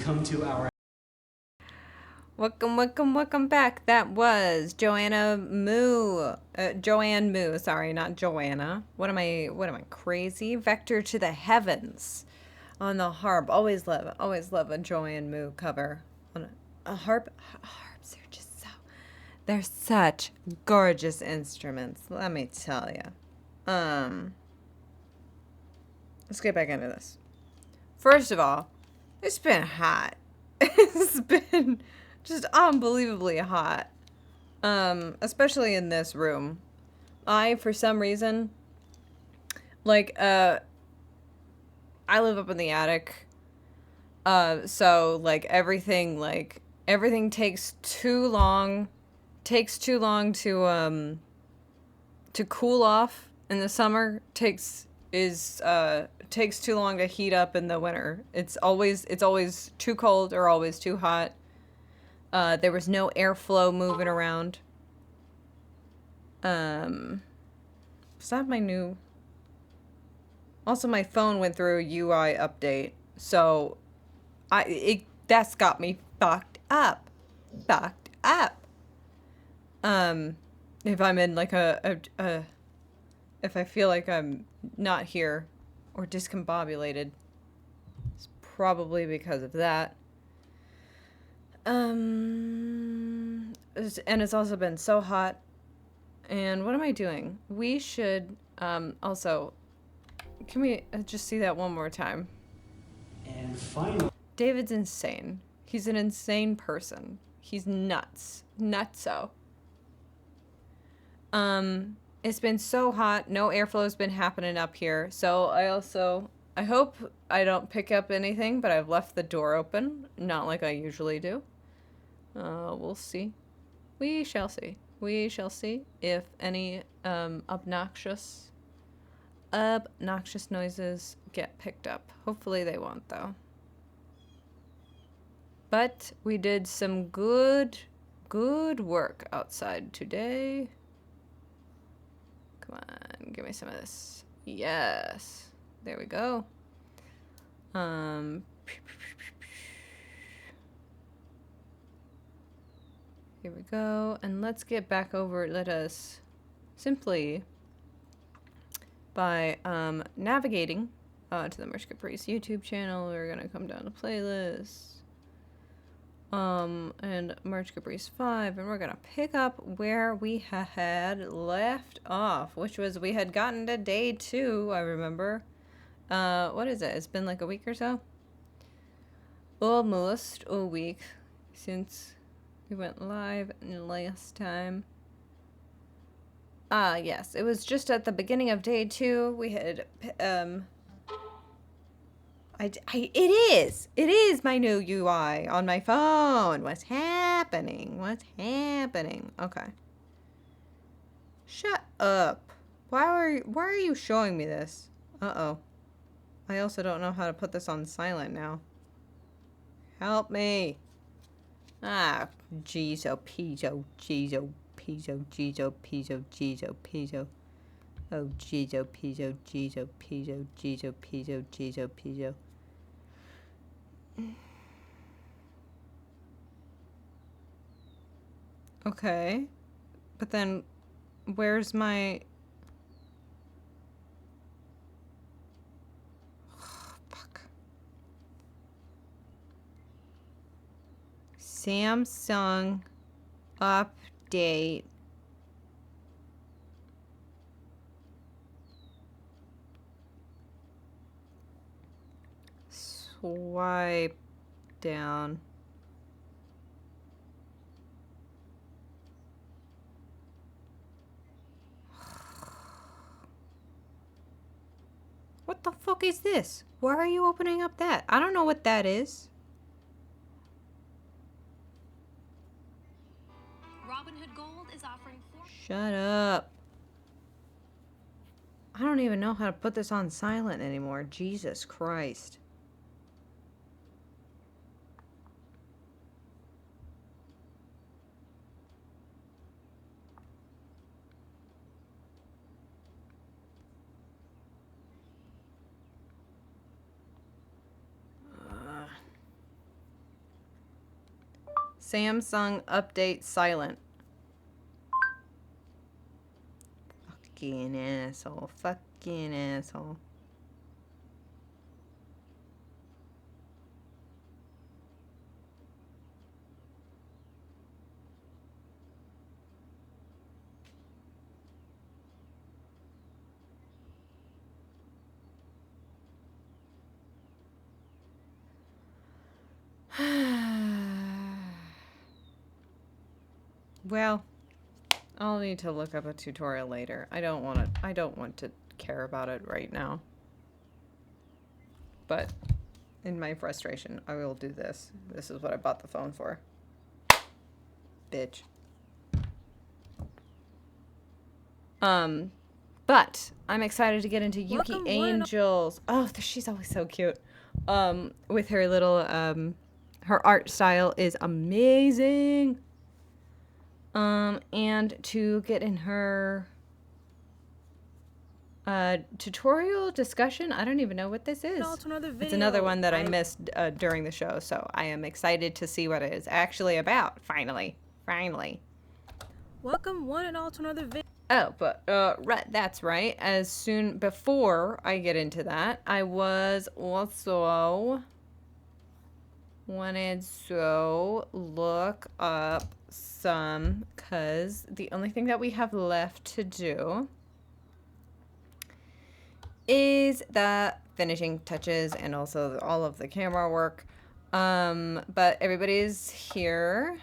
come to our... Welcome back. That was Joanne Moo, sorry, not Joanna. What am I crazy? Vector to the Heavens on the harp. Always love a Joanne Moo cover. On a harp. Harps are just they're such gorgeous instruments, let me tell you. Let's get back into this. First of all, it's been hot. It's been just unbelievably hot. Especially in this room. For some reason, I live up in the attic. So everything takes too long to cool off in the summer. Takes too long to heat up in the winter. It's always too cold or always too hot. There was no airflow moving around. Is that my new... Also, my phone went through a UI update, so that's got me fucked up. If I'm in like if I feel like I'm not here or discombobulated, it's probably because of that. And it's also been so hot. And what am I doing? We should also... Can we just see that one more time? And finally... David's insane. He's an insane person. He's nuts. Nutso. It's been so hot. No airflow's been happening up here. So I hope I don't pick up anything, but I've left the door open. Not like I usually do. We'll see. We shall see. We shall see if any obnoxious noises get picked up. Hopefully they won't, though. But we did some good work outside today. Come on, give me some of this. Yes. There we go. Here we go. And let's get back over. Let us simply, by navigating to the Caprice YouTube channel, we're going to come down to playlists. And Caprice 5, and we're going to pick up where we had left off, which was we had gotten to day 2, I remember. What is it? It's been like a week or so? Almost a week since we went live last time. Yes, it was just at the beginning of day 2. We had, it is my new UI on my phone. What's happening? Okay. Shut up. Why are you showing me this? Uh-oh. I also don't know how to put this on silent now. Help me. Ah, jeez, oh, jeez, oh, jeez, oh, jeez, oh, jeez, oh, jeez, oh, jeez, oh, jeez, oh, oh, jeez, oh, jeez, oh, jeez, oh, jeez, oh, jeez, oh, jeez, oh, jeez, oh. Okay, but then where's my... Oh, fuck. Samsung update. Swipe down. What the fuck is this? Why are you opening up that? I don't know what that is. Robinhood Gold is offering Shut up. I don't even know how to put this on silent anymore. Jesus Christ. Samsung update silent. Fucking asshole. Fucking asshole. Well, I'll need to look up a tutorial later. I don't want to care about it right now. But in my frustration, I will do this. This is what I bought the phone for. Bitch. But I'm excited to get into Yuki Angel's. Oh, she's always so cute. With her little, her art style is amazing. And to get in her tutorial discussion. I don't even know what this is. It's another one that I missed during the show, so I am excited to see what it is actually about. Finally. Welcome one and all to another video. Oh, but right, that's right. As soon before I get into that, I was also wanted to look up some, because the only thing that we have left to do is the finishing touches and also all of the camera work. But everybody's here.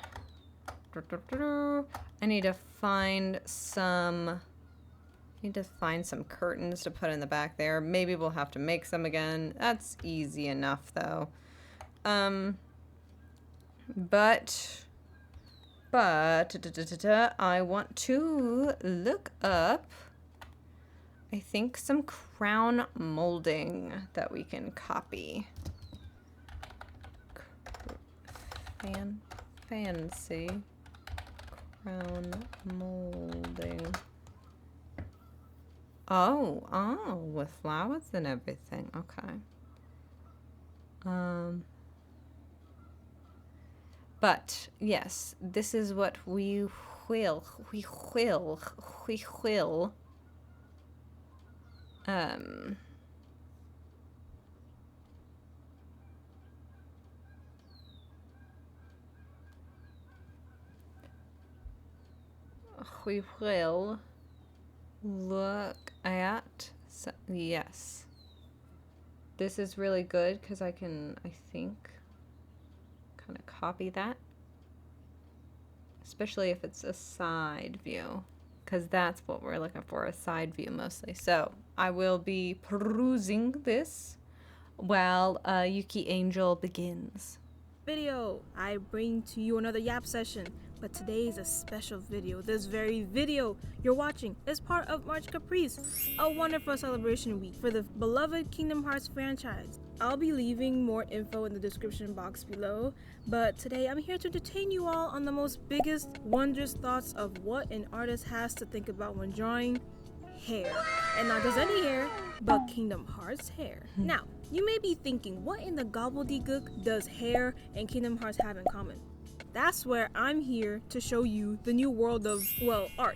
I need to find some curtains to put in the back there. Maybe we'll have to make some again. That's easy enough though. But I want to look up, I think, some crown molding that we can copy. Fancy crown molding. Oh, with flowers and everything. Okay. But yes, this is what we will look at. So, yes, this is really good because I can, I think, kind of copy that, especially if it's a side view, because that's what we're looking for, a side view mostly. So I will be perusing this while Yuki Angel begins. Video. I bring to you another Yap session, but today is a special video. This very video you're watching is part of March Caprice, a wonderful celebration week for the beloved Kingdom Hearts franchise. I'll be leaving more info in the description box below, but today I'm here to entertain you all on the most biggest, wondrous thoughts of what an artist has to think about when drawing hair. And not just any hair, but Kingdom Hearts hair. Now, you may be thinking, what in the gobbledygook does hair and Kingdom Hearts have in common? That's where I'm here to show you the new world of, well, art.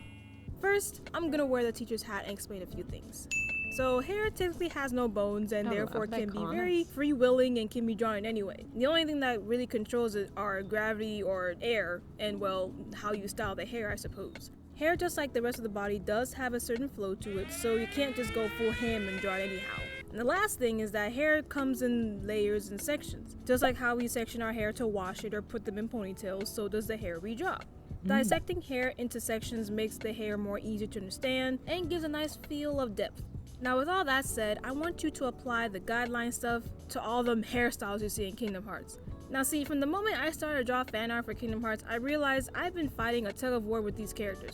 First, I'm gonna wear the teacher's hat and explain a few things. So hair typically has no bones and therefore can be very free-willing and can be drawn in any way. The only thing that really controls it are gravity or air and, well, how you style the hair, I suppose. Hair, just like the rest of the body, does have a certain flow to it, so you can't just go full ham and draw it anyhow. And the last thing is that hair comes in layers and sections. Just like how we section our hair to wash it or put them in ponytails, so does the hair we draw. Dissecting hair into sections makes the hair more easy to understand and gives a nice feel of depth. Now with all that said, I want you to apply the guideline stuff to all the hairstyles you see in Kingdom Hearts. Now see, from the moment I started to draw fan art for Kingdom Hearts, I realized I've been fighting a tug of war with these characters.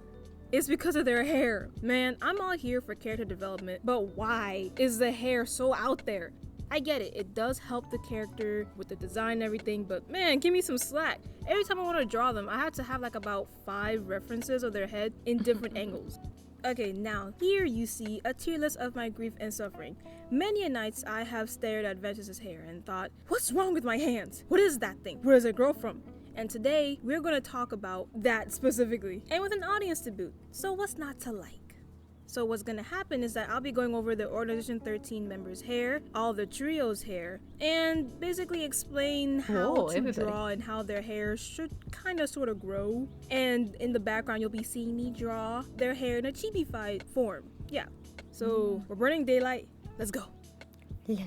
It's because of their hair. Man, I'm all here for character development, but why is the hair so out there? I get it, it does help the character with the design and everything, but man, give me some slack. Every time I want to draw them, I have to have like about 5 references of their head in different angles. Okay, now here you see a tier list of my grief and suffering. Many a nights I have stared at Ventus's hair and thought, what's wrong with my hands? What is that thing? Where does it grow from? And today, we're gonna talk about that specifically, and with an audience to boot. So what's not to like? So what's gonna happen is that I'll be going over the Organization 13 members' hair, all the trio's hair, and basically explain how to draw and how their hair should kind of sort of grow. And in the background, you'll be seeing me draw their hair in a chibi-fied form. Yeah. So we're burning daylight. Let's go.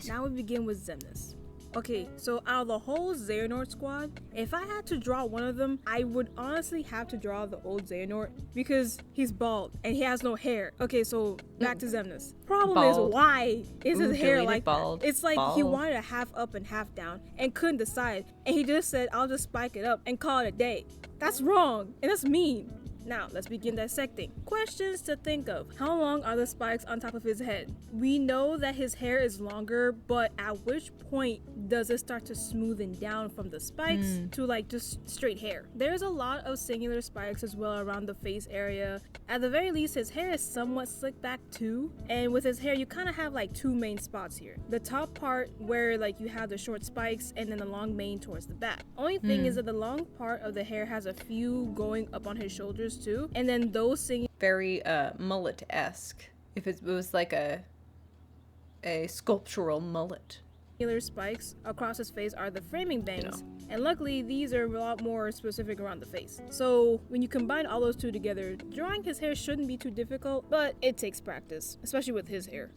Now we begin with Xemnas. Okay, so out of the whole Xehanort squad, if I had to draw one of them, I would honestly have to draw the old Xehanort because he's bald and he has no hair. Okay, so back to Xemnas. Problem is, why is his hair like that? It's like he wanted a half up and half down and couldn't decide. And he just said, I'll just spike it up and call it a day. That's wrong and that's mean. Now, let's begin dissecting. Questions to think of. How long are the spikes on top of his head? We know that his hair is longer, but at which point does it start to smoothen down from the spikes to like just straight hair? There's a lot of singular spikes as well around the face area. At the very least, his hair is somewhat slicked back too. And with his hair, you kind of have like two main spots here. The top part where like you have the short spikes and then the long mane towards the back. Only thing is that the long part of the hair has a few going up on his shoulders too, and then those singing very mullet-esque. If it was like a sculptural mullet. Spikes across his face are the framing bangs, and luckily these are a lot more specific around the face. So when you combine all those two together, drawing his hair shouldn't be too difficult, but it takes practice, especially with his hair.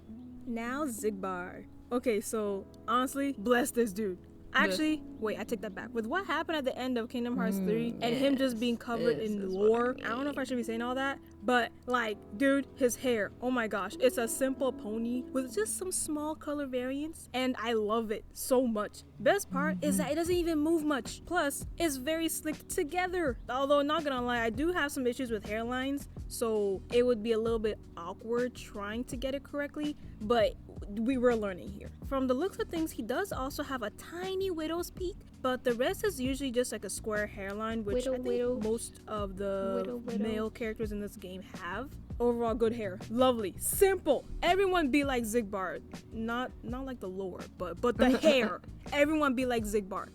Now Xigbar. Okay, so honestly, bless this dude. Actually, wait, I take that back. With what happened at the end of Kingdom Hearts 3 and him just being covered in lore, I don't know if I should be saying all that, but like, dude, his hair, oh my gosh, it's a simple pony with just some small color variants, and I love it so much. Best part is that it doesn't even move much. Plus, it's very slicked together. Although, not gonna lie, I do have some issues with hairlines, so it would be a little bit awkward trying to get it correctly, but we were learning here. From the looks of things, he does also have a tiny widow's peak, but the rest is usually just like a square hairline, which I think most of the male characters in this game have. Overall, good hair. Lovely. Simple. Everyone be like Xigbar. Not like the lore, but the hair. Everyone be like Xigbar.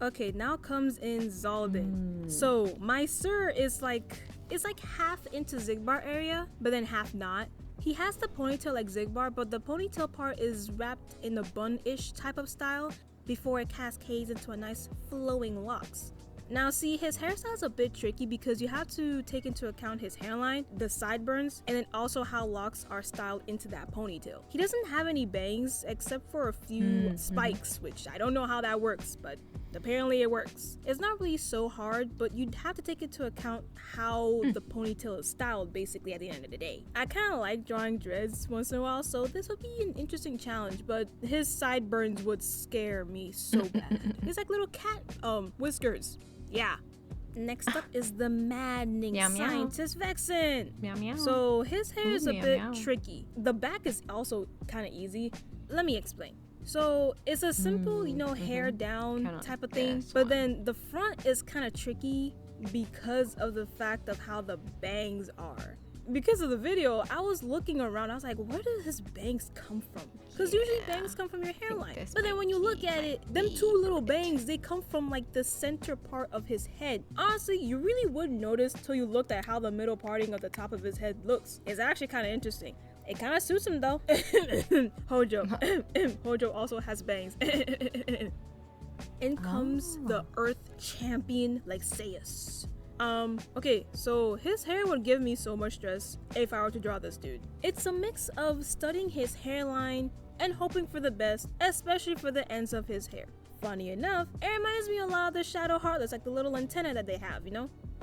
Okay, now comes in Zaldin. So my sir is like half into Xigbar area, but then half not. He has the ponytail like Xigbar, but the ponytail part is wrapped in a bun-ish type of style before it cascades into a nice flowing locks. Now see, his hairstyle is a bit tricky because you have to take into account his hairline, the sideburns, and then also how locks are styled into that ponytail. He doesn't have any bangs except for a few spikes, which I don't know how that works, but apparently it works. It's not really so hard, but you'd have to take into account how the ponytail is styled basically at the end of the day. I kind of like drawing dreads once in a while, so this would be an interesting challenge, but his sideburns would scare me so bad. It's like little cat whiskers. Yeah. Next up is the maddening scientist Vexen. Meow meow. So his hair is a bit tricky. The back is also kind of easy. Let me explain. So it's a simple, hair down type of thing, but then the front is kind of tricky because of the fact of how the bangs are. Because of the video, I was looking around, I was like, where do his bangs come from? Because usually bangs come from your hairline. But then when you look at it, them two little bangs, they come from like the center part of his head. Honestly, you really wouldn't notice till you looked at how the middle parting of the top of his head looks. It's actually kind of interesting. It kind of suits him though. Hojo. Hojo also has bangs. In comes the Earth Champion Lexaeus. Okay, so his hair would give me so much stress if I were to draw this dude. It's a mix of studying his hairline and hoping for the best, especially for the ends of his hair. Funny enough, it reminds me a lot of the Shadow Heartless, like the little antenna that they have,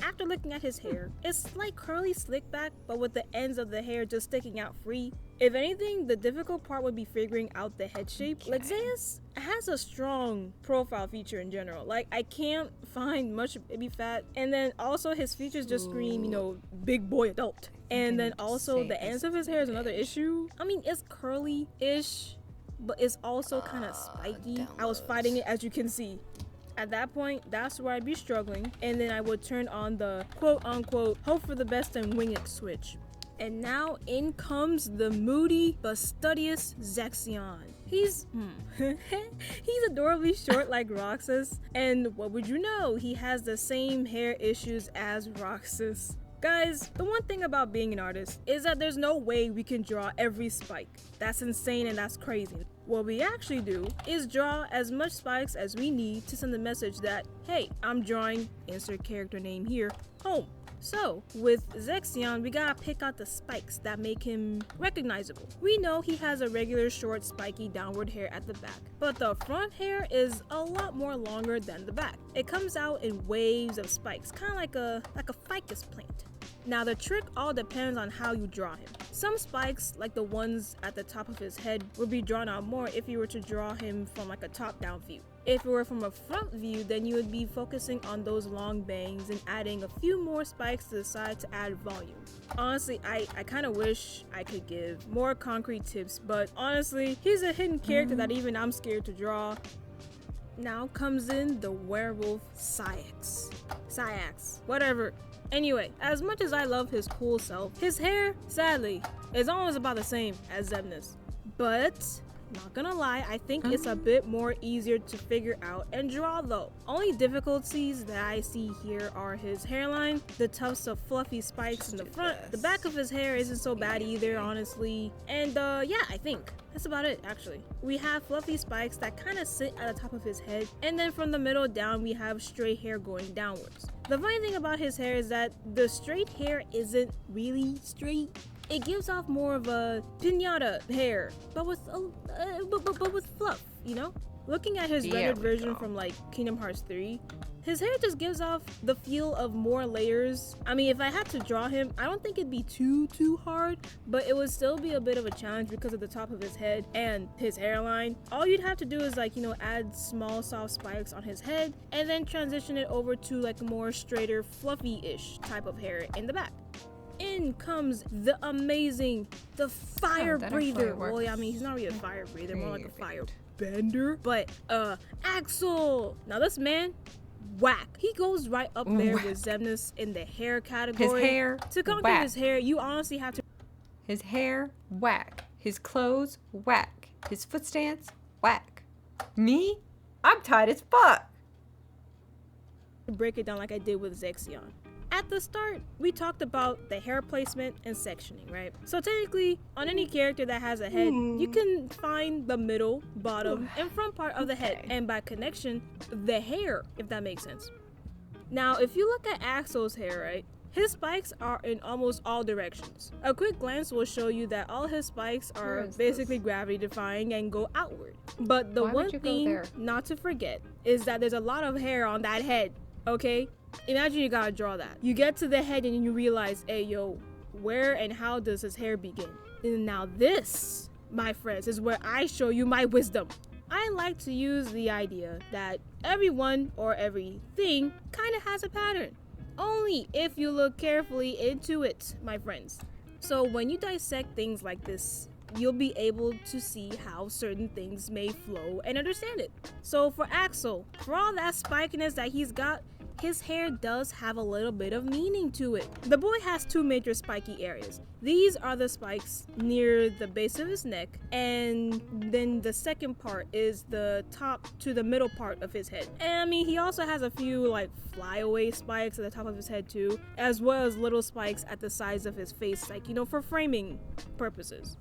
After looking at his hair, it's like curly slick back, but with the ends of the hair just sticking out free. If anything, the difficult part would be figuring out the head shape. Lexaeus has a strong profile feature in general. Like, I can't find much baby fat. And then also his features just scream, big boy adult. And then also the ends of his hair is another issue. I mean, it's curly-ish, but it's also kind of spiky. I was fighting it, as you can see. At that point, that's where I'd be struggling, and then I would turn on the quote-unquote hope for the best and wing it switch. And now in comes the moody but studious Zexion. He's he's adorably short like Roxas, and what would you know, he has the same hair issues as Roxas. Guys, the one thing about being an artist is that there's no way we can draw every spike. That's insane and that's crazy. What we actually do is draw as much spikes as we need to send the message that, hey, I'm drawing, insert character name here, home. So, with Zexion, we gotta pick out the spikes that make him recognizable. We know he has a regular short spiky downward hair at the back, but the front hair is a lot more longer than the back. It comes out in waves of spikes, kind of like a ficus plant. Now the trick all depends on how you draw him. Some spikes, like the ones at the top of his head, would be drawn out more if you were to draw him from like a top-down view. If it were from a front view, then you would be focusing on those long bangs and adding a few more spikes to the side to add volume. Honestly, I kind of wish I could give more concrete tips, but honestly, he's a hidden character that even I'm scared to draw. Now comes in the werewolf Syax, whatever. Anyway, as much as I love his cool self, his hair, sadly, is almost about the same as Zebna's. But, not gonna lie, I think it's a bit more easier to figure out and draw though. Only difficulties that I see here are his hairline, the tufts of fluffy spikes in the front, the back of his hair isn't so bad either, honestly, and yeah, I think that's about it actually. We have fluffy spikes that kind of sit at the top of his head, and then from the middle down we have straight hair going downwards. The funny thing about his hair is that the straight hair isn't really straight. It gives off more of a pinata hair, but with fluff, you know? Looking at his rendered version from like Kingdom Hearts 3, his hair just gives off the feel of more layers. I mean, if I had to draw him, I don't think it'd be too hard, but it would still be a bit of a challenge because of the top of his head and his hairline. All you'd have to do is like, you know, add small soft spikes on his head and then transition it over to like a more straighter, fluffy-ish type of hair in the back. In comes the amazing, the fire breather. Well, yeah, I mean, he's not really a fire breather, more like a fire bender. But, Axel. Now this man, whack. He goes right up there with Xemnas in the hair category. His hair, to conquer his hair, you honestly have to. His hair, whack. His clothes, whack. His foot stance, whack. Me? I'm tight as fuck. Break it down like I did with Zexion. At the start, we talked about the hair placement and sectioning, right? So technically, on any character that has a head, you can find the middle, bottom, and front part of the head, and by connection, the hair, if that makes sense. Now, if you look at Axel's hair, right, his spikes are in almost all directions. A quick glance will show you that all his spikes are basically gravity defying and go outward. But the one thing not to forget is that there's a lot of hair on that head, okay? Imagine you gotta draw that. You get to the head and you realize, hey yo, where and how does his hair begin? And now this, my friends, is where I show you my wisdom. I like to use the idea that everyone or everything kind of has a pattern. Only if you look carefully into it, my friends. So when you dissect things like this, you'll be able to see how certain things may flow and understand it. So for Axel, for all that spikiness that he's got, his hair does have a little bit of meaning to it. The boy has two major spiky areas. These are the spikes near the base of his neck, and then the second part is the top to the middle part of his head. And I mean, he also has a few like flyaway spikes at the top of his head too, as well as little spikes at the sides of his face, like, you know, for framing purposes.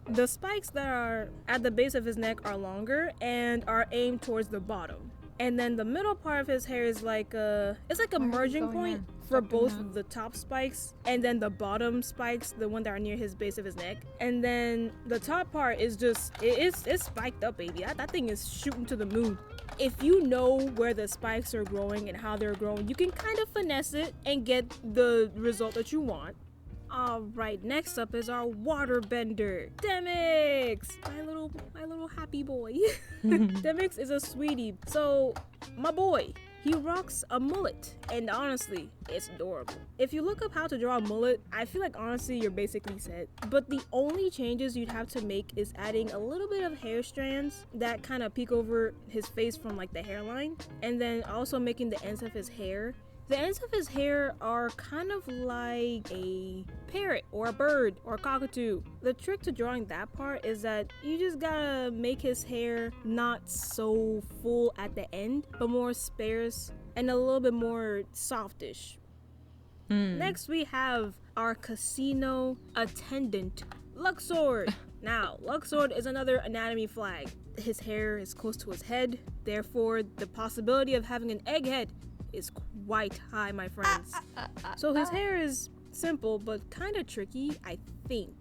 The spikes that are at the base of his neck are longer and are aimed towards the bottom. And then the middle part of his hair is like it's like a merging point for both of the top spikes and then the bottom spikes, the one that are near his base of his neck. And then the top part is just, it's spiked up, baby. That thing is shooting to the moon. If you know where the spikes are growing and how they're growing, you can kind of finesse it and get the result that you want. Alright, next up is our waterbender, Demix! My little happy boy. Demix is a sweetie. So, my boy, he rocks a mullet, and honestly, it's adorable. If you look up how to draw a mullet, I feel like honestly you're basically set. But the only changes you'd have to make is adding a little bit of hair strands that kind of peek over his face from like the hairline, and then also making the ends of his hair The ends of his hair are kind of like a parrot or a bird or a cockatoo. The trick to drawing that part is that you just gotta make his hair not so full at the end, but more sparse and a little bit more softish. Next we have our casino attendant, Luxord. Now, Luxord is another anatomy flag. His hair is close to his head, therefore the possibility of having an egghead is quite high, my friends. So his hair is simple but kind of tricky, I think.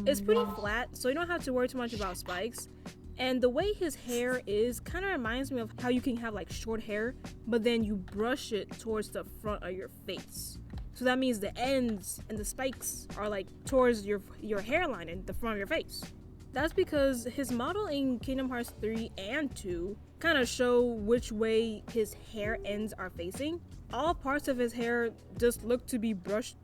It's pretty flat, so you don't have to worry too much about spikes. And the way his hair is kind of reminds me of how you can have like short hair, but then you brush it towards the front of your face. So that means the ends and the spikes are like towards your hairline and the front of your face. That's because his model in Kingdom Hearts 3 and 2 kind of show which way his hair ends are facing. All parts of his hair just look to be brushed,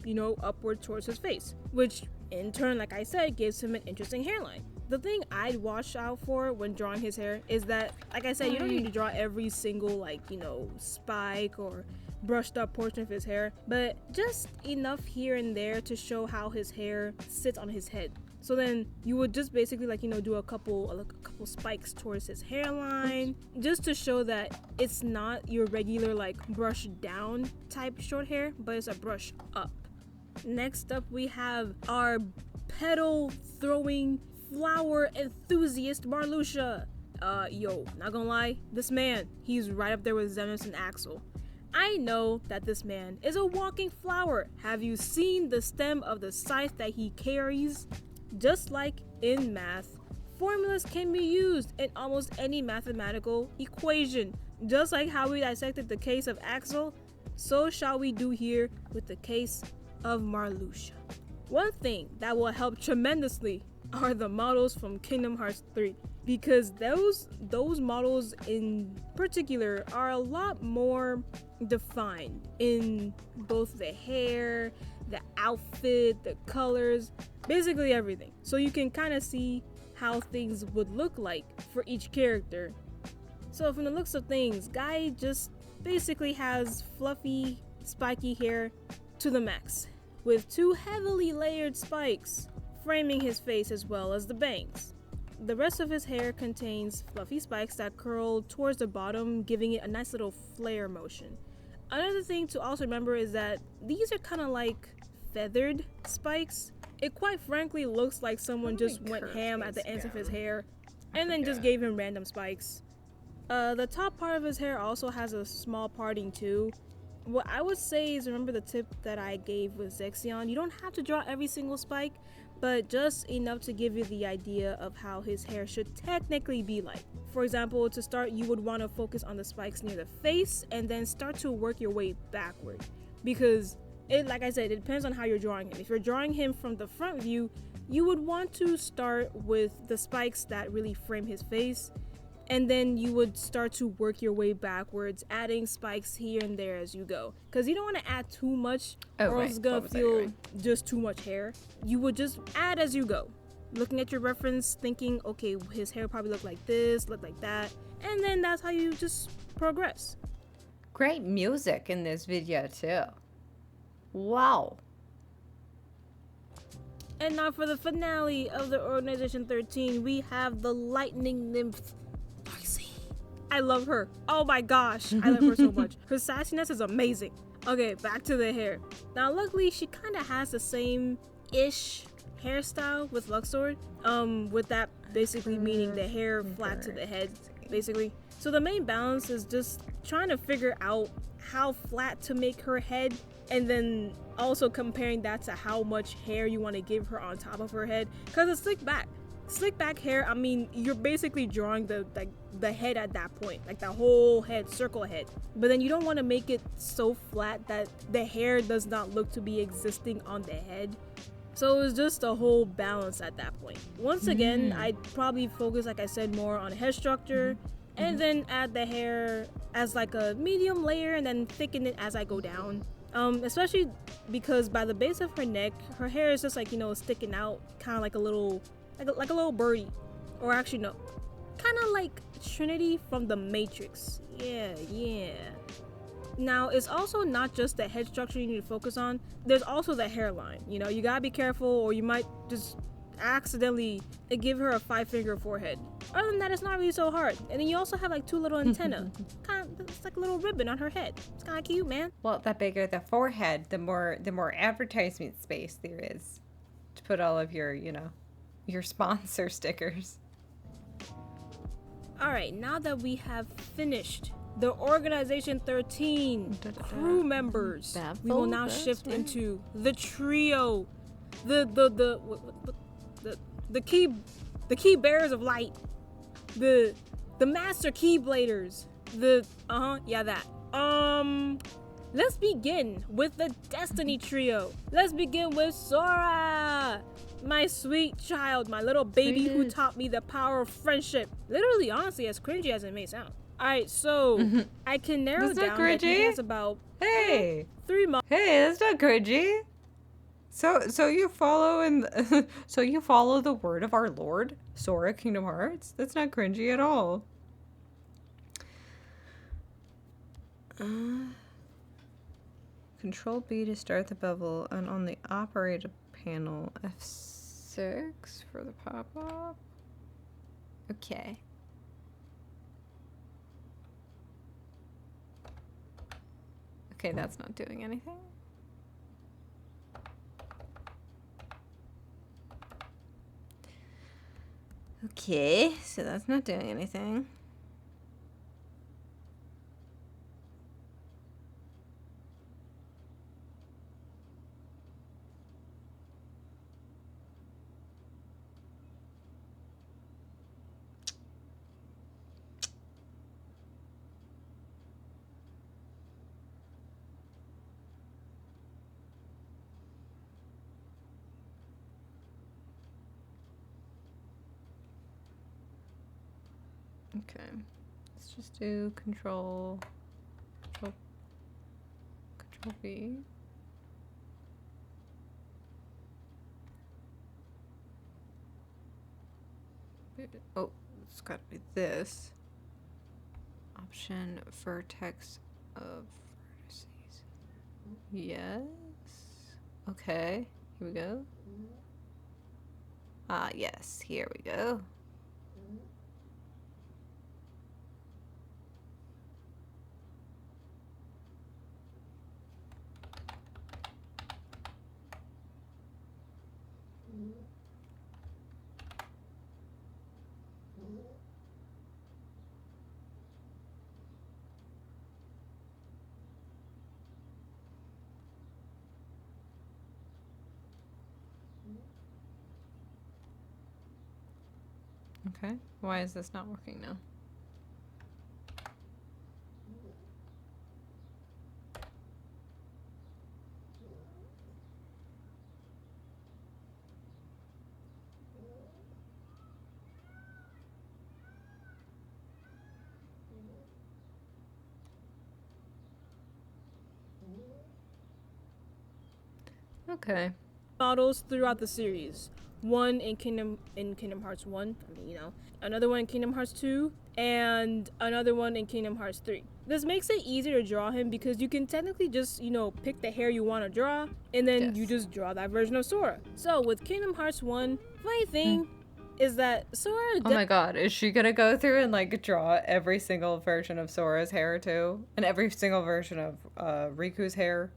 upward towards his face, which in turn, like I said, gives him an interesting hairline. The thing I'd watch out for when drawing his hair is that, like I said, you don't need to draw every single spike or brushed up portion of his hair, but just enough here and there to show how his hair sits on his head. So then you would just basically do a couple spikes towards his hairline, just to show that it's not your regular brush down type short hair, but it's a brush up. Next up we have our petal throwing flower enthusiast Marluxia. Not gonna lie, this man, he's right up there with Xenos and Axel. I know that this man is a walking flower. Have you seen the stem of the scythe that he carries? Just like in math, formulas can be used in almost any mathematical equation. Just like how we dissected the case of Axel, so shall we do here with the case of Marluxia. One thing that will help tremendously are the models from Kingdom Hearts 3, because those models in particular are a lot more defined in both the hair, the outfit, the colors, basically everything. So you can kind of see how things would look like for each character. So from the looks of things, Guy just basically has fluffy, spiky hair to the max, with 2 heavily layered spikes framing his face as well as the bangs. The rest of his hair contains fluffy spikes that curl towards the bottom, giving it a nice little flare motion. Another thing to also remember is that these are kind of like feathered spikes. It quite frankly looks like someone just went ham at the ends of his hair and then just gave him random spikes. The top part of his hair also has a small parting too. What I would say is, remember the tip that I gave with Zexion, you don't have to draw every single spike, but just enough to give you the idea of how his hair should technically be like. For example, to start, you would want to focus on the spikes near the face and then start to work your way backward, because like I said, it depends on how you're drawing him. If you're drawing him from the front view, you would want to start with the spikes that really frame his face, and then you would start to work your way backwards, adding spikes here and there as you go. Because you don't want to add too much, or else it's gonna feel just too much hair. You would just add as you go, looking at your reference, thinking, okay, his hair probably look like this, look like that, and then that's how you just progress. Great music in this video too. Wow. And now for the finale of the Organization 13, we have the Lightning Nymph, Darcy. I love her. Oh my gosh, I love her so much. Her sassiness is amazing. Okay, back to the hair. Now luckily, she kind of has the same-ish hairstyle with Luxord. With that basically meaning the hair flat to the head, basically. So the main balance is just trying to figure out how flat to make her head, and then also comparing that to how much hair you want to give her on top of her head, because it's slick back hair. I mean, you're basically drawing the head at that point, like the whole head, circle head, but then you don't want to make it so flat that the hair does not look to be existing on the head. So it's just a whole balance at that point. Once again, I'd probably focus, like I said, more on head structure, and then add the hair as like a medium layer and then thicken it as I go down. Especially because by the base of her neck, her hair is just like, sticking out, kind of like a little birdie. Or actually no, kind of like Trinity from the Matrix. Yeah. Now, it's also not just the head structure you need to focus on. There's also the hairline. You know, you gotta be careful or you might just accidentally give her a 5-finger forehead. Other than that, it's not really so hard. And then you also have like 2 little antennae. It's like a little ribbon on her head. It's kind of cute, man. Well, the bigger the forehead, the more advertisement space there is to put all of your, you know, your sponsor stickers. All right, now that we have finished the Organization 13 crew members, we will now shift into the trio, the key bearers of light, the master keybladers, let's begin with the Destiny trio. Let's begin with Sora, my sweet child, my little baby who taught me the power of friendship. Literally, honestly, as cringy as it may sound. Alright, so I can narrow down that he has about 3 months. Hey, that's not cringy. So you follow so you follow the word of our Lord, Sora Kingdom Hearts? That's not cringy at all. Control B to start the bevel, and on the operator panel, F6 for the pop-up. Okay. Okay, that's not doing anything. Okay, so that's not doing anything. Okay, let's just do control V. Oh, it's gotta be this. Option vertex of vertices. Yes. Okay, here we go. Ah, yes, here we go. Okay, why is this not working now? Okay. Models throughout the series. One in Kingdom Hearts 1, I mean, you know, another one in Kingdom Hearts 2, and another one in Kingdom Hearts 3. This makes it easier to draw him because you can technically just, you know, pick the hair you want to draw, and then you just draw that version of Sora. So with Kingdom Hearts 1, funny thing is that Sora... Oh my god, is she gonna go through and like draw every single version of Sora's hair too? And every single version of Riku's hair?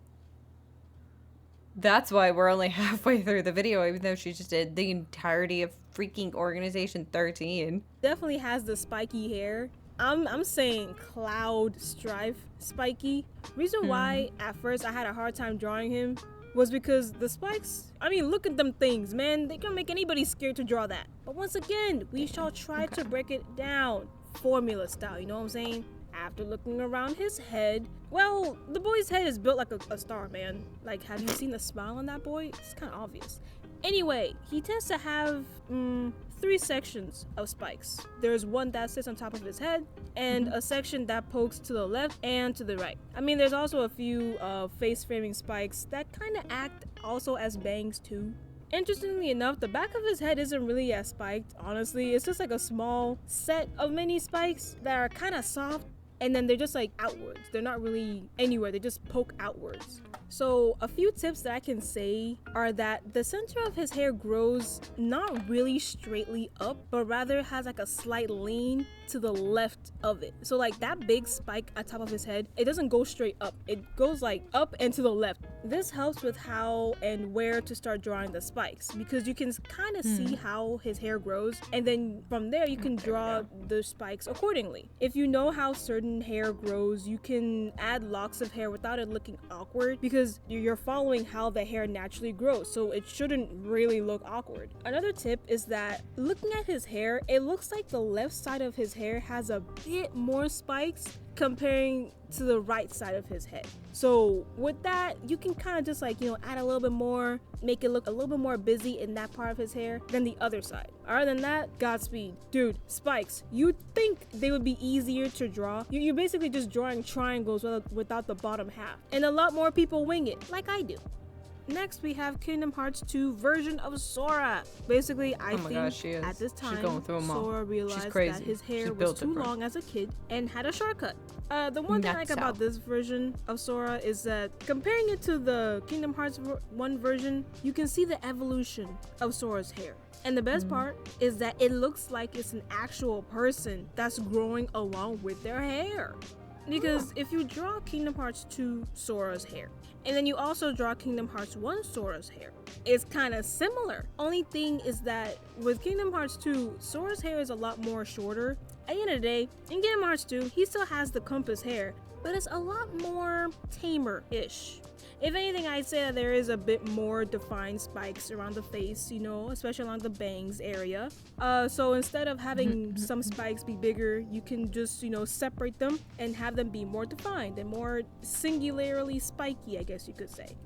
That's why we're only halfway through the video, even though she just did the entirety of freaking Organization 13. Definitely has the spiky hair. I'm saying Cloud Strife spiky. Reason why at first I had a hard time drawing him was because the spikes, I mean, look at them things, man. They can make anybody scared to draw that. But once again, we shall try to break it down formula style, you know what I'm saying? After looking around his head, well, the boy's head is built like a star, man. Like, have you seen the smile on that boy? It's kind of obvious. Anyway, he tends to have 3 sections of spikes. There's one that sits on top of his head, and a section that pokes to the left and to the right. I mean, there's also a few face framing spikes that kind of act also as bangs too. Interestingly enough, the back of his head isn't really as spiked, honestly. It's just like a small set of mini spikes that are kind of soft. and then they're just like outwards. They're not really anywhere, they just poke outwards. So a few tips that I can say are that the center of his hair grows not really straightly up, but rather has like a slight lean to the left of it. So like that big spike at top of his head, it doesn't go straight up. It goes like up and to the left. This helps with how and where to start drawing the spikes, because you can kind of see how his hair grows, and then from there you can draw the spikes accordingly. If you know how certain hair grows, you can add locks of hair without it looking awkward, because you're following how the hair naturally grows, so it shouldn't really look awkward. Another tip is that looking at his hair, it looks like the left side of his hair has a bit more spikes comparing to the right side of his head. So with that, you can kind of just like, you know, add a little bit more, make it look a little bit more busy in that part of his hair than the other side. Other than that, Godspeed. Dude, spikes, you'd think they would be easier to draw. You're basically just drawing triangles without the bottom half. And a lot more people wing it, like I do. Next, we have Kingdom Hearts 2 version of Sora. Basically, I think at this time, Sora realized that his hair was too long as a kid and had a shortcut. The one thing I like about this version of Sora is that comparing it to the Kingdom Hearts 1 version, you can see the evolution of Sora's hair. And the best part is that it looks like it's an actual person that's growing along with their hair. Because if you draw Kingdom Hearts 2 Sora's hair, and then you also draw Kingdom Hearts 1 Sora's hair, it's kind of similar. Only thing is that with Kingdom Hearts 2, Sora's hair is a lot more shorter. At the end of the day, in Kingdom Hearts 2, he still has the compass hair, but it's a lot more tamer-ish. If anything, I'd say that there is a bit more defined spikes around the face, you know, especially along the bangs area. So instead of having some spikes be bigger, you can just, you know, separate them and have them be more defined and more singularly spiky, I guess you could say.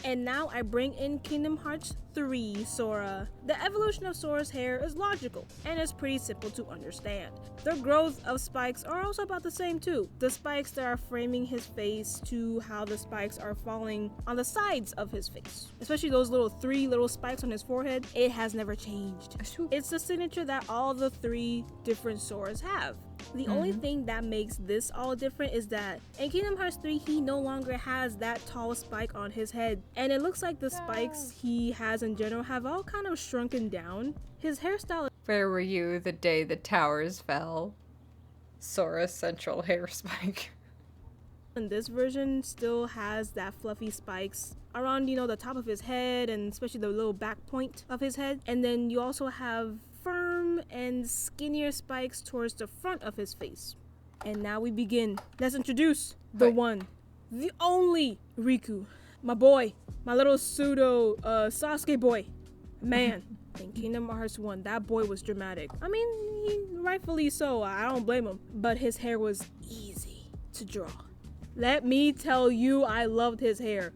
And now I bring in Kingdom Hearts 3 Sora. The evolution of Sora's hair is logical and it's pretty simple to understand. The growth of spikes are also about the same too. The spikes that are framing his face to how the spikes are falling on the sides of his face. Especially those three little spikes on his forehead, it has never changed. It's the signature that all the 3 different Soras have. The only thing that makes this all different is that in Kingdom Hearts 3, he no longer has that tall spike on his head. And it looks like the spikes he has in general have all kind of shrunken down. His hairstyle. Where were you the day the towers fell? Sora's central hair spike. And this version still has that fluffy spikes around, you know, the top of his head and especially the little back point of his head. And then you also have firm and skinnier spikes towards the front of his face. And now we begin. Let's introduce the one, the only Riku. My boy, my little pseudo Sasuke boy. Man, in Kingdom Hearts 1, that boy was dramatic. I mean, rightfully so, I don't blame him. But his hair was easy to draw. Let me tell you, I loved his hair.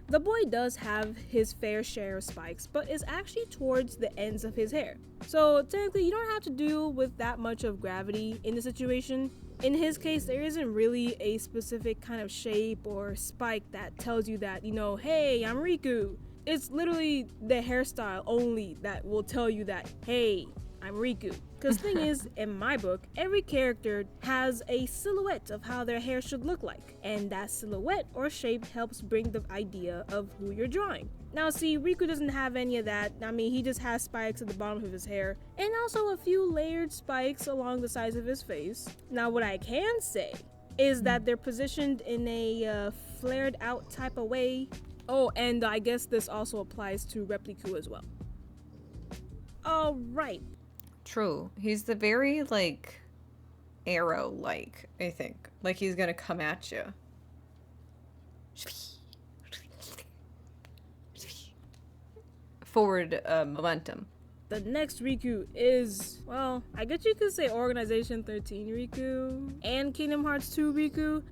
The boy does have his fair share of spikes, but it's actually towards the ends of his hair. So technically, you don't have to deal with that much of gravity in the situation. In his case, there isn't really a specific kind of shape or spike that tells you that, you know, hey, I'm Riku. It's literally the hairstyle only that will tell you that, hey, I'm Riku. Because the thing is, in my book, every character has a silhouette of how their hair should look like. And that silhouette or shape helps bring the idea of who you're drawing. Now see, Riku doesn't have any of that. I mean, he just has spikes at the bottom of his hair. And also a few layered spikes along the sides of his face. Now what I can say is that they're positioned in a flared out type of way. Oh, and I guess this also applies to Repliku as well. Alright. True. He's the very, like, arrow-like, I think. Like he's gonna come at you. Forward momentum. The next Riku is, well, I guess you could say Organization 13 Riku and Kingdom Hearts 2 Riku.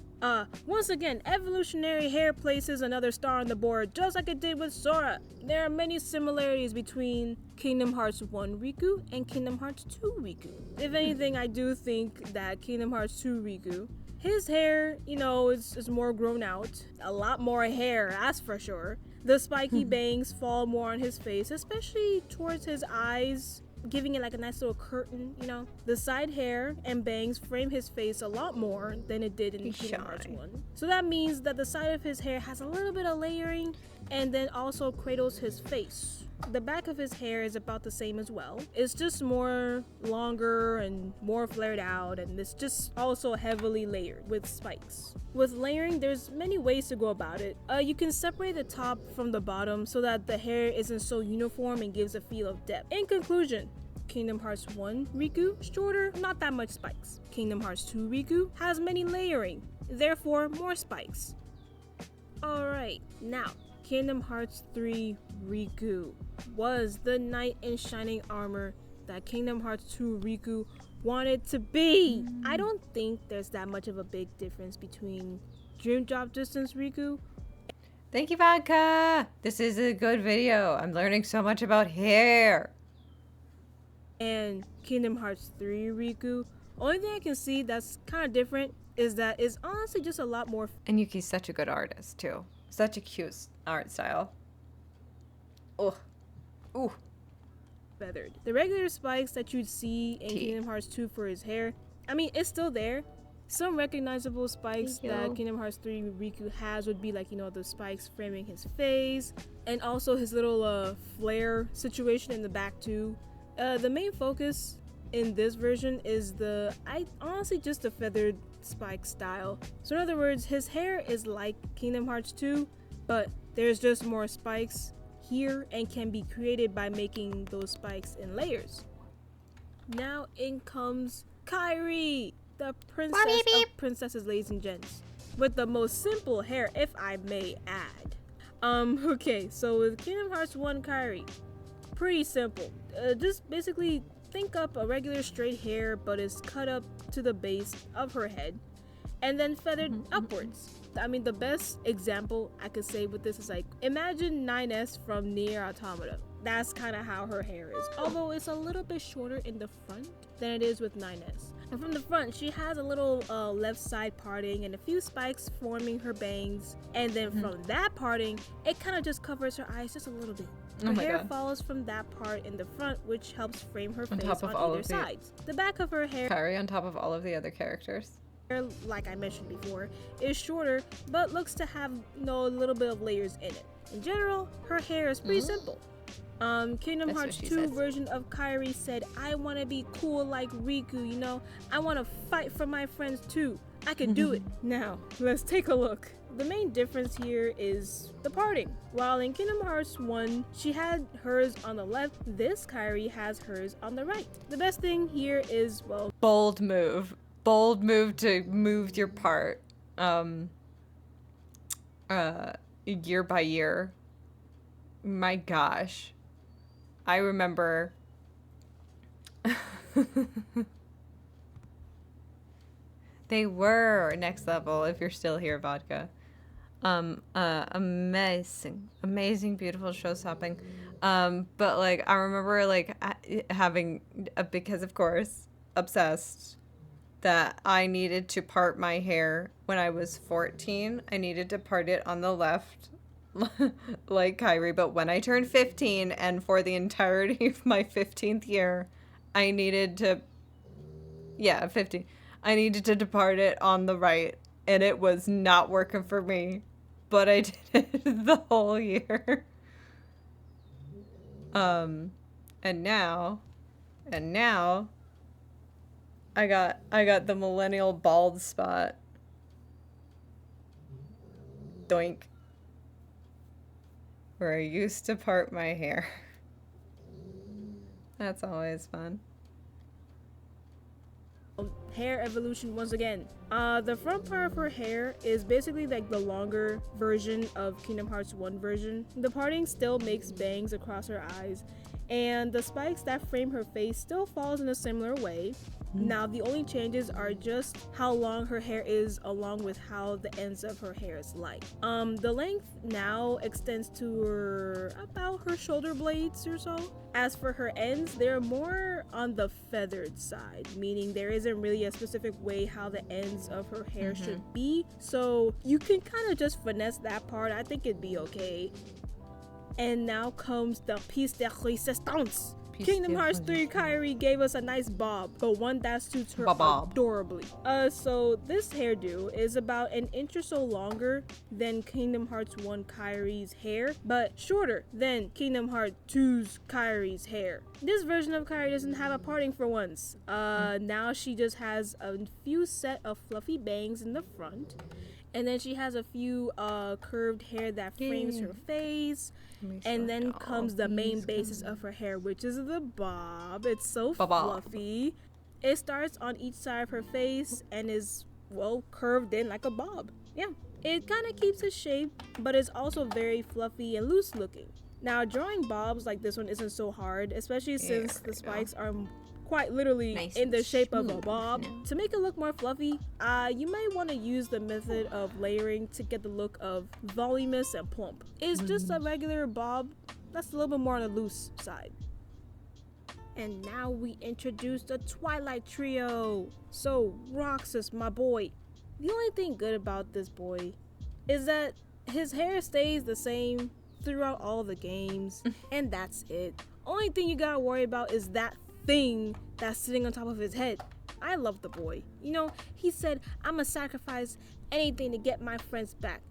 Once again, evolutionary hair places another star on the board, just like it did with Sora. There are many similarities between Kingdom Hearts 1 Riku and Kingdom Hearts 2 Riku. If anything, I do think that Kingdom Hearts 2 Riku, his hair, you know, is more grown out. A lot more hair, that's for sure. The spiky bangs fall more on his face, especially towards his eyes. giving it like a nice little curtain, you know. The side hair and bangs frame his face a lot more than it did in He's Kingdom Hearts shy. 1. So that means that the side of his hair has a little bit of layering and then also cradles his face. The back of his hair is about the same as well. It's just more longer and more flared out, and it's just also heavily layered with spikes. With layering, there's many ways to go about it. You can separate the top from the bottom so that the hair isn't so uniform and gives a feel of depth. In conclusion, Kingdom Hearts 1 Riku, shorter, not that much spikes. Kingdom Hearts 2 Riku has many layering, therefore more spikes. Alright, now Kingdom Hearts 3 Riku was the knight in shining armor that Kingdom Hearts 2 Riku wanted to be. I don't think there's that much of a big difference between Dream Drop Distance Riku. Thank you, Vodka. This is a good video. I'm learning so much about hair. And Kingdom Hearts 3 Riku. Only thing I can see that's kind of different is that it's honestly just a lot more And Yuki's such a good artist, too. Such a cute art style. Oh. Ooh. feathered. The regular spikes that you'd see in Tea. Kingdom Hearts 2 for his hair, I mean, it's still there. Some recognizable spikes Thank you. that Kingdom Hearts 3 Riku has would be like, you know, the spikes framing his face, and also his little flare situation in the back too. The main focus in this version is honestly just the feathered spike style. So in other words, his hair is like Kingdom Hearts 2, but there's just more spikes here and can be created by making those spikes in layers. Now in comes Kairi, the princess of princesses, ladies and gents, with the most simple hair, if I may add. Okay, so with Kingdom Hearts 1 Kairi, pretty simple. Just basically think up a regular straight hair, but it's cut up to the base of her head and then feathered upwards. I mean, the best example I could say with this is like, imagine 9S from Nier Automata. That's kind of how her hair is, although it's a little bit shorter in the front than it is with 9S. And from the front, she has a little left side parting and a few spikes forming her bangs, and then from that parting, it kind of just covers her eyes just a little bit. Her Oh my hair God. follows from that part in the front, which helps frame her On face top of on all either of the- sides. The back of her hair, Kairi on top of all of the other characters. like I mentioned before, is shorter, but looks to have, you know, a little bit of layers in it. In general, her hair is pretty simple. Kingdom That's what Hearts she 2 says. version of Kairi said, I want to be cool like Riku, you know? I want to fight for my friends too. I could do it. Now, let's take a look. The main difference here is the parting. While in Kingdom Hearts 1, she had hers on the left, this Kairi has hers on the right. The best thing here is, well, Bold move. Bold move to move your part. Year by year. My gosh. I remember they were next level if you're still here, Vodka. Amazing, beautiful show stopping. But like I remember like having because of course obsessed that I needed to part my hair when I was 14. I needed to part it on the left like Kairi, but when I turned 15 and for the entirety of my 15th year, I needed to 15. I needed to depart it on the right, and it was not working for me, but I did it the whole year. And now I got the millennial bald spot. Doink. Where I used to part my hair. That's always fun. hair evolution once again. The front part of her hair is basically like the longer version of Kingdom Hearts 1 version. The parting still makes bangs across her eyes, and the spikes that frame her face still falls in a similar way. Now the only changes are just how long her hair is along with how the ends of her hair is like. The length now extends to about her shoulder blades or so. As for her ends, they're more on the feathered side, meaning there isn't really a specific way how the ends of her hair should be. So you can kind of just finesse that part. I think it'd be okay. And now comes the piece de resistance. Kingdom Hearts 3 Kairi gave us a nice bob, but one that suits her Bob. adorably. So this hairdo is about an inch or so longer than Kingdom Hearts 1 Kairi's hair, but shorter than Kingdom Hearts 2's Kairi's hair. This version of Kairi doesn't have a parting for once. Now she just has a few set of fluffy bangs in the front. And then she has a few curved hair that frames her face. And then comes the main basis of her hair, which is the bob. It's so fluffy. It starts on each side of her face and is, well, curved in like a bob. Yeah, it kind of keeps its shape, but it's also very fluffy and loose looking. Now, drawing bobs like this one isn't so hard, especially since the spikes are quite literally nice in the shape of a smooth. bob. To make it look more fluffy, you may want to use the method of layering to get the look of voluminous and plump. It's just a regular bob that's a little bit more on the loose side. And now we introduce the Twilight Trio. So, Roxas, my boy. The only thing good about this boy is that his hair stays the same throughout all the games, and that's it. Only thing you gotta worry about is that thing that's sitting on top of his head. I love the boy. You know, he said, I'ma sacrifice anything to get my friends back.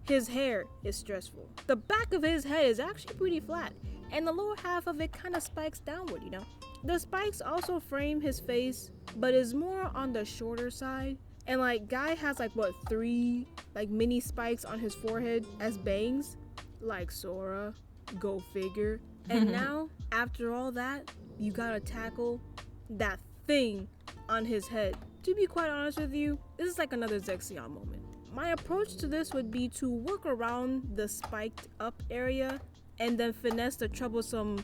His hair is stressful. The back of his head is actually pretty flat, and the lower half of it kind of spikes downward, you know. The spikes also frame his face, but is more on the shorter side. And like, guy has like what, 3 like mini spikes on his forehead as bangs? Like Sora, go figure. And now, after all that, you gotta tackle that thing on his head. To be quite honest with you, this is like another Zexion moment. My approach to this would be to work around the spiked up area and then finesse the troublesome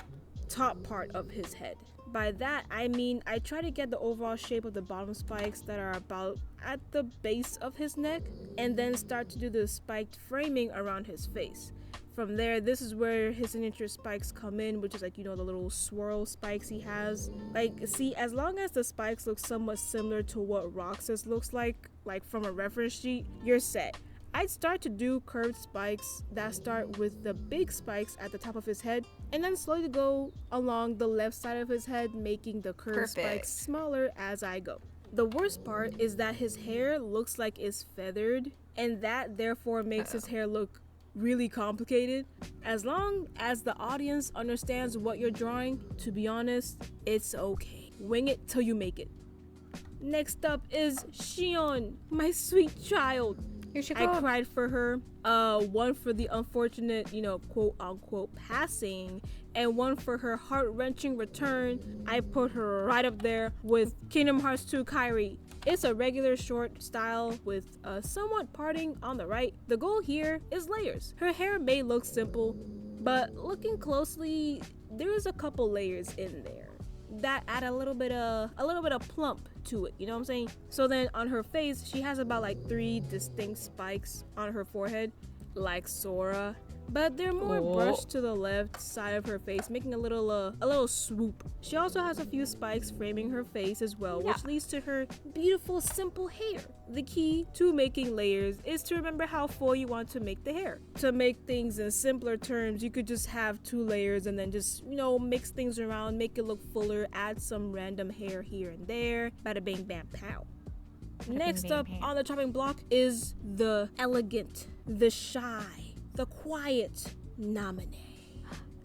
top part of his head. By that, I mean I try to get the overall shape of the bottom spikes that are about at the base of his neck, and then start to do the spiked framing around his face. From there, this is where his signature spikes come in, which is like, you know, the little swirl spikes he has. Like, see, as long as the spikes look somewhat similar to what Roxas looks like from a reference sheet, you're set. I'd start to do curved spikes that start with the big spikes at the top of his head, and then slowly go along the left side of his head, making the curved spikes smaller as I go. The worst part is that his hair looks like it's feathered, and that therefore makes his hair look really complicated. As long as the audience understands what you're drawing, to be honest, it's okay. Wing it till you make it. Next up is Shion, my sweet child. I cried for her. One for the unfortunate, you know, quote unquote passing, and one for her heart-wrenching return. I put her right up there with Kingdom Hearts 2 Kairi. It's a regular short style with a somewhat parting on the right. The goal here is layers. Her hair may look simple, but looking closely, there is a couple layers in there that add a little bit of plump to it, you know what I'm saying? So then on her face, she has about like 3 distinct spikes on her forehead, like Sora, but they're more brushed to the left side of her face, making a little swoop. She also has a few spikes framing her face as well, which leads to her beautiful simple hair. The key to making layers is to remember how full you want to make the hair. To make things in simpler terms, you could just have 2 layers and then just, you know, mix things around, make it look fuller, add some random hair here and there. Bada bing bam pow. Next up on the chopping block is the elegant, the shy, the quiet Naminé.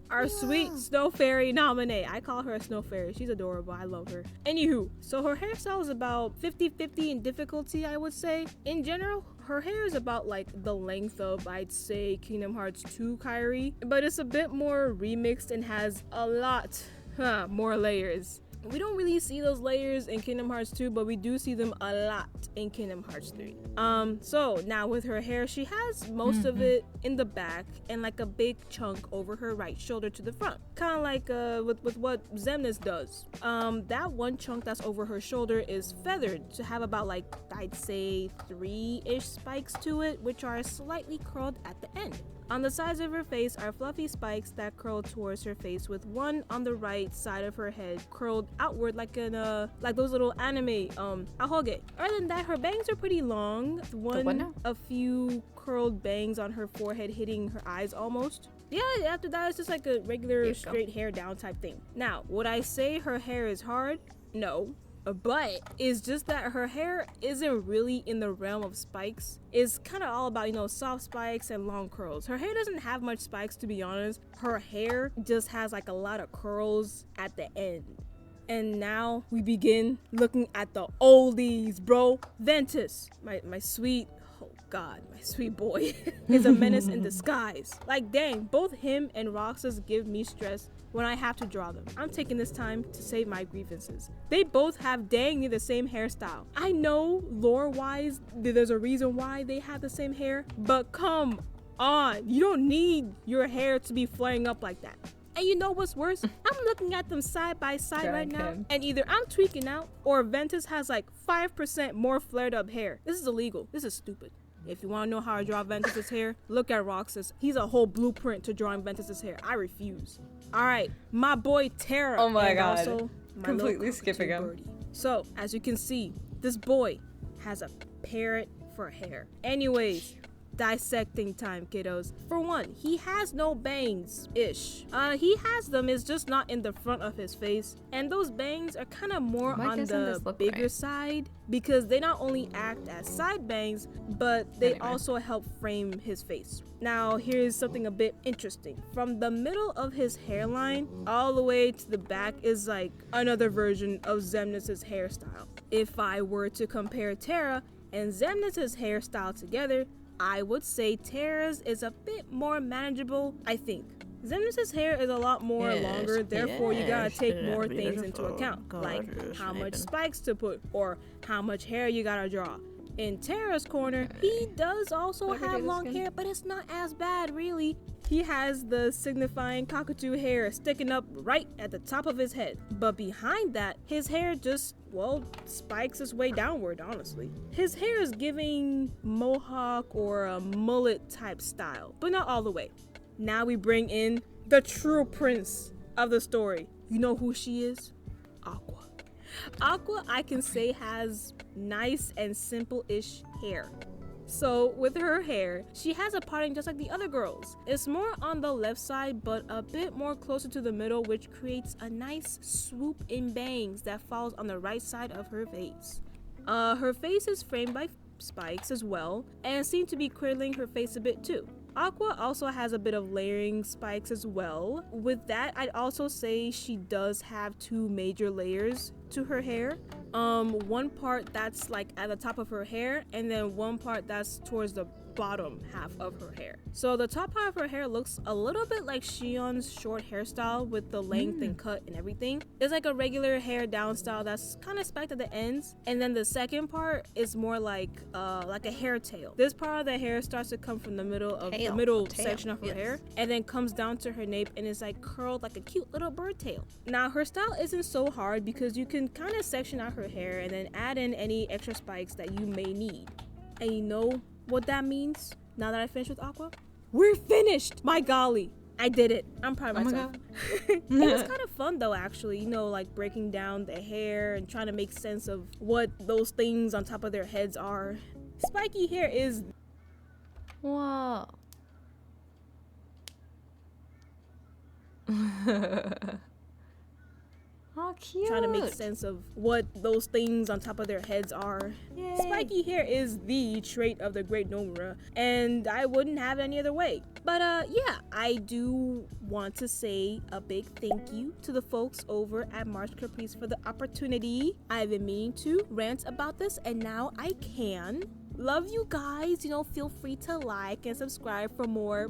Our sweet snow fairy Naminé. I call her a snow fairy. She's adorable. I love her. Anywho, so her hairstyle is about 50-50 in difficulty, I would say. In general, her hair is about like the length of, I'd say, Kingdom Hearts 2 Kairi, but it's a bit more remixed and has a lot more layers. We don't really see those layers in Kingdom Hearts 2, but we do see them a lot in Kingdom Hearts 3. So now with her hair, she has most of it in the back and like a big chunk over her right shoulder to the front. Kind of like with what Xemnas does. That one chunk that's over her shoulder is feathered to have about like, I'd say 3-ish spikes to it, which are slightly curled at the end. On the sides of her face are fluffy spikes that curl towards her face, with one on the right side of her head curled outward like those little anime ahoge. Other than that, her bangs are pretty long. A few curled bangs on her forehead hitting her eyes almost. Yeah, after that, it's just like a regular you go. straight hair down type thing. Now, would I say her hair is hard? No. But it's just that her hair isn't really in the realm of spikes. It's kind of all about, you know, soft spikes and long curls. Her hair doesn't have much spikes, to be honest. Her hair just has like a lot of curls at the end. And now we begin looking at the oldies, bro. Ventus, my sweet, oh God, my sweet boy, is a menace in disguise. Like, dang, both him and Roxas give me stress when I have to draw them. I'm taking this time to save my grievances. They both have dang near the same hairstyle. I know lore-wise, there's a reason why they have the same hair, but come on, you don't need your hair to be flaring up like that. And you know what's worse? I'm looking at them side by side right now, and either I'm tweaking out or Ventus has like 5% more flared up hair. This is illegal. This is stupid. If you want to know how I draw Ventus's hair, look at Roxas. He's a whole blueprint to drawing Ventus's hair. I refuse. All right, my boy Terra. Oh my and God. Also my Completely little skipping him. birdie. So, as you can see, this boy has a parrot for hair. Anyways, dissecting time, kiddos. For one, he has no bangs-ish. He has them, it's just not in the front of his face. And those bangs are kind of more Why on doesn't the this look bigger right? side because they not only act as side bangs, but they Anyway. also help frame his face. Now, here's something a bit interesting. From the middle of his hairline all the way to the back is like another version of Xemnas' hairstyle. If I were to compare Terra and Xemnas' hairstyle together, I would say Terra's is a bit more manageable, I think. Xemnas' hair is a lot more longer, therefore you gotta take more things into account, like how much spikes to put or how much hair you gotta draw. In Terra's corner, he does also have long hair, but it's not as bad, really. He has the signifying cockatoo hair sticking up right at the top of his head. But behind that, his hair just, well, spikes its way downward, honestly. His hair is giving mohawk or a mullet type style, but not all the way. Now we bring in the true prince of the story. You know who she is? Aqua. Aqua, I can say, has nice and simple-ish hair. So with her hair, she has a parting just like the other girls. It's more on the left side, but a bit more closer to the middle, which creates a nice swoop in bangs that falls on the right side of her face. Her face is framed by spikes as well, and seem to be cradling her face a bit too. Aqua also has a bit of layering spikes as well. With that, I'd also say she does have two major layers to her hair. One part that's like at the top of her hair, and then one part that's towards the bottom half of her hair. So the top part of her hair looks a little bit like Shion's short hairstyle with the length and cut and everything. It's like a regular hair down style that's kind of spiked at the ends, and then the second part is more like a hair tail. This part of the hair starts to come from the middle of the middle section of her hair, and then comes down to her nape and is like curled like a cute little bird tail. Now her style isn't so hard because you can kind of section out her hair and then add in any extra spikes that you may need. And you know what that means? Now that I finished with Aqua, we're finished. My golly, I did it. I'm proud of myself. It was kind of fun though, actually, you know, like breaking down the hair and trying to make sense of what those things on top of their heads are. Spiky hair is Whoa. Oh, cute. trying to make sense of what those things on top of their heads are. Yay. Spiky hair is the trait of the great Nomura, and I wouldn't have it any other way. But yeah, I do want to say a big thank you to the folks over at March Caprice for the opportunity. I've been meaning to rant about this, and now I can. Love you guys. You know, feel free to like and subscribe for more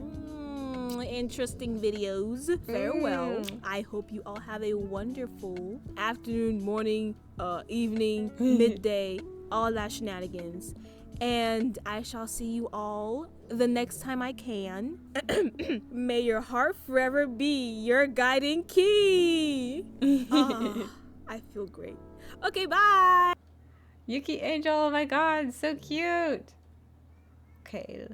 interesting videos. Farewell. I hope you all have a wonderful afternoon, morning, evening, midday, all that shenanigans. And I shall see you all the next time I can. May your heart forever be your guiding key. I feel great. Okay, bye. Yuki Angel, oh my god, so cute. Okay.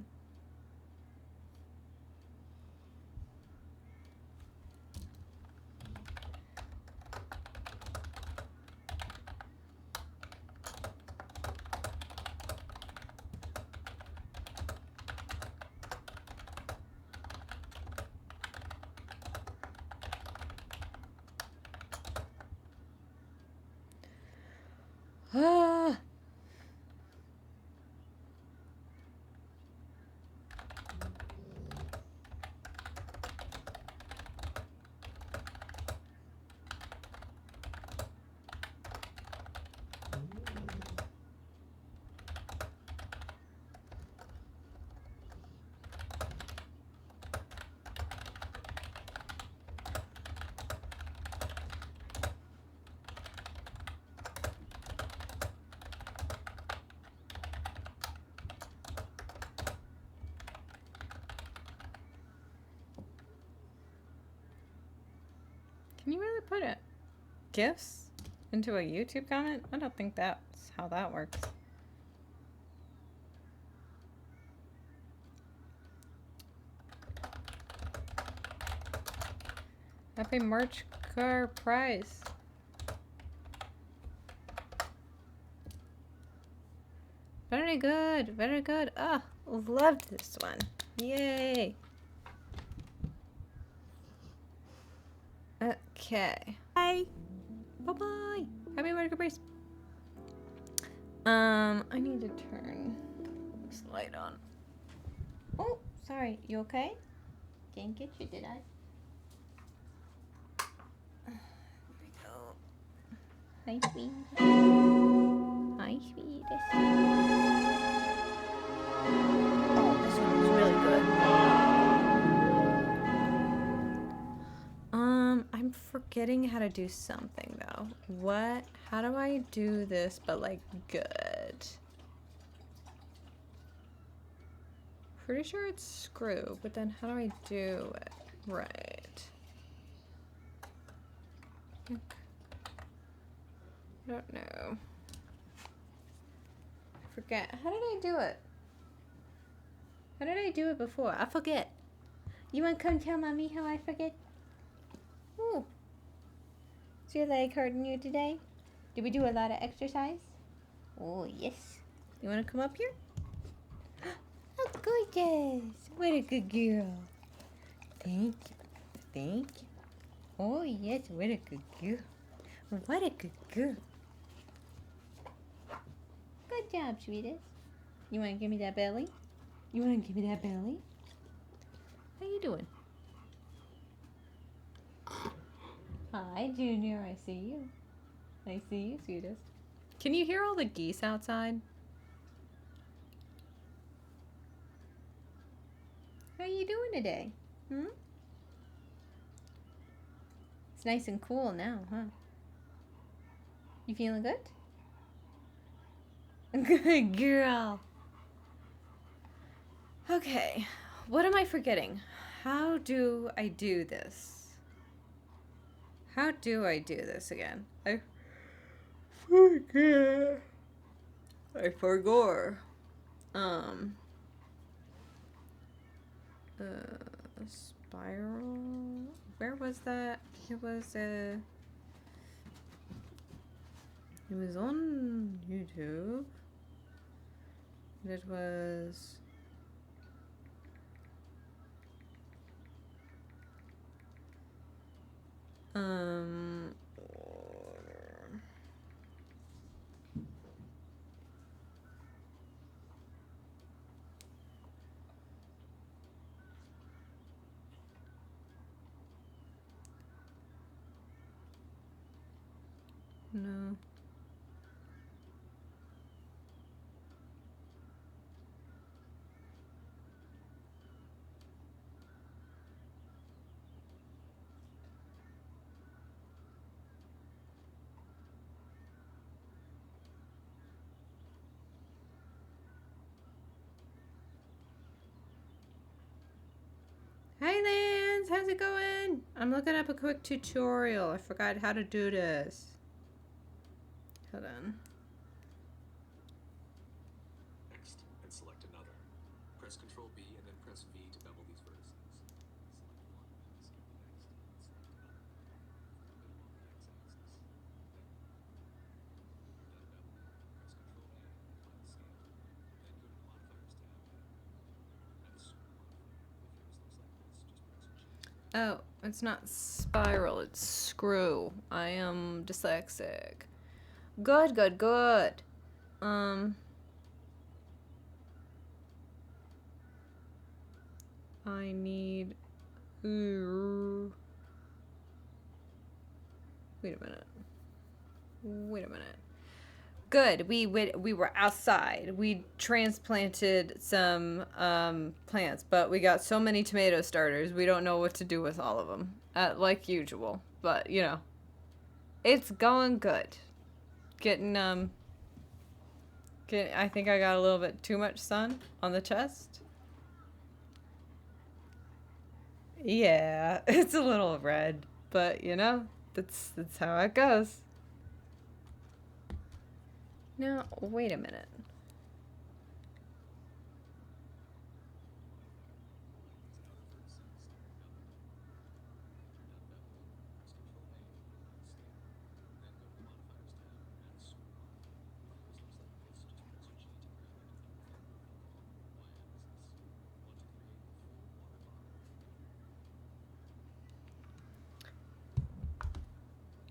Ah. Can you really put it GIFs into a YouTube comment? I don't think that's how that works. Happy March car prize. Very good, very good. Ah, loved this one. Yay. Okay. Bye. Bye-bye. Happy March Caprice. I need to turn this light on. Oh, sorry. You okay? Didn't get you, did I? There we go. Hi, sweet. Hi, sweet. Oh, this one was really good. I'm forgetting how to do something though. What? How do I do this but like good? Pretty sure it's screw, but then how do I do it? Right. I don't know. I forget. How did I do it? How did I do it before? I forget. You wanna come tell mommy how I forget? Ooh. Is your leg hurting you today? Did we do a lot of exercise? Oh, yes. You wanna come up here? Oh, gorgeous. What a good girl. Thank you. Thank you. Oh, yes. What a good girl. What a good girl. Good job, sweetest. You want to give me that belly? You want to give me that belly? How you doing? Hi, Junior. I see you. I see you, sweetest. Can you hear all the geese outside? How you doing today? Hmm? It's nice and cool now, huh? You feeling good? Good girl. Okay, what am I forgetting? How do I do this? How do I do this again? I forget. I forgot. Spiral. Where was that? It was It was on YouTube. It was. No. Hey Lance, how's it going? I'm looking up a quick tutorial. I forgot how to do this. Hold on. Next, and select another. Press Ctrl B and then press V to bevel these vertices. Select one, skip the next, and select another. Put the middle on the x-axis. Then bevel. Press Ctrl A and apply the scale. Then go to the Modifiers tab and add a screw modifier. If yours looks like this, just press G. Oh, it's not spiral, it's screw. I am dyslexic. Good, good, good. I need... Wait a minute. Wait a minute. Good. We were outside. We transplanted some plants, but we got so many tomato starters. We don't know what to do with all of them, like usual. But you know, it's going good. I think I got a little bit too much sun on the chest. Yeah, it's a little red, but you know, that's how it goes. Now, wait a minute.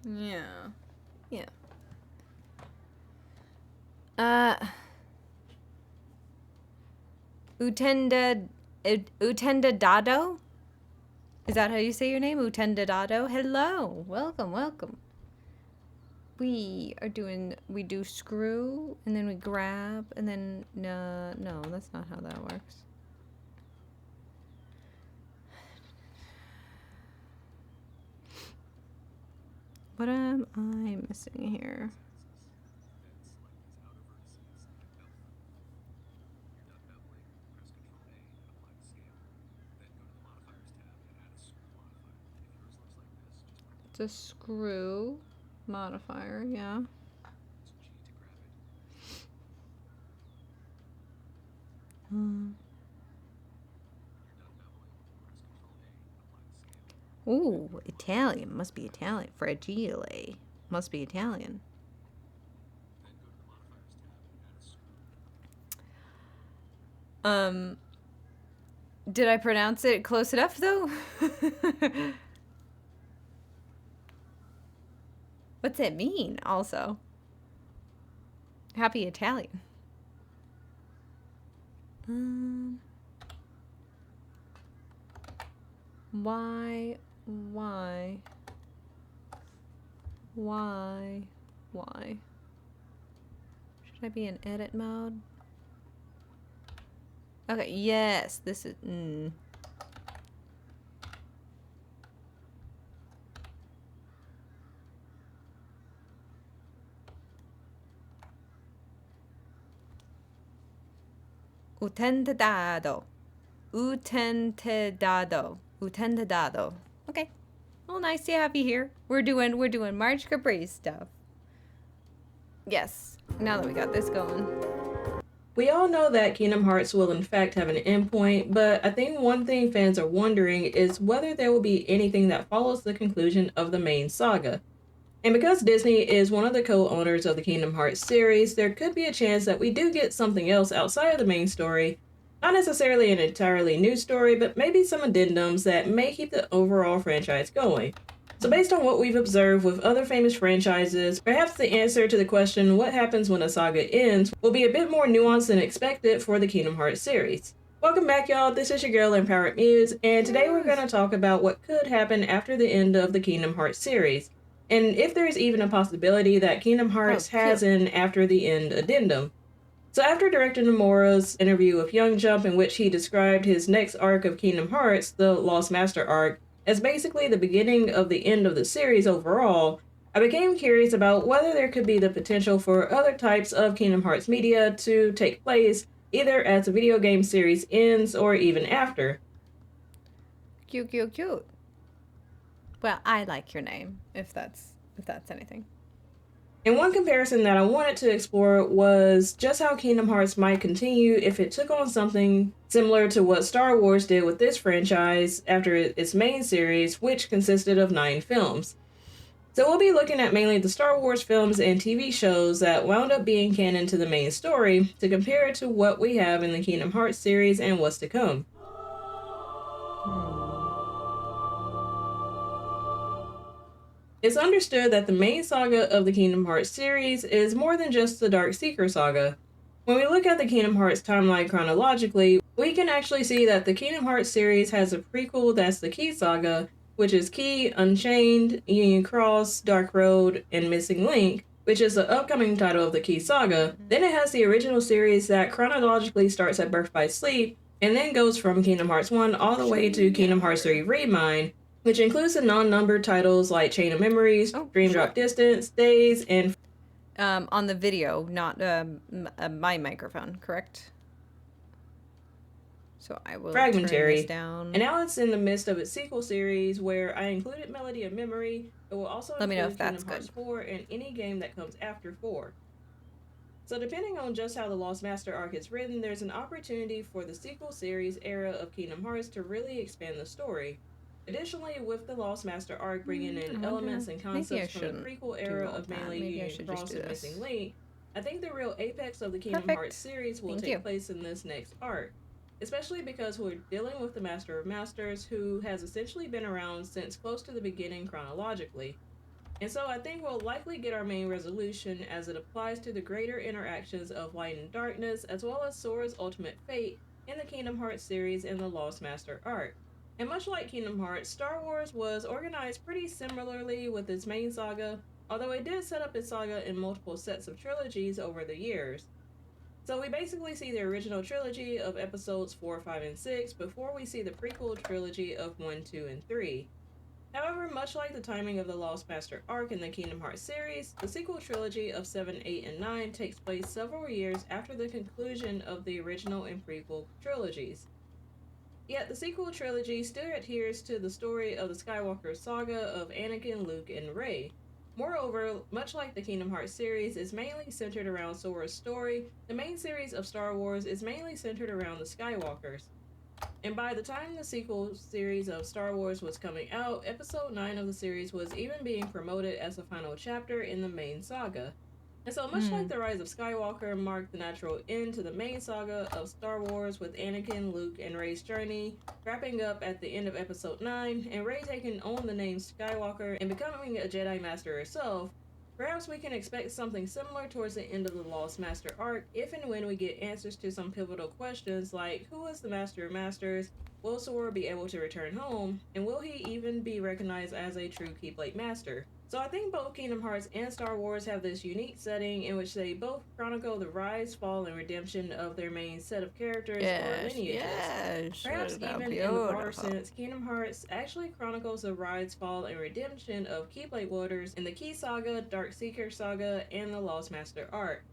Yeah. Yeah. Utenda Dado? Is that how you say your name? Utenda Dado? Hello. Welcome, welcome. We do screw, and then we grab, and then, no, that's not how that works. What am I missing here? It's a screw modifier, yeah. Ooh, Italian. Must be Italian. Fragile. Must be Italian. Did I pronounce it close enough, though? What's it mean, also? Happy Italian. Why? Should I be in edit mode? Okay, yes, this is, Utentedado. Okay. Well, nice to have you here. We're doing March Caprice stuff. Yes. Now that we got this going. We all know that Kingdom Hearts will in fact have an endpoint, but I think one thing fans are wondering is whether there will be anything that follows the conclusion of the main saga. And because Disney is one of the co-owners of the Kingdom Hearts series, there could be a chance that we do get something else outside of the main story. Not necessarily an entirely new story, but maybe some addendums that may keep the overall franchise going. So based on what we've observed with other famous franchises, perhaps the answer to the question, what happens when a saga ends, will be a bit more nuanced than expected for the Kingdom Hearts series. Welcome back, y'all. This is your girl, Empowered Muse, and today we're going to talk about what could happen after the end of the Kingdom Hearts series, and if there's even a possibility that Kingdom Hearts has an after the end addendum. So after Director Nomura's interview with Young Jump, in which he described his next arc of Kingdom Hearts, the Lost Master arc, as basically the beginning of the end of the series overall, I became curious about whether there could be the potential for other types of Kingdom Hearts media to take place, either as the video game series ends or even after. Cute. Well, I like your name, if that's anything. And one comparison that I wanted to explore was just how Kingdom Hearts might continue if it took on something similar to what Star Wars did with this franchise after its main series, which consisted of 9 films. So we'll be looking at mainly the Star Wars films and TV shows that wound up being canon to the main story to compare it to what we have in the Kingdom Hearts series and what's to come. It's understood that the main saga of the Kingdom Hearts series is more than just the Dark Seeker saga. When we look at the Kingdom Hearts timeline chronologically, we can actually see that the Kingdom Hearts series has a prequel that's the Key Saga, which is Key, Unchained, Union Cross, Dark Road, and Missing Link, which is the upcoming title of the Key Saga. Then it has the original series that chronologically starts at Birth by Sleep, and then goes from Kingdom Hearts 1 all the way to Kingdom Hearts 3 Remind, which includes the non-numbered titles like Chain of Memories, Dream Drop Distance, Days, and on the video, not my microphone, correct? So I will Fragmentary. turn this down. And now it's in the midst of its sequel series where I included Melody of Memory. It will also Let me know include if that's Kingdom Hearts good. 4 and any game that comes after 4. So depending on just how the Lost Master arc is written, there's an opportunity for the sequel series era of Kingdom Hearts to really expand the story. Additionally, with the Lost Master arc bringing in elements and concepts from the prequel era of mainly Union Cross and Missing Link, I think the real apex of the Kingdom Hearts series will take place in this next arc. Especially because we're dealing with the Master of Masters, who has essentially been around since close to the beginning chronologically. And so I think we'll likely get our main resolution as it applies to the greater interactions of light and darkness, as well as Sora's ultimate fate in the Kingdom Hearts series and the Lost Master arc. And much like Kingdom Hearts, Star Wars was organized pretty similarly with its main saga, although it did set up its saga in multiple sets of trilogies over the years. So we basically see the original trilogy of episodes 4, 5, and 6 before we see the prequel trilogy of 1, 2, and 3. However, much like the timing of the Lost Master arc in the Kingdom Hearts series, the sequel trilogy of 7, 8, and 9 takes place several years after the conclusion of the original and prequel trilogies. Yet the sequel trilogy still adheres to the story of the Skywalker saga of Anakin, Luke, and Rey. Moreover, much like the Kingdom Hearts series is mainly centered around Sora's story, the main series of Star Wars is mainly centered around the Skywalkers. And by the time the sequel series of Star Wars was coming out, Episode 9 of the series was even being promoted as the final chapter in the main saga. And so much like the Rise of Skywalker marked the natural end to the main saga of Star Wars with Anakin, Luke, and Rey's journey, wrapping up at the end of Episode 9, and Rey taking on the name Skywalker and becoming a Jedi Master herself, perhaps we can expect something similar towards the end of the Lost Master arc if and when we get answers to some pivotal questions like who is the Master of Masters, will Sora be able to return home, and will he even be recognized as a true Keyblade Master? So I think both Kingdom Hearts and Star Wars have this unique setting in which they both chronicle the rise, fall, and redemption of their main set of characters or lineages. Perhaps even in the broader sense, Kingdom Hearts actually chronicles the rise, fall, and redemption of Keyblade wielders in the Key Saga, Dark Seeker Saga, and the Lost Master arc.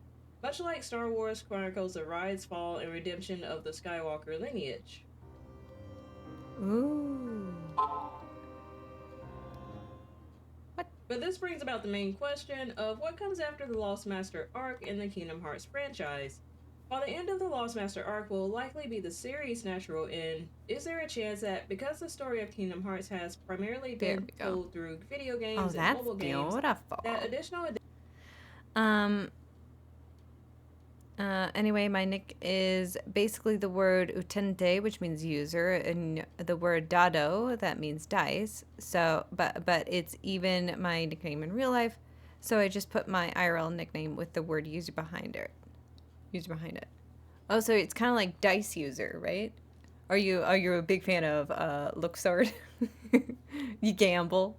Much like Star Wars chronicles the rise, fall, and redemption of the Skywalker lineage. Ooh. But this brings about the main question of what comes after the Lost Master arc in the Kingdom Hearts franchise. While the end of the Lost Master arc will likely be the series' natural end, is there a chance that because the story of Kingdom Hearts has primarily been told through video games and mobile games, that additional anyway, my nick is basically the word utente, which means user, and the word dado, that means dice. So, but it's even my nickname in real life. So I just put my IRL nickname with the word user behind it. Oh, so it's kind of like dice user, right? Are you a big fan of Luxord? You gamble.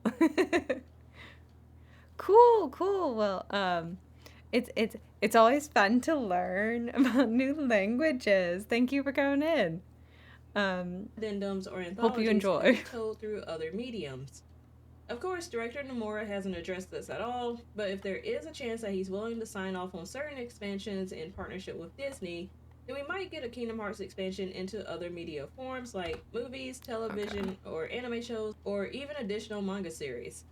Cool. Well, it's always fun to learn about new languages. Thank you for coming in. addendums or anthologies Hope you enjoy. told through other mediums. Of course, director Nomura hasn't addressed this at all, but if there is a chance that he's willing to sign off on certain expansions in partnership with Disney, then we might get a Kingdom Hearts expansion into other media forms like movies, television, or anime shows, or even additional manga series.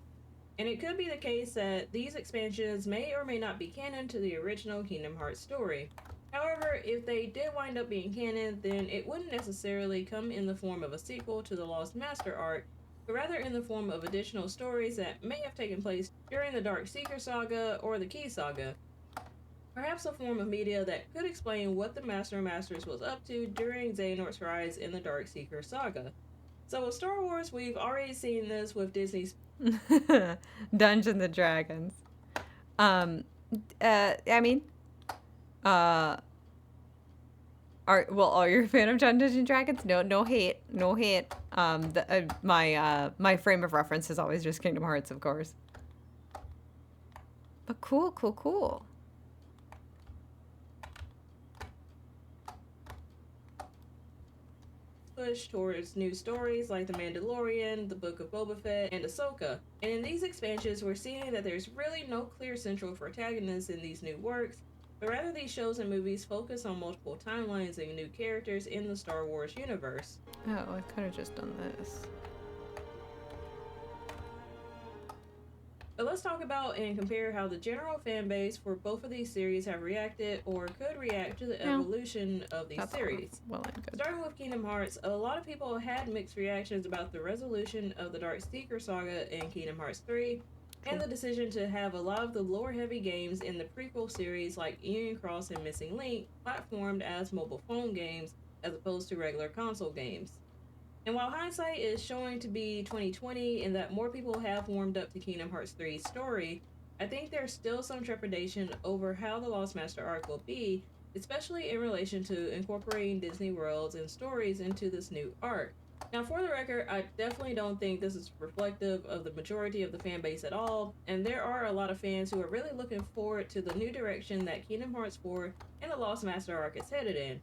And it could be the case that these expansions may or may not be canon to the original Kingdom Hearts story. However, if they did wind up being canon, then it wouldn't necessarily come in the form of a sequel to the Lost Master arc, but rather in the form of additional stories that may have taken place during the Dark Seeker Saga or the Key Saga. Perhaps a form of media that could explain what the Master of Masters was up to during Xehanort's rise in the Dark Seeker Saga. So with Star Wars, we've already seen this with Disney's Dungeons and Dragons. I mean, uh, are you a fan of Dungeons and Dragons? No hate, no hate. My frame of reference is always just Kingdom Hearts, of course. But cool. push towards new stories like The Mandalorian, The Book of Boba Fett, and Ahsoka. And in these expansions, we're seeing that there's really no clear central protagonist in these new works, but rather these shows and movies focus on multiple timelines and new characters in the Star Wars universe. Oh, I could have just done this. But let's talk about and compare how the general fan base for both of these series have reacted or could react to the evolution of these series. Well and good. Starting with Kingdom Hearts, a lot of people had mixed reactions about the resolution of the Dark Seeker saga in Kingdom Hearts 3, and the decision to have a lot of the lore-heavy games in the prequel series like Union Cross and Missing Link platformed as mobile phone games as opposed to regular console games. And while hindsight is showing to be 2020 and that more people have warmed up to Kingdom Hearts 3's story, I think there's still some trepidation over how the Lost Master arc will be, especially in relation to incorporating Disney worlds and stories into this new arc. Now, for the record, I definitely don't think this is reflective of the majority of the fan base at all, and there are a lot of fans who are really looking forward to the new direction that Kingdom Hearts 4 and the Lost Master arc is headed in.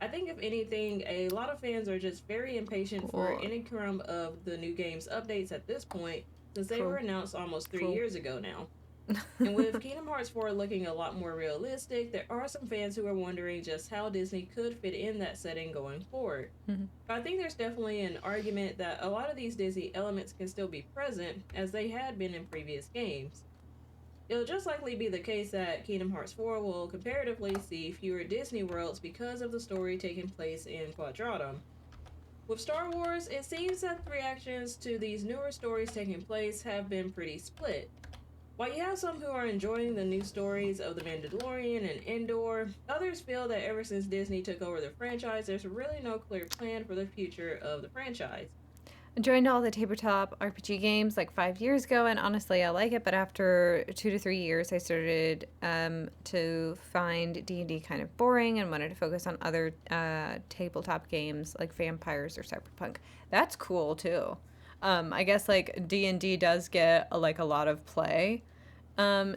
I think, if anything, a lot of fans are just very impatient for any crumb of the new game's updates at this point, since they were announced almost 3 years ago now. And with Kingdom Hearts 4 looking a lot more realistic, there are some fans who are wondering just how Disney could fit in that setting going forward. Mm-hmm. But I think there's definitely an argument that a lot of these Disney elements can still be present, as they had been in previous games. It'll just likely be the case that Kingdom Hearts 4 will comparatively see fewer Disney worlds because of the story taking place in Quadratum. With Star Wars, it seems that the reactions to these newer stories taking place have been pretty split. While you have some who are enjoying the new stories of The Mandalorian and Endor, others feel that ever since Disney took over the franchise, there's really no clear plan for the future of the franchise. I joined all the tabletop RPG games like 5 years ago, and honestly, I like it. But after 2 to 3 years, I started to find D&D kind of boring and wanted to focus on other tabletop games like Vampires or Cyberpunk. That's cool too. I guess like D&D does get a lot of play in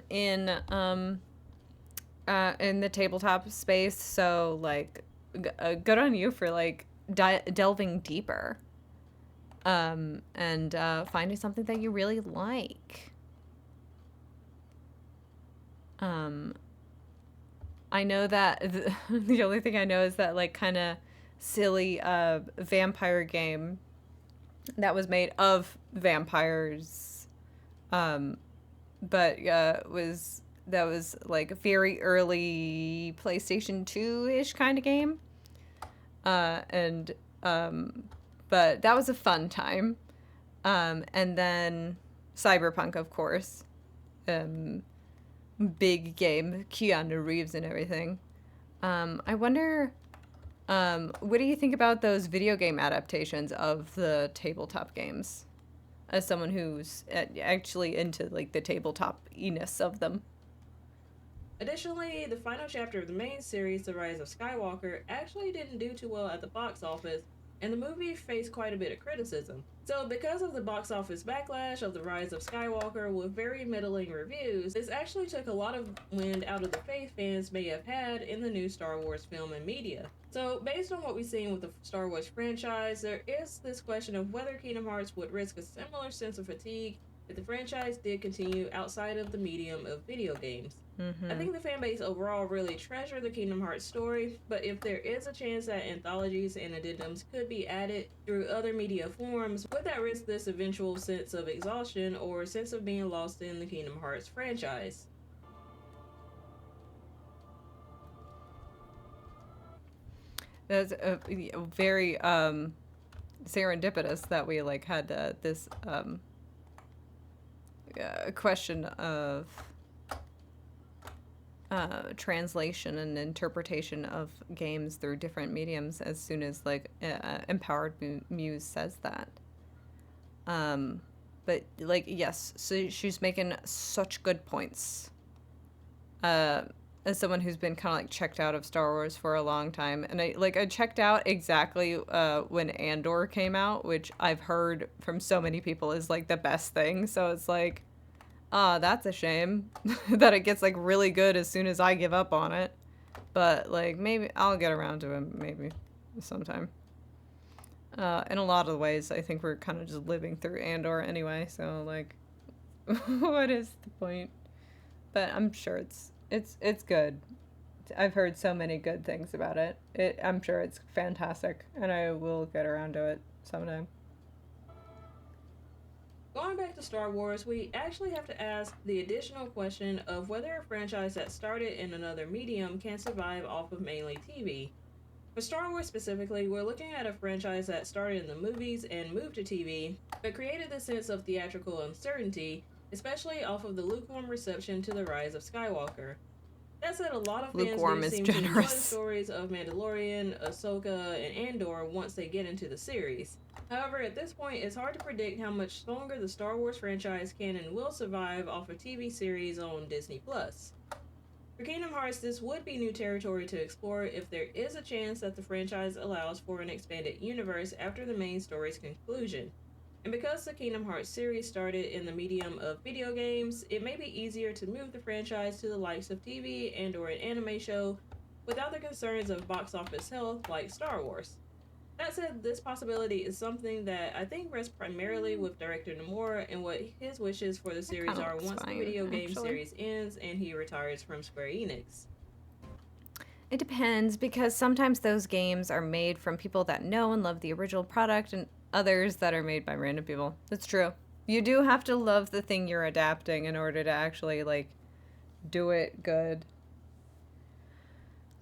the tabletop space. So like, good on you for like delving deeper. And finding something that you really like. I know that the only thing I know is that like kind of silly vampire game that was made of vampires, but was like very early PlayStation 2-ish kind of game, but that was a fun time. And then Cyberpunk, of course. Big game, Keanu Reeves and everything. I wonder, what do you think about those video game adaptations of the tabletop games? As someone who's actually into like the tabletop-iness of them. Additionally, the final chapter of the main series, The Rise of Skywalker, actually didn't do too well at the box office, and the movie faced quite a bit of criticism. So because of the box office backlash of The Rise of Skywalker with very middling reviews, this actually took a lot of wind out of the faith fans may have had in the new Star Wars film and media. So based on what we've seen with the Star Wars franchise, there is this question of whether Kingdom Hearts would risk a similar sense of fatigue if the franchise did continue outside of the medium of video games. Mm-hmm. I think the fanbase overall really treasure the Kingdom Hearts story, but if there is a chance that anthologies and addendums could be added through other media forms, would that risk this eventual sense of exhaustion or sense of being lost in the Kingdom Hearts franchise? That's very serendipitous that we like had this question of translation and interpretation of games through different mediums as soon as like Empowered Muse says that. But like, yes, so she's making such good points. As someone who's been kind of like checked out of Star Wars for a long time, and I checked out exactly when Andor came out, which I've heard from so many people is like the best thing. So it's like, that's a shame that it gets like really good as soon as I give up on it. But like, maybe I'll get around to it maybe sometime. In a lot of ways, I think we're kind of just living through Andor anyway. So like, what is the point? But I'm sure it's good. I've heard so many good things about it. I'm sure it's fantastic, and I will get around to it someday. Going back to Star Wars, we actually have to ask the additional question of whether a franchise that started in another medium can survive off of mainly TV. For Star Wars specifically, we're looking at a franchise that started in the movies and moved to TV, but created this sense of theatrical uncertainty, especially off of the lukewarm reception to the rise of Skywalker. That said, a lot of fans Lukewarm do is seem to enjoy the generous. stories of Mandalorian, Ahsoka, and Andor once they get into the series. However, at this point, it's hard to predict how much longer the Star Wars franchise can and will survive off a TV series on Disney+. For Kingdom Hearts, this would be new territory to explore if there is a chance that the franchise allows for an expanded universe after the main story's conclusion. And because the Kingdom Hearts series started in the medium of video games, it may be easier to move the franchise to the likes of TV and/or an anime show without the concerns of box office health like Star Wars. That said, this possibility is something that I think rests primarily with director Nomura and what his wishes for the series are once the video game series ends and he retires from Square Enix. It depends, because sometimes those games are made from people that know and love the original product, and others that are made by random people. That's true. You do have to love the thing you're adapting in order to actually, like, do it good.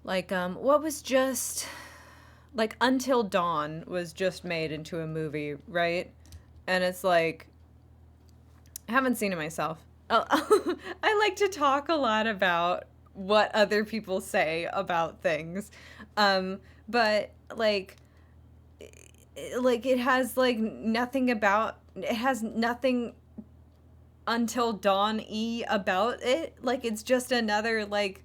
Like, what was just... Like, Until Dawn was just made into a movie, right? And it's like... I haven't seen it myself. I like to talk a lot about what other people say about things. But, like it has, like, nothing about... It has nothing Until Dawn-y about it. Like, it's just another, like...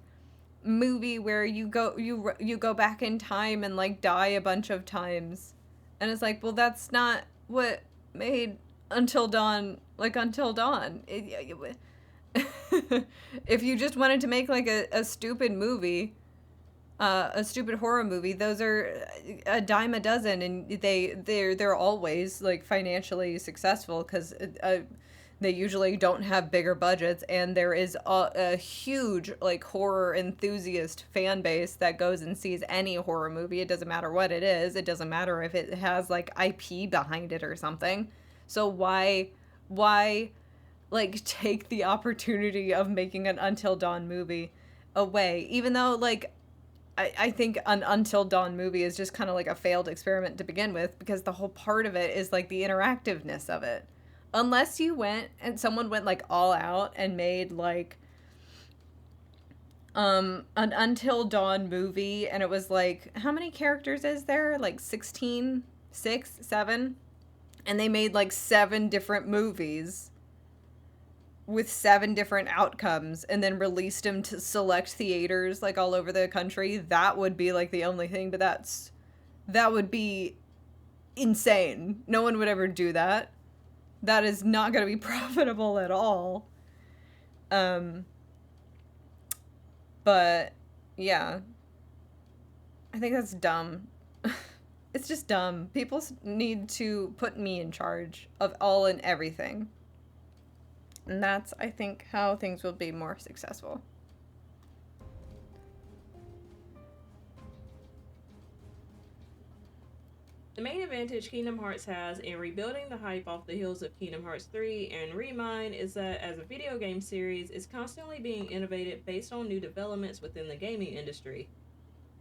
movie where you go back in time and like die a bunch of times, and it's like, well, that's not what made Until Dawn like Until Dawn. If you just wanted to make like a stupid movie, a stupid horror movie, those are a dime a dozen, and they're always like financially successful because they usually don't have bigger budgets, and there is a huge, like, horror enthusiast fan base that goes and sees any horror movie. It doesn't matter what it is. It doesn't matter if it has, like, IP behind it or something. So why, like, take the opportunity of making an Until Dawn movie away? Even though, like, I think an Until Dawn movie is just kind of like a failed experiment to begin with, because the whole part of it is, like, the interactiveness of it. Unless you went and someone went like all out and made like an Until Dawn movie, and it was like, how many characters is there? Like 16, 6, 7? And they made like 7 different movies with 7 different outcomes and then released them to select theaters like all over the country. That would be like the only thing, but that would be insane. No one would ever do that. That is not going to be profitable at all. But, yeah. I think that's dumb. It's just dumb. People need to put me in charge of all and everything. And that's, I think, how things will be more successful. The main advantage Kingdom Hearts has in rebuilding the hype off the heels of Kingdom Hearts 3 and Remind is that as a video game series, it's constantly being innovated based on new developments within the gaming industry.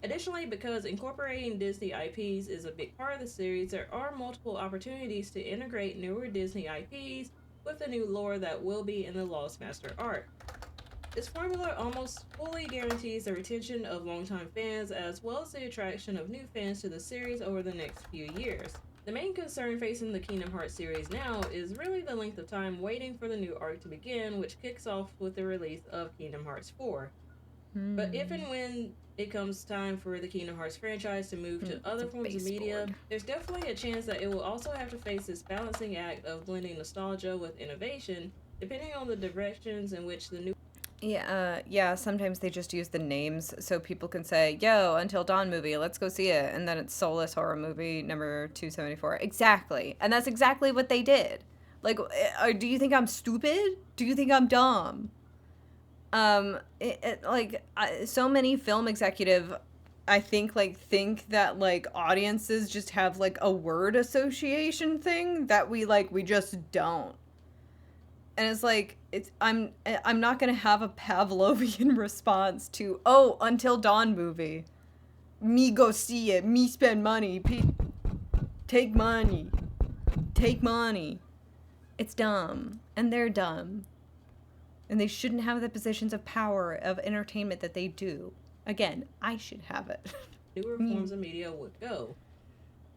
Additionally, because incorporating Disney IPs is a big part of the series, there are multiple opportunities to integrate newer Disney IPs with the new lore that will be in the Lost Master arc. This formula almost fully guarantees the retention of longtime fans as well as the attraction of new fans to the series over the next few years. The main concern facing the Kingdom Hearts series now is really the length of time waiting for the new arc to begin, which kicks off with the release of Kingdom Hearts 4. But if and when it comes time for the Kingdom Hearts franchise to move to other forms of media, there's definitely a chance that it will also have to face this balancing act of blending nostalgia with innovation, depending on the directions in which the new Yeah, sometimes they just use the names so people can say, yo, Until Dawn movie, let's go see it. And then it's Soulless Horror Movie number 274. Exactly. And that's exactly what they did. Like, do you think I'm stupid? Do you think I'm dumb? So many film executive, I think that, like, audiences just have, like, a word association thing that we just don't. And it's like, I'm not gonna have a Pavlovian response to, oh, Until Dawn movie. Me go see it. Me spend money. Take money. Take money. It's dumb. And they're dumb. And they shouldn't have the positions of power of entertainment that they do. Again, I should have it. newer forms of media would go.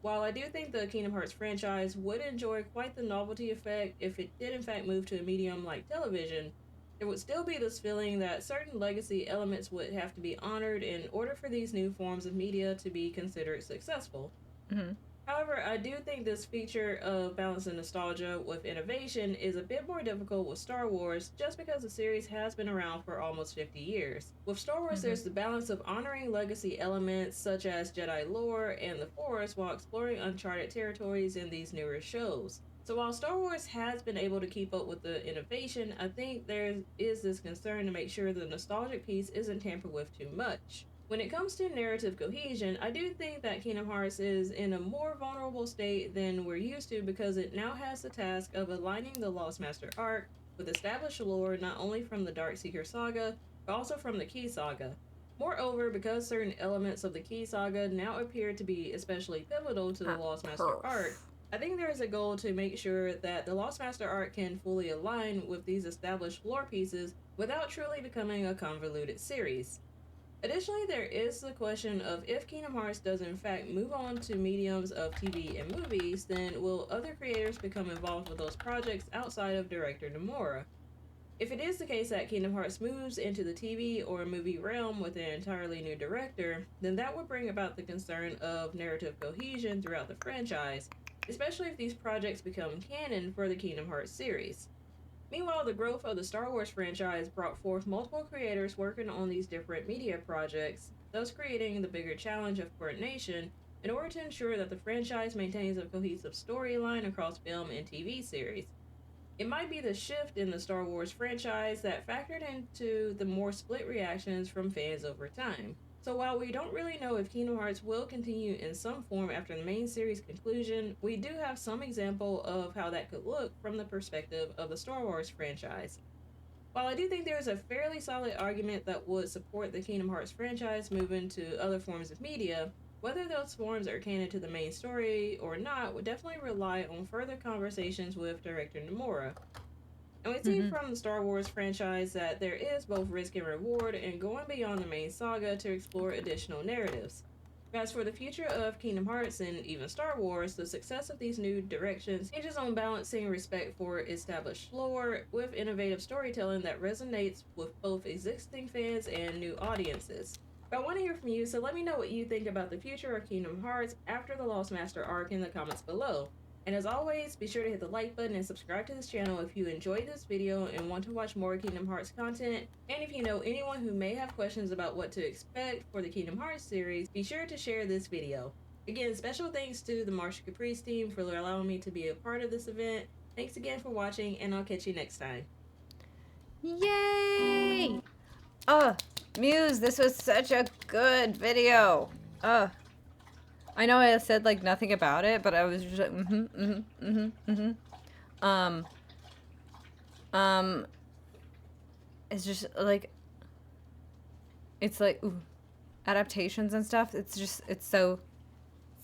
While I do think the Kingdom Hearts franchise would enjoy quite the novelty effect if it did in fact move to a medium like television, there would still be this feeling that certain legacy elements would have to be honored in order for these new forms of media to be considered successful. Mm-hmm. However, I do think this feature of balancing nostalgia with innovation is a bit more difficult with Star Wars just because the series has been around for almost 50 years. With Star Wars, there's the balance of honoring legacy elements such as Jedi lore and the Force while exploring uncharted territories in these newer shows. So while Star Wars has been able to keep up with the innovation, I think there is this concern to make sure the nostalgic piece isn't tampered with too much. When it comes to narrative cohesion, I do think that Kingdom Hearts is in a more vulnerable state than we're used to because it now has the task of aligning the Lost Master arc with established lore not only from the Darkseeker saga, but also from the Key saga. Moreover, because certain elements of the Key saga now appear to be especially pivotal to the Lost Master arc, I think there is a goal to make sure that the Lost Master arc can fully align with these established lore pieces without truly becoming a convoluted series. Additionally, there is the question of if Kingdom Hearts does in fact move on to mediums of TV and movies, then will other creators become involved with those projects outside of director Nomura? If it is the case that Kingdom Hearts moves into the TV or movie realm with an entirely new director, then that would bring about the concern of narrative cohesion throughout the franchise, especially if these projects become canon for the Kingdom Hearts series. Meanwhile, the growth of the Star Wars franchise brought forth multiple creators working on these different media projects, thus creating the bigger challenge of coordination in order to ensure that the franchise maintains a cohesive storyline across film and TV series. It might be the shift in the Star Wars franchise that factored into the more split reactions from fans over time. So while we don't really know if Kingdom Hearts will continue in some form after the main series conclusion, we do have some example of how that could look from the perspective of the Star Wars franchise. While I do think there is a fairly solid argument that would support the Kingdom Hearts franchise moving to other forms of media, whether those forms are canon to the main story or not would definitely rely on further conversations with director Nomura. And we see from the Star Wars franchise that there is both risk and reward in going beyond the main saga to explore additional narratives. As for the future of Kingdom Hearts and even Star Wars, the success of these new directions hinges on balancing respect for established lore with innovative storytelling that resonates with both existing fans and new audiences. But I want to hear from you, so let me know what you think about the future of Kingdom Hearts after the Lost Master arc in the comments below. And as always, be sure to hit the like button and subscribe to this channel if you enjoyed this video and want to watch more Kingdom Hearts content. And if you know anyone who may have questions about what to expect for the Kingdom Hearts series, be sure to share this video. Again, special thanks to the Marshall Caprice team for allowing me to be a part of this event. Thanks again for watching, and I'll catch you next time. Yay! Muse, this was such a good video. I know I said like nothing about it, but I was just like, it's just like, it's like, ooh, adaptations and stuff. It's just, it's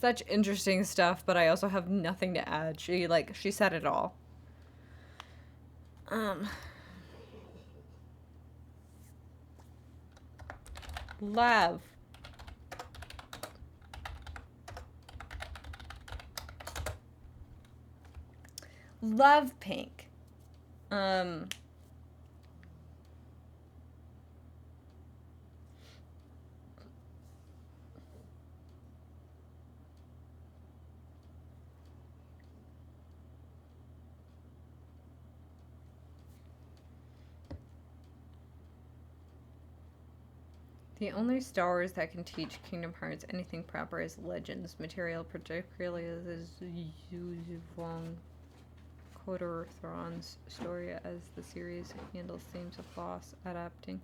such interesting stuff, but I also have nothing to add. She said it all. Love. Love pink. The only Star Wars that can teach Kingdom Hearts anything proper is Legends material, particularly as Zhuang Kodothron's story as the series handles themes of loss, adapting.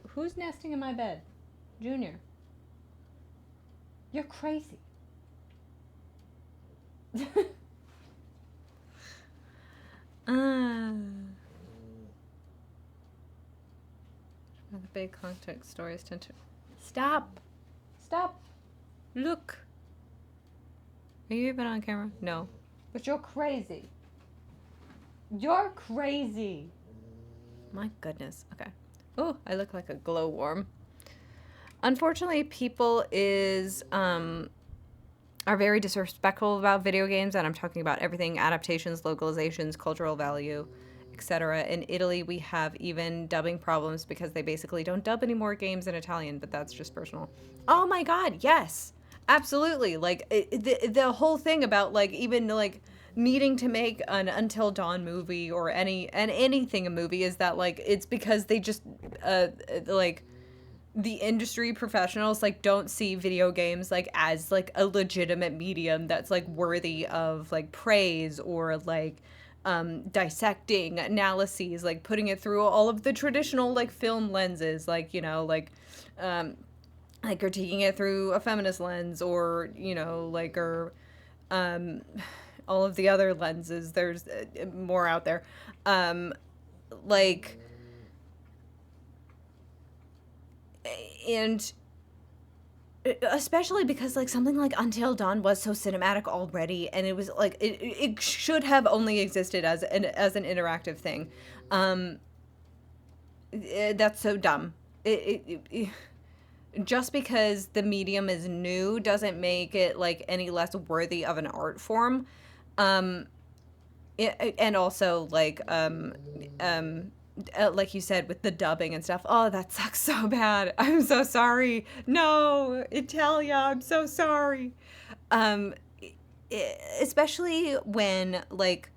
Who's nesting in my bed? Junior. You're crazy. The big context stories tend to... Stop! Stop! Look! Are you even on camera? No. But you're crazy. You're crazy! My goodness. Okay. Oh, I look like a glowworm. Unfortunately, people are very disrespectful about video games, and I'm talking about everything: adaptations, localizations, cultural value, etc. In Italy, we have even dubbing problems because they basically don't dub any more games in Italian, but that's just personal. Oh my god, yes! Absolutely. Like, the whole thing about, like, even, like, needing to make an Until Dawn movie or anything a movie is that, like, it's because they just, like... the industry professionals like don't see video games like as like a legitimate medium that's like worthy of like praise or like dissecting analyses, like putting it through all of the traditional like film lenses, like, you know, like critiquing it through a feminist lens, or, you know, like, or all of the other lenses. There's more out there, like, and especially because like something like Until Dawn was so cinematic already, and it was like it should have only existed as an interactive thing. That's so dumb. Just because the medium is new doesn't make it like any less worthy of an art form. And also like you said with the dubbing and stuff, oh, that sucks so bad. I'm so sorry. No, Italia, I'm so sorry. Especially when like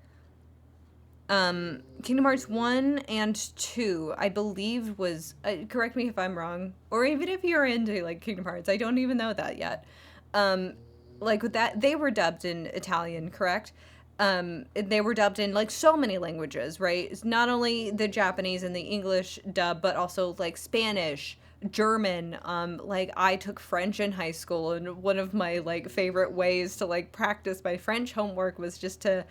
Kingdom Hearts 1 and 2, I believe was, correct me if I'm wrong, or even if you're into like Kingdom Hearts, I don't even know that yet. Like with that, they were dubbed in Italian, correct? They were dubbed in like so many languages, right? It's not only the Japanese and the English dub, but also like Spanish, German. Like I took French in high school, and one of my like favorite ways to like practice my French homework was just to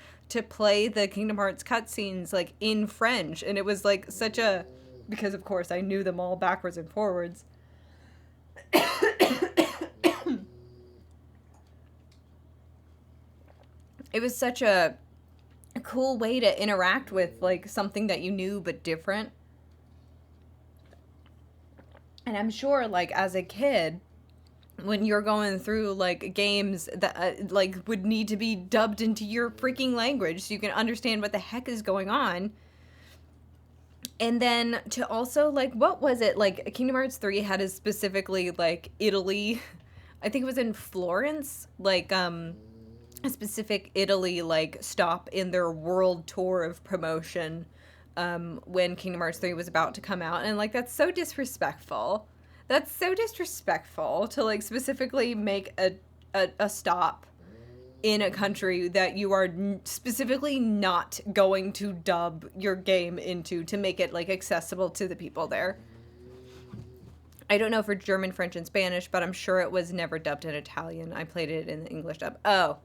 play the Kingdom Hearts cutscenes like in French, and it was like such a, because of course I knew them all backwards and forwards. It was such a cool way to interact with like something that you knew but different. And I'm sure like as a kid, when you're going through like games that like would need to be dubbed into your freaking language so you can understand what the heck is going on. And then to also like, what was it, like Kingdom Hearts 3 had a specifically like Italy, I think it was in Florence, like a specific Italy like stop in their world tour of promotion when Kingdom Hearts 3 was about to come out. And like that's so disrespectful. That's so disrespectful to like specifically make a stop in a country that you are specifically not going to dub your game into to make it like accessible to the people there. I don't know for German, French, and Spanish, but I'm sure it was never dubbed in Italian. I played it in the English dub. Oh.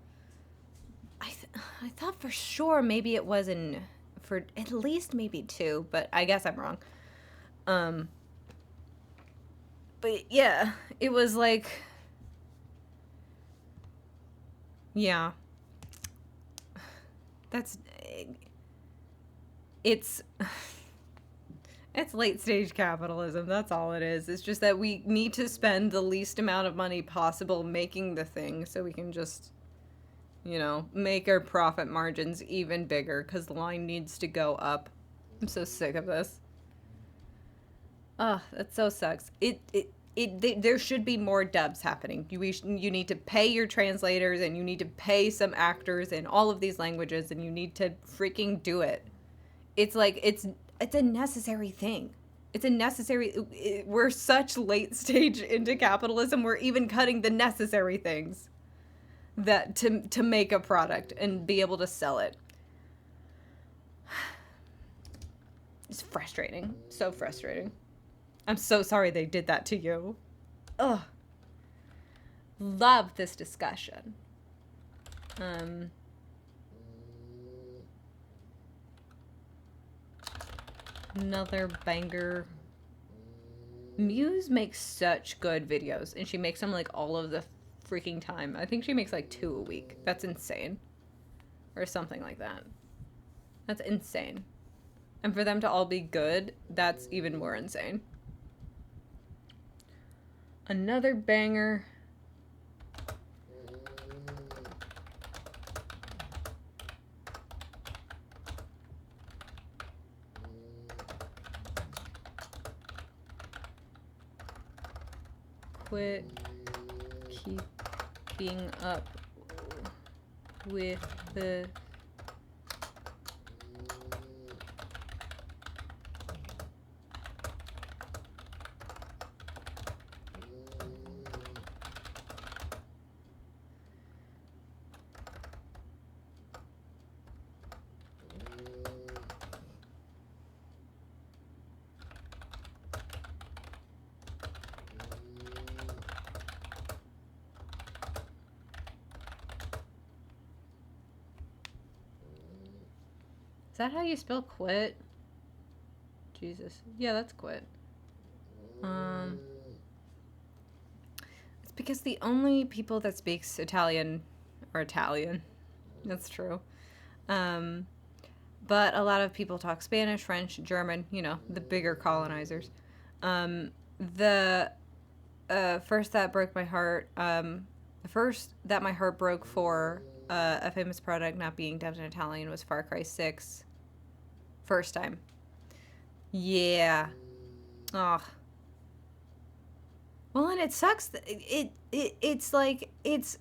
I thought for sure maybe it was in, for at least maybe 2, but I guess I'm wrong. But yeah, it was like, yeah. It's It's late stage capitalism. That's all it is. It's just that we need to spend the least amount of money possible making the thing so we can just, you know, make our profit margins even bigger because the line needs to go up. I'm so sick of this. Ugh, that so sucks. There should be more dubs happening. You need to pay your translators and you need to pay some actors in all of these languages and you need to freaking do it. It's like, it's a necessary thing. It's a necessary, we're such late stage into capitalism, we're even cutting the necessary things that to make a product and be able to sell it. It's frustrating. So frustrating. I'm so sorry they did that to you. Ugh. Love this discussion. Another banger. Muse makes such good videos, and she makes them like all of the freaking time. I think she makes like 2 a week. That's insane. Or something like that. That's insane. And for them to all be good, that's even more insane. Another banger. Quit keeping up with the Is that how you spell quit? Jesus. Yeah, that's quit. It's because the only people that speaks Italian are Italian. That's true. But a lot of people talk Spanish, French, German, you know, the bigger colonizers. The first that broke my heart, the first that my heart broke for a famous product not being dubbed in Italian was Far Cry 6. First time. Yeah. Ugh. Well, and it sucks. It's like, it's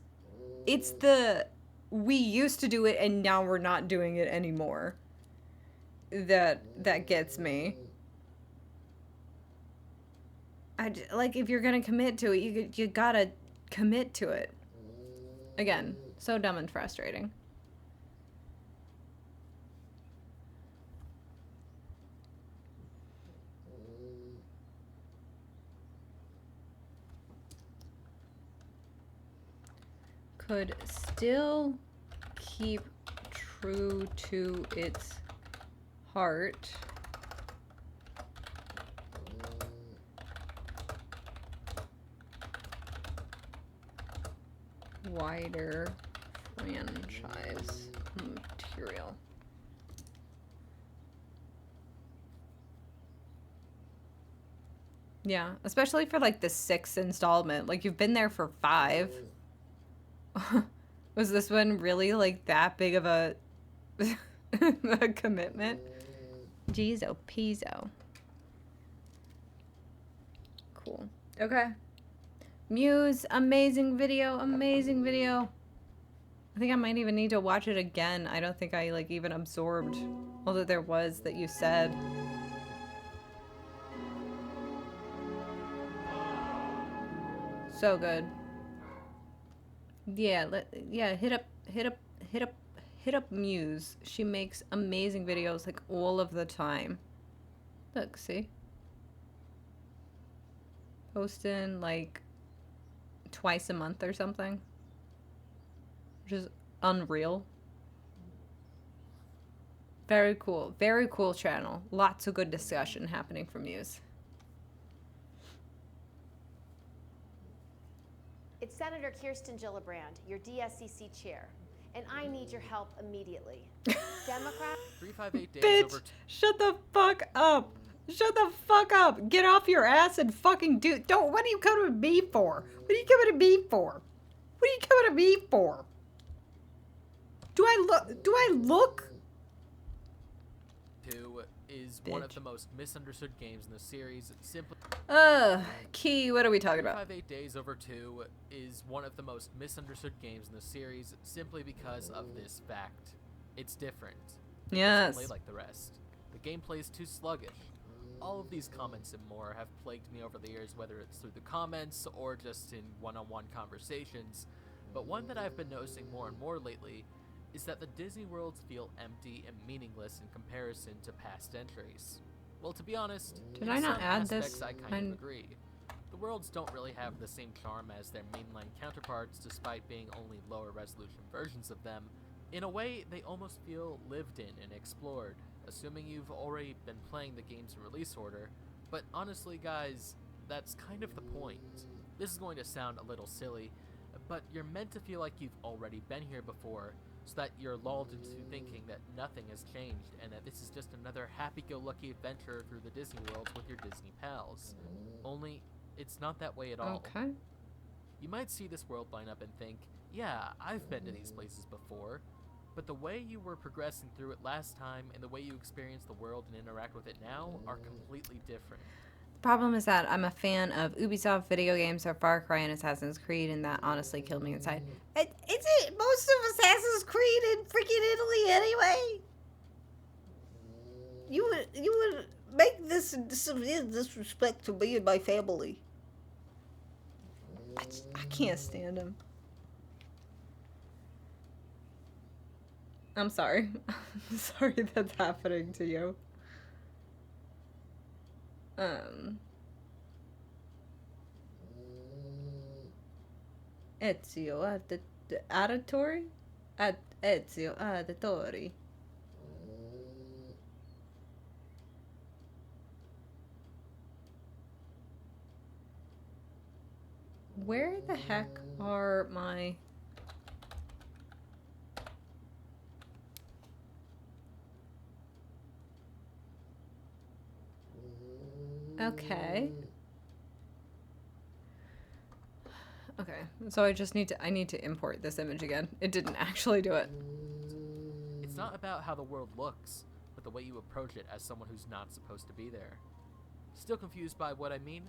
the, we used to do it and now we're not doing it anymore. That gets me. Like, if you're gonna commit to it, you gotta commit to it. Again, so dumb and frustrating. Could still keep true to its heart. Wider franchise material. Yeah, especially for like the 6th installment. Like, you've been there for 5. Was this one really like that big of a, a commitment? Jeezo peezo. Cool. Okay. Muse, amazing video, amazing video. I think I might even need to watch it again. I don't think I like even absorbed all that there was that you said. So good. Yeah, hit up Muse. She makes amazing videos like all of the time. Look, see? Posting like twice a month or something. Which is unreal. Very cool. Very cool channel. Lots of good discussion happening from Muse. It's Senator Kirsten Gillibrand, your DSCC chair, and I need your help immediately. Democrat? 358 days Bitch, over. shut the fuck up. Shut the fuck up. Get off your ass and fucking do. Don't. What are you coming to me for? What are you coming to me for? What are you coming to me for? Do I look? Do I look? 2 is one of the most misunderstood games in the series. Simply Key, what are we talking about? 58 Days Over 2 is one of the most misunderstood games in the series simply because of this fact. It's different. It doesn't play Yes. like the rest. The gameplay is too sluggish. All of these comments and more have plagued me over the years, whether it's through the comments or just in one-on-one conversations. But one that I've been noticing more and more lately is that the Disney worlds feel empty and meaningless in comparison to past entries. Well, to be honest, Did in I not some add aspects this? I kind of agree. The worlds don't really have the same charm as their mainline counterparts, despite being only lower resolution versions of them. In a way, they almost feel lived in and explored, assuming you've already been playing the games in release order. But honestly, guys, that's kind of the point. This is going to sound a little silly, but you're meant to feel like you've already been here before, so that you're lulled into thinking that nothing has changed and that this is just another happy-go-lucky adventure through the Disney worlds with your Disney pals. Only, it's not that way at all. Okay. You might see this world line up and think, yeah, I've been to these places before, but the way you were progressing through it last time and the way you experience the world and interact with it now are completely different. The problem is that I'm a fan of Ubisoft video games or Far Cry and Assassin's Creed, and that honestly killed me inside. Isn't most of Assassin's Creed in freaking Italy anyway? You would make this severe disrespect to me and my family. I can't stand him. I'm sorry. I'm sorry that's happening to you. Ezio Auditore? Ezio Auditore. Where the heck are my... Okay. Okay, so I need to import this image again. It didn't actually do it. It's not about how the world looks, but the way you approach it as someone who's not supposed to be there. Still confused by what I mean?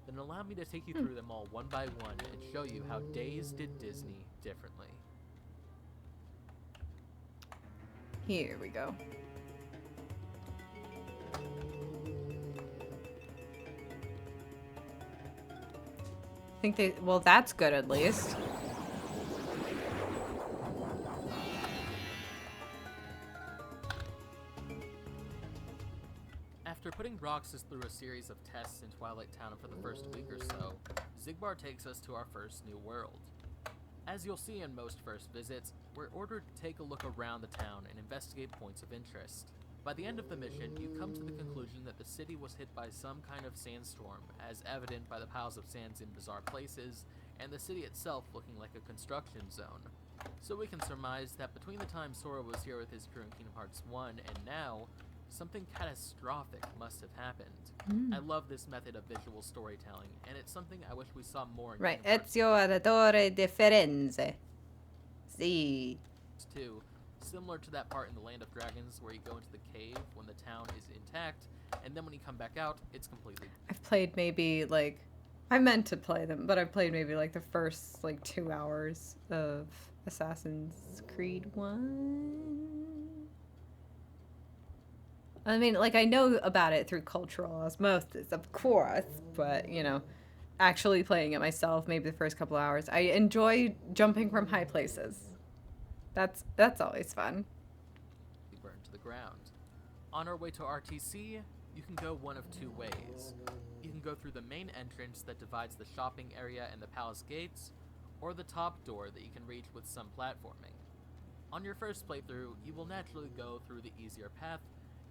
Then allow me to take you through them all one by one and show you how Days did Disney differently. Here we go. I think they, well, that's good at least. After putting Roxas through a series of tests in Twilight Town for the first week or so, Xigbar takes us to our first new world. As you'll see in most first visits, we're ordered to take a look around the town and investigate points of interest. By the end of the mission, you come to the conclusion that the city was hit by some kind of sandstorm, as evident by the piles of sands in bizarre places, and the city itself looking like a construction zone. So we can surmise that between the time Sora was here with his crew in Kingdom Hearts 1 and now, something catastrophic must have happened. I love this method of visual storytelling, and it's something I wish we saw more in Right, Kingdom Hearts Ezio Auditore di Firenze. Sì. 2, similar to that part in the Land of Dragons where you go into the cave when the town is intact, and then when you come back out, it's completely... I've played maybe like, I meant to play them, but I played maybe like the first like 2 hours of Assassin's Creed 1. I mean, like, I know about it through cultural osmosis, of course, but, you know, actually playing it myself, maybe the first couple hours, I enjoy jumping from high places. That's always fun. burned to the ground. On our way to RTC, you can go one of two ways. You can go through the main entrance that divides the shopping area and the palace gates, or the top door that you can reach with some platforming. On your first playthrough, you will naturally go through the easier path,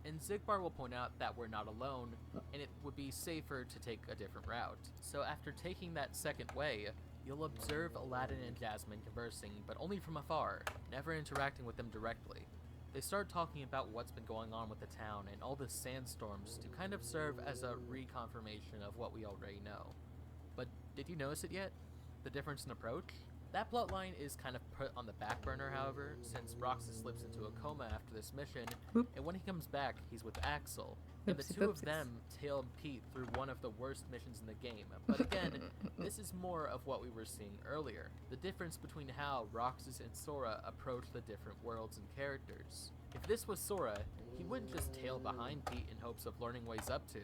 and Xigbar will point out that we're not alone, and it would be safer to take a different route. So after taking that second way, you'll observe Aladdin and Jasmine conversing, but only from afar, never interacting with them directly. They start talking about what's been going on with the town and all the sandstorms to kind of serve as a reconfirmation of what we already know. But did you notice it yet? The difference in approach? That plotline is kind of put on the back burner, however, since Roxas slips into a coma after this mission, and when he comes back, he's with Axel. And the two of them tail Pete through one of the worst missions in the game. But again, this is more of what we were seeing earlier. The difference between how Roxas and Sora approach the different worlds and characters. If this was Sora, he wouldn't just tail behind Pete in hopes of learning what he's up to.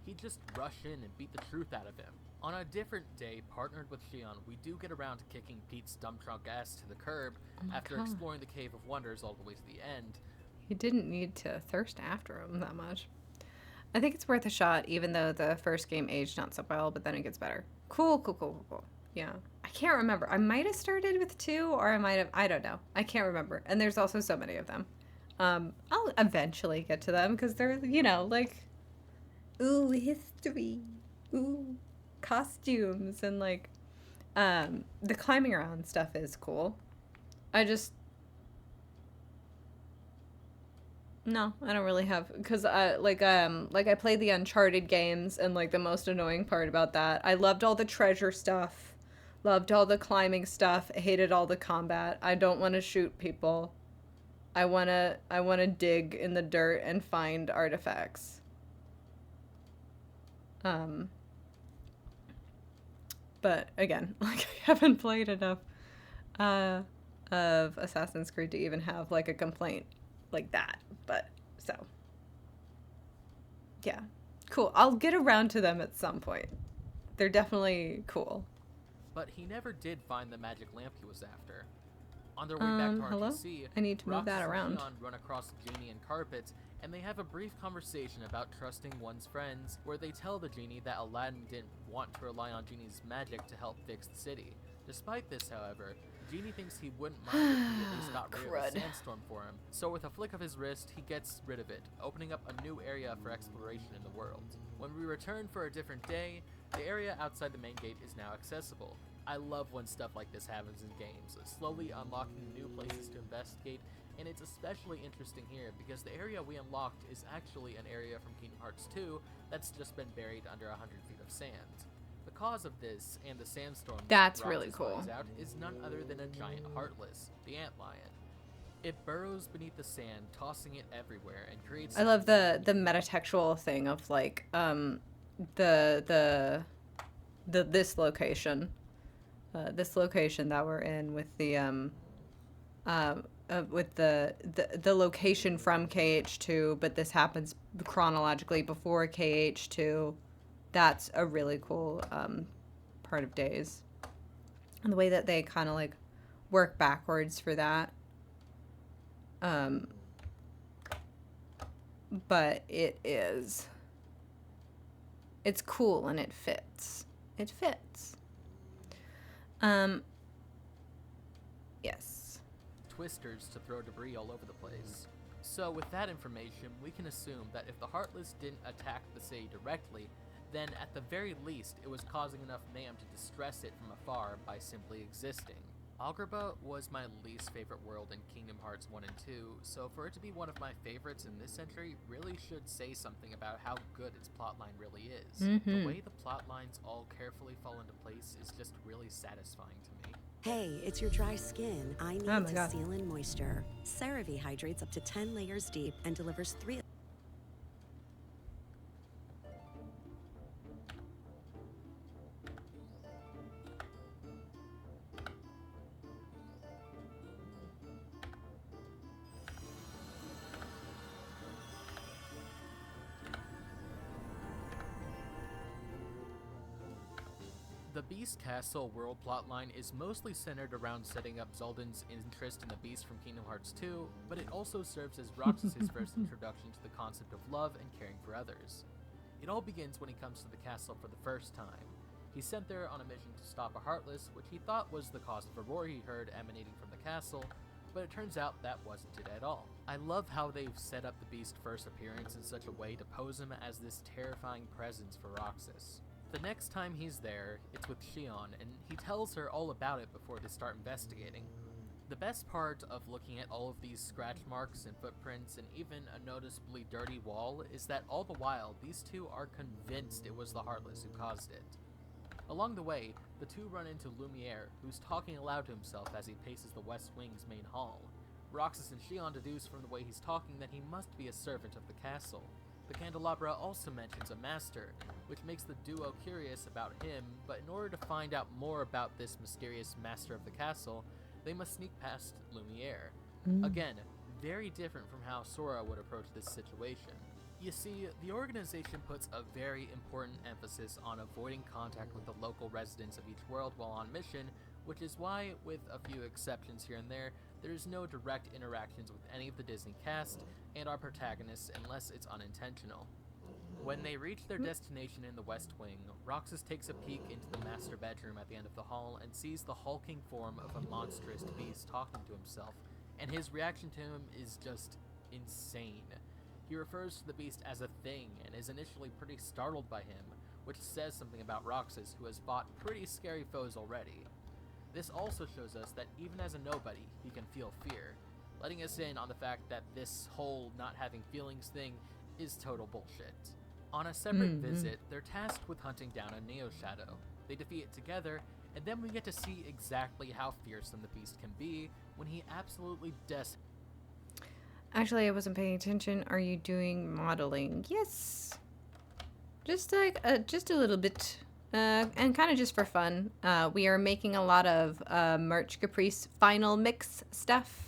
He'd just rush in and beat the truth out of him. On a different day, partnered with Xion, we do get around to kicking Pete's dump truck ass to the curb after exploring the Cave of Wonders all the way to the end. He didn't need to thirst after him that much. I think it's worth a shot, even though the first game aged not so well, but then it gets better. Cool. Yeah. I can't remember. I might have started with 2, or I don't know. I can't remember. And there's also so many of them. I'll eventually get to them, because they're, like, ooh, history. Ooh, costumes. And, like, the climbing around stuff is cool. No, I don't really have, because I played the Uncharted games, and like the most annoying part about that, I loved all the treasure stuff, loved all the climbing stuff, hated all the combat. I don't want to shoot people. I want to dig in the dirt and find artifacts. But again, like I haven't played enough of Assassin's Creed to even have like a complaint like that. But so yeah, cool. I'll get around to them at some point. They're definitely cool. But he never did find the magic lamp he was after. On their way back to hello? RTC, I need to move that Roxas around. and Leon run across Genie and Carpet, and they have a brief conversation about trusting one's friends, where they tell the Genie that Aladdin didn't want to rely on Genie's magic to help fix the city. Despite this, however, Genie thinks he wouldn't mind if he at least got rid of the sandstorm for him, so with a flick of his wrist, he gets rid of it, opening up a new area for exploration in the world. When we return for a different day, the area outside the main gate is now accessible. I love when stuff like this happens in games, slowly unlocking new places to investigate, and it's especially interesting here because the area we unlocked is actually an area from Kingdom Hearts 2 that's just been buried under 100 feet of sand. The cause of this, and the sandstorm That's really cool. out, is none other than a giant Heartless, the antlion. It burrows beneath the sand, tossing it everywhere, and creates... I love the metatextual thing of like this location. This location that we're in with the location from KH2, but this happens chronologically before KH2. That's a really cool part of Days, and the way that they kind of like work backwards for that. But it's cool and it fits. It fits. Yes. Twisters to throw debris all over the place. So with that information, we can assume that if the Heartless didn't attack the city directly, then at the very least it was causing enough mayhem to distress it from afar by simply existing. Agrabah was my least favorite world in Kingdom Hearts 1 and 2, so for it to be one of my favorites in this century really should say something about how good its plotline really is. The way the plotlines all carefully fall into place is just really satisfying to me. Hey, it's your dry skin. I need to seal in moisture. CeraVe hydrates up to 10 layers deep and delivers 3... The Beast Castle world plotline is mostly centered around setting up Zoldan's interest in the Beast from Kingdom Hearts 2, but it also serves as Roxas' first introduction to the concept of love and caring for others. It all begins when he comes to the castle for the first time. He's sent there on a mission to stop a Heartless, which he thought was the cause of a roar he heard emanating from the castle, but it turns out that wasn't it at all. I love how they've set up the Beast's first appearance in such a way to pose him as this terrifying presence for Roxas. The next time he's there, it's with Xion, and he tells her all about it before they start investigating. The best part of looking at all of these scratch marks and footprints and even a noticeably dirty wall is that all the while, these two are convinced it was the Heartless who caused it. Along the way, the two run into Lumiere, who's talking aloud to himself as he paces the West Wing's main hall. Roxas and Shion deduce from the way he's talking that he must be a servant of the castle. The candelabra also mentions a master, which makes the duo curious about him, but in order to find out more about this mysterious master of the castle, they must sneak past Lumiere. Again, very different from how Sora would approach this situation. You see, the organization puts a very important emphasis on avoiding contact with the local residents of each world while on mission, which is why, with a few exceptions here and there is no direct interactions with any of the Disney cast and our protagonists unless it's unintentional. When they reach their destination in the West Wing, Roxas takes a peek into the master bedroom at the end of the hall and sees the hulking form of a monstrous beast talking to himself, and his reaction to him is just insane. He refers to the beast as a thing and is initially pretty startled by him, which says something about Roxas, who has fought pretty scary foes already. This also shows us that even as a nobody, he can feel fear, letting us in on the fact that this whole not having feelings thing is total bullshit. On a separate visit, they're tasked with hunting down a Neo Shadow. They defeat it together, and then we get to see exactly how fearsome the beast can be when he absolutely Actually, I wasn't paying attention. Are you doing modeling? Yes. Just like, just a little bit. And kind of just for fun. We are making a lot of Merch Caprice final mix stuff.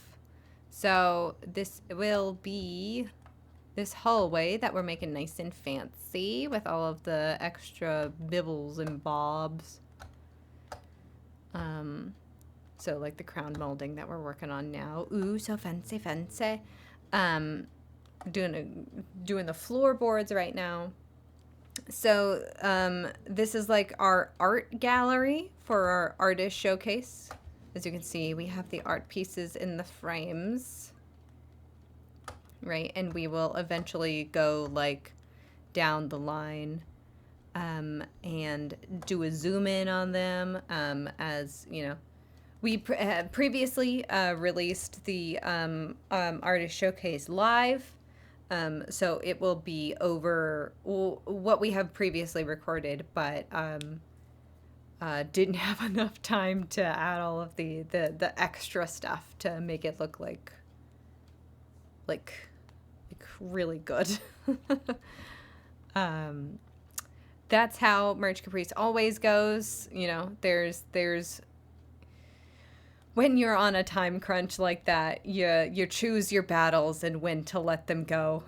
So this will be this hallway that we're making nice and fancy with all of the extra bibbles and bobs. So like the crown molding that we're working on now. Ooh, so fancy, fancy. Doing the floorboards right now. So this is like our art gallery for our artist showcase. As you can see, we have the art pieces in the frames. Right, and we will eventually go like down the line and do a zoom in on them. As you know, we previously released the artist showcase live, so it will be over what we have previously recorded, but didn't have enough time to add all of the extra stuff to make it look like really good. That's how Merch Caprice always goes. You know, there's when you're on a time crunch like that, you choose your battles and when to let them go.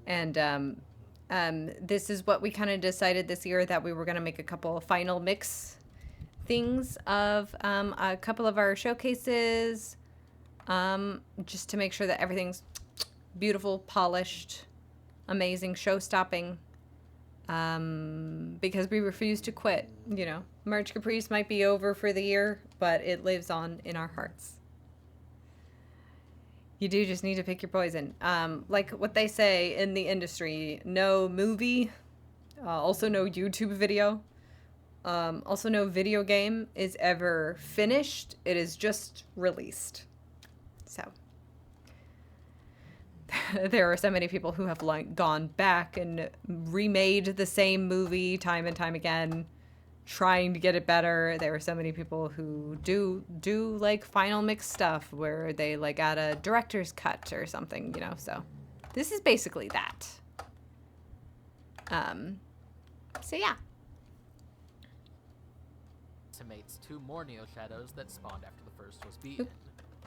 And this is what we kind of decided this year, that we were going to make a couple of final mix things of a couple of our showcases, just to make sure that everything's beautiful, polished, amazing, show-stopping, because we refuse to quit. You know, Merch Caprice might be over for the year, but it lives on in our hearts. You do just need to pick your poison. Like what they say in the industry, no movie, also no YouTube video, also no video game is ever finished. It is just released. So there are so many people who have like gone back and remade the same movie time and time again, trying to get it better. There are so many people who do like final mix stuff where they like add a director's cut or something, you know. So this is basically that. So yeah. Estimates 2 more Neo Shadows that spawned after the first was beaten.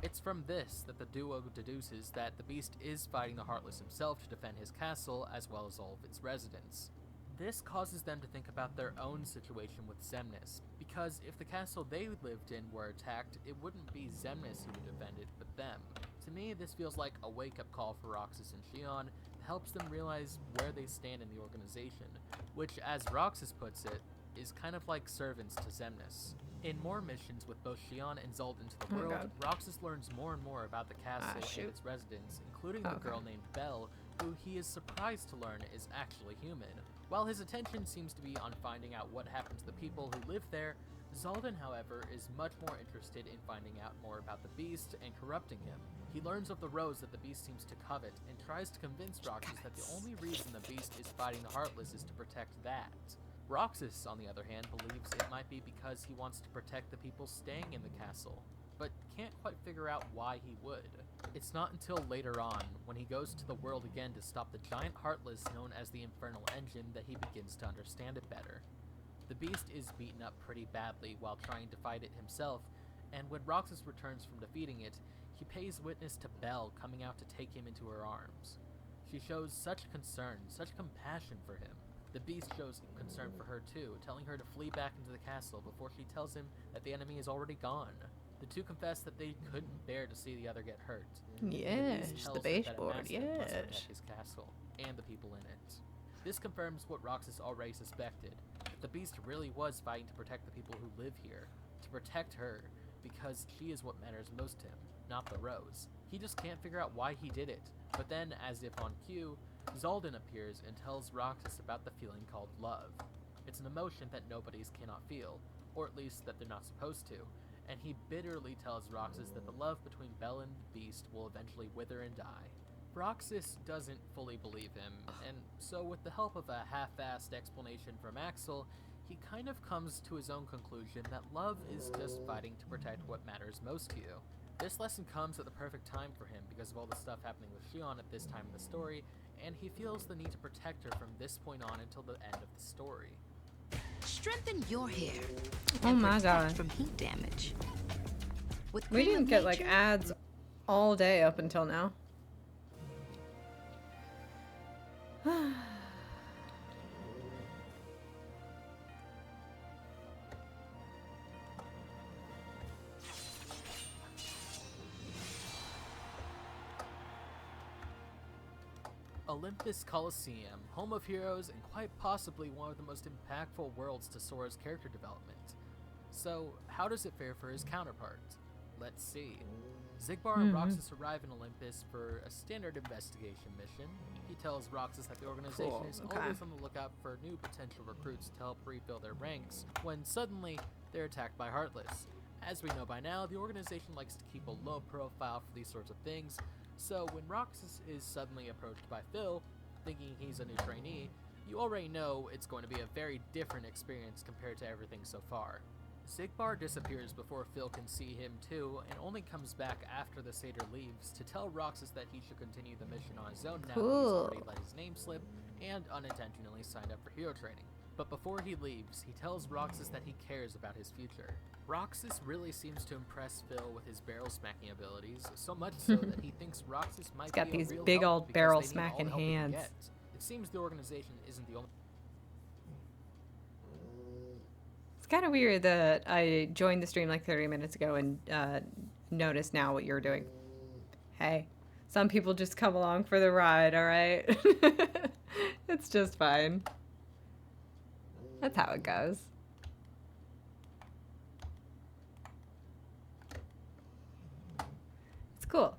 It's from this that the duo deduces that the beast is fighting the Heartless himself to defend his castle as well as all of its residents. This causes them to think about their own situation with Xemnas, because if the castle they lived in were attacked, it wouldn't be Xemnas who would defend it, but them. To me, this feels like a wake-up call for Roxas and Shion that helps them realize where they stand in the organization, which, as Roxas puts it, is kind of like servants to Xemnas. In more missions with both Shion and Zuld into the world, Roxas learns more and more about the castle and its residents, including the girl named Belle, who he is surprised to learn is actually human. While his attention seems to be on finding out what happened to the people who live there, Zaldin, however, is much more interested in finding out more about the Beast and corrupting him. He learns of the rose that the Beast seems to covet and tries to convince Roxas that the only reason the Beast is fighting the Heartless is to protect that. Roxas, on the other hand, believes it might be because he wants to protect the people staying in the castle, but can't quite figure out why he would. It's not until later on, when he goes to the world again to stop the giant Heartless known as the Infernal Engine, that he begins to understand it better. The Beast is beaten up pretty badly while trying to fight it himself, and when Roxas returns from defeating it, he pays witness to Belle coming out to take him into her arms. She shows such concern, such compassion for him. The Beast shows concern for her too, telling her to flee back into the castle before she tells him that the enemy is already gone. The two confess that they couldn't bear to see the other get hurt. Yes, the baseboard, must yes. protect his castle and the people in it. This confirms what Roxas already suspected. The Beast really was fighting to protect the people who live here, to protect her, because she is what matters most to him, not the rose. He just can't figure out why he did it. But then, as if on cue, Zaldin appears and tells Roxas about the feeling called love. It's an emotion that nobodies cannot feel, or at least that they're not supposed to, and he bitterly tells Roxas that the love between Belle and the Beast will eventually wither and die. Roxas doesn't fully believe him, and so with the help of a half-assed explanation from Axel, he kind of comes to his own conclusion that love is just fighting to protect what matters most to you. This lesson comes at the perfect time for him because of all the stuff happening with Shion at this time in the story, and he feels the need to protect her from this point on until the end of the story. Strengthen your hair. Oh and my protect God. From heat damage. With We Cream didn't of get like Nature, ads all day up until now. Olympus Coliseum, home of heroes and quite possibly one of the most impactful worlds to Sora's character development. So, how does it fare for his counterpart? Let's see. Zigbar and Roxas arrive in Olympus for a standard investigation mission. He tells Roxas that the organization Cool, is okay. always on the lookout for new potential recruits to help refill their ranks, when suddenly they're attacked by Heartless. As we know by now, the organization likes to keep a low profile for these sorts of things, so when Roxas is suddenly approached by Phil, thinking he's a new trainee, you already know it's going to be a very different experience compared to everything so far. Zigbar disappears before Phil can see him too, and only comes back after the satyr leaves to tell Roxas that he should continue the mission on his own now that he's already let his name slip and unintentionally signed up for hero training. But before he leaves, he tells Roxas that he cares about his future. Roxas really seems to impress Phil with his barrel smacking abilities, so much so that he thinks Roxas might got be these a real big help old because barrel they need all smacking the help they can hands. get. It seems the organization isn't the only. It's kind of weird that I joined the stream like 30 minutes ago and noticed now what you're doing. Hey, some people just come along for the ride, all right? It's just fine. That's how it goes. It's cool.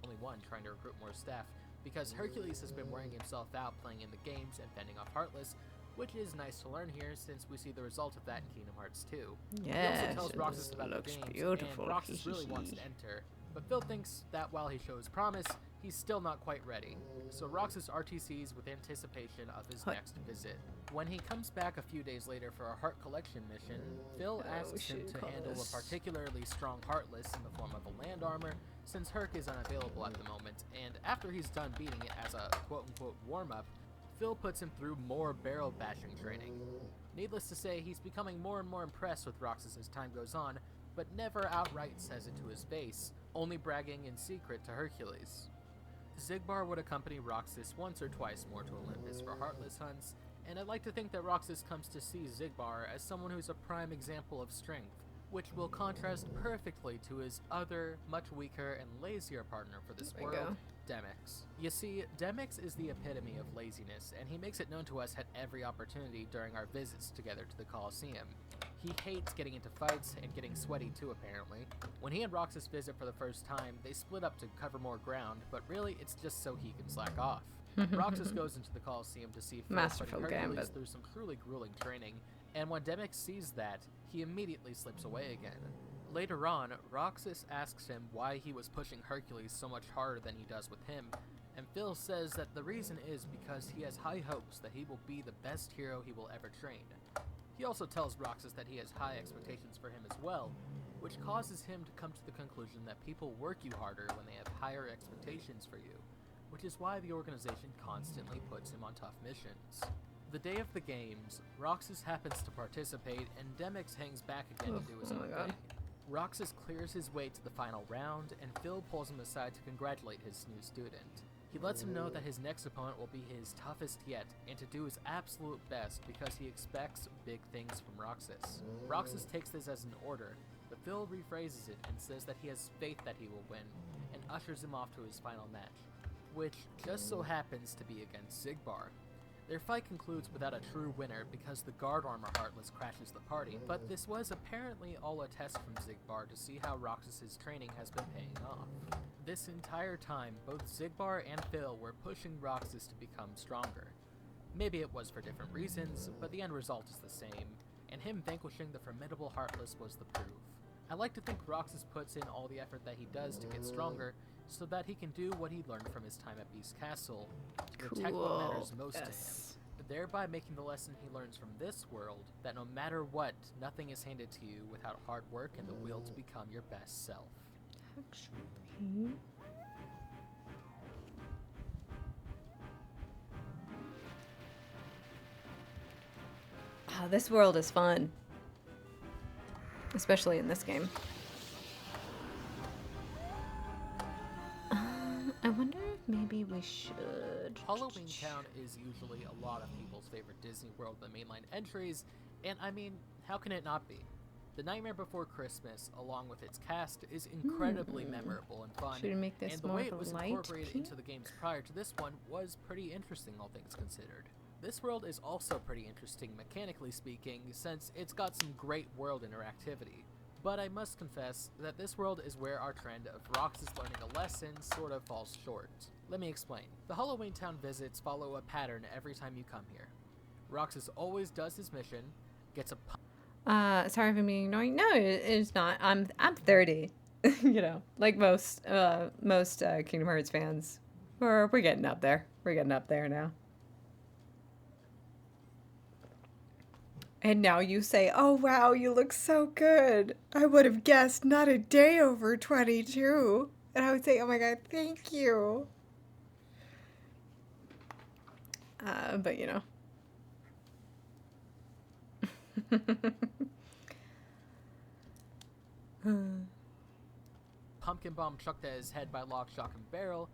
Only one trying to recruit more staff, because Hercules has been wearing himself out playing in the games and fending off Heartless, which is nice to learn here since we see the result of that in Kingdom Hearts 2. He Yes, also tells Roxas it about the looks games, beautiful. and Roxas really wants to enter, but Phil thinks that while he shows promise, he's still not quite ready. So Roxas RTCs with anticipation of his next visit. When he comes back a few days later for a heart collection mission, Phil asks him to handle a particularly strong Heartless in the form of a land armor, since Herc is unavailable at the moment, and after he's done beating it as a quote-unquote warm-up, Phil puts him through more barrel bashing training. Needless to say, he's becoming more and more impressed with Roxas as time goes on, but never outright says it to his face, only bragging in secret to Hercules. Zigbar would accompany Roxas once or twice more to Olympus for Heartless hunts, and I'd like to think that Roxas comes to see Zigbar as someone who's a prime example of strength, which will contrast perfectly to his other, much weaker and lazier partner for this There you world, go. Demyx. You see, Demyx is the epitome of laziness, and he makes it known to us at every opportunity during our visits together to the Colosseum. He hates getting into fights and getting sweaty too, apparently. When he and Roxas visit for the first time, they split up to cover more ground, but really it's just so he can slack off. Roxas goes into the Colosseum to see Phil Masterful putting Hercules gambit. through some truly grueling training, And when Demyx sees that, he immediately slips away again. Later on, Roxas asks him why he was pushing Hercules so much harder than he does with him, and Phil says that the reason is because he has high hopes that he will be the best hero he will ever train. He also tells Roxas that he has high expectations for him as well, which causes him to come to the conclusion that people work you harder when they have higher expectations for you, which is why the organization constantly puts him on tough missions. The day of the games, Roxas happens to participate, and Demyx hangs back again to do his own thing. Roxas clears his way to the final round, and Phil pulls him aside to congratulate his new student. He lets him know that his next opponent will be his toughest yet, and to do his absolute best because he expects big things from Roxas. Roxas takes this as an order, but Phil rephrases it and says that he has faith that he will win, and ushers him off to his final match, which just so happens to be against Xigbar. Their fight concludes without a true winner because the guard armor Heartless crashes the party, but this was apparently all a test from Xigbar to see how Roxas' training has been paying off. This entire time, both Xigbar and Phil were pushing Roxas to become stronger. Maybe it was for different reasons, but the end result is the same, and him vanquishing the formidable Heartless was the proof. I like to think Roxas puts in all the effort that he does to get stronger, so that he can do what he learned from his time at Beast Castle, to protect what matters most to him, thereby making the lesson he learns from this world, that no matter what, nothing is handed to you without hard work and the will to become your best self. Actually... Oh, this world is fun. Especially in this game. I wonder if maybe we should... Halloween Town is usually a lot of people's favorite Disney World the mainline entries, and I mean, how can it not be? The Nightmare Before Christmas, along with its cast, is incredibly memorable and fun, Should we make this and the more way of it a was light incorporated pink? into the games prior to this one was pretty interesting, all things considered. This world is also pretty interesting mechanically speaking, since it's got some great world interactivity. But I must confess that this world is where our trend of Roxas learning a lesson sort of falls short. Let me explain. The Halloween Town visits follow a pattern every time you come here. Roxas always does his mission, gets a sorry if I'm being annoying. No, it's not. I'm 30. You know, like most Kingdom Hearts fans. We're getting up there. We're getting up there now. And now you say, oh wow, you look so good. I would have guessed not a day over 22. And I would say, oh my god, thank you. But you know. pumpkin bomb chucked at his head by Lock, Shock, and Barrel,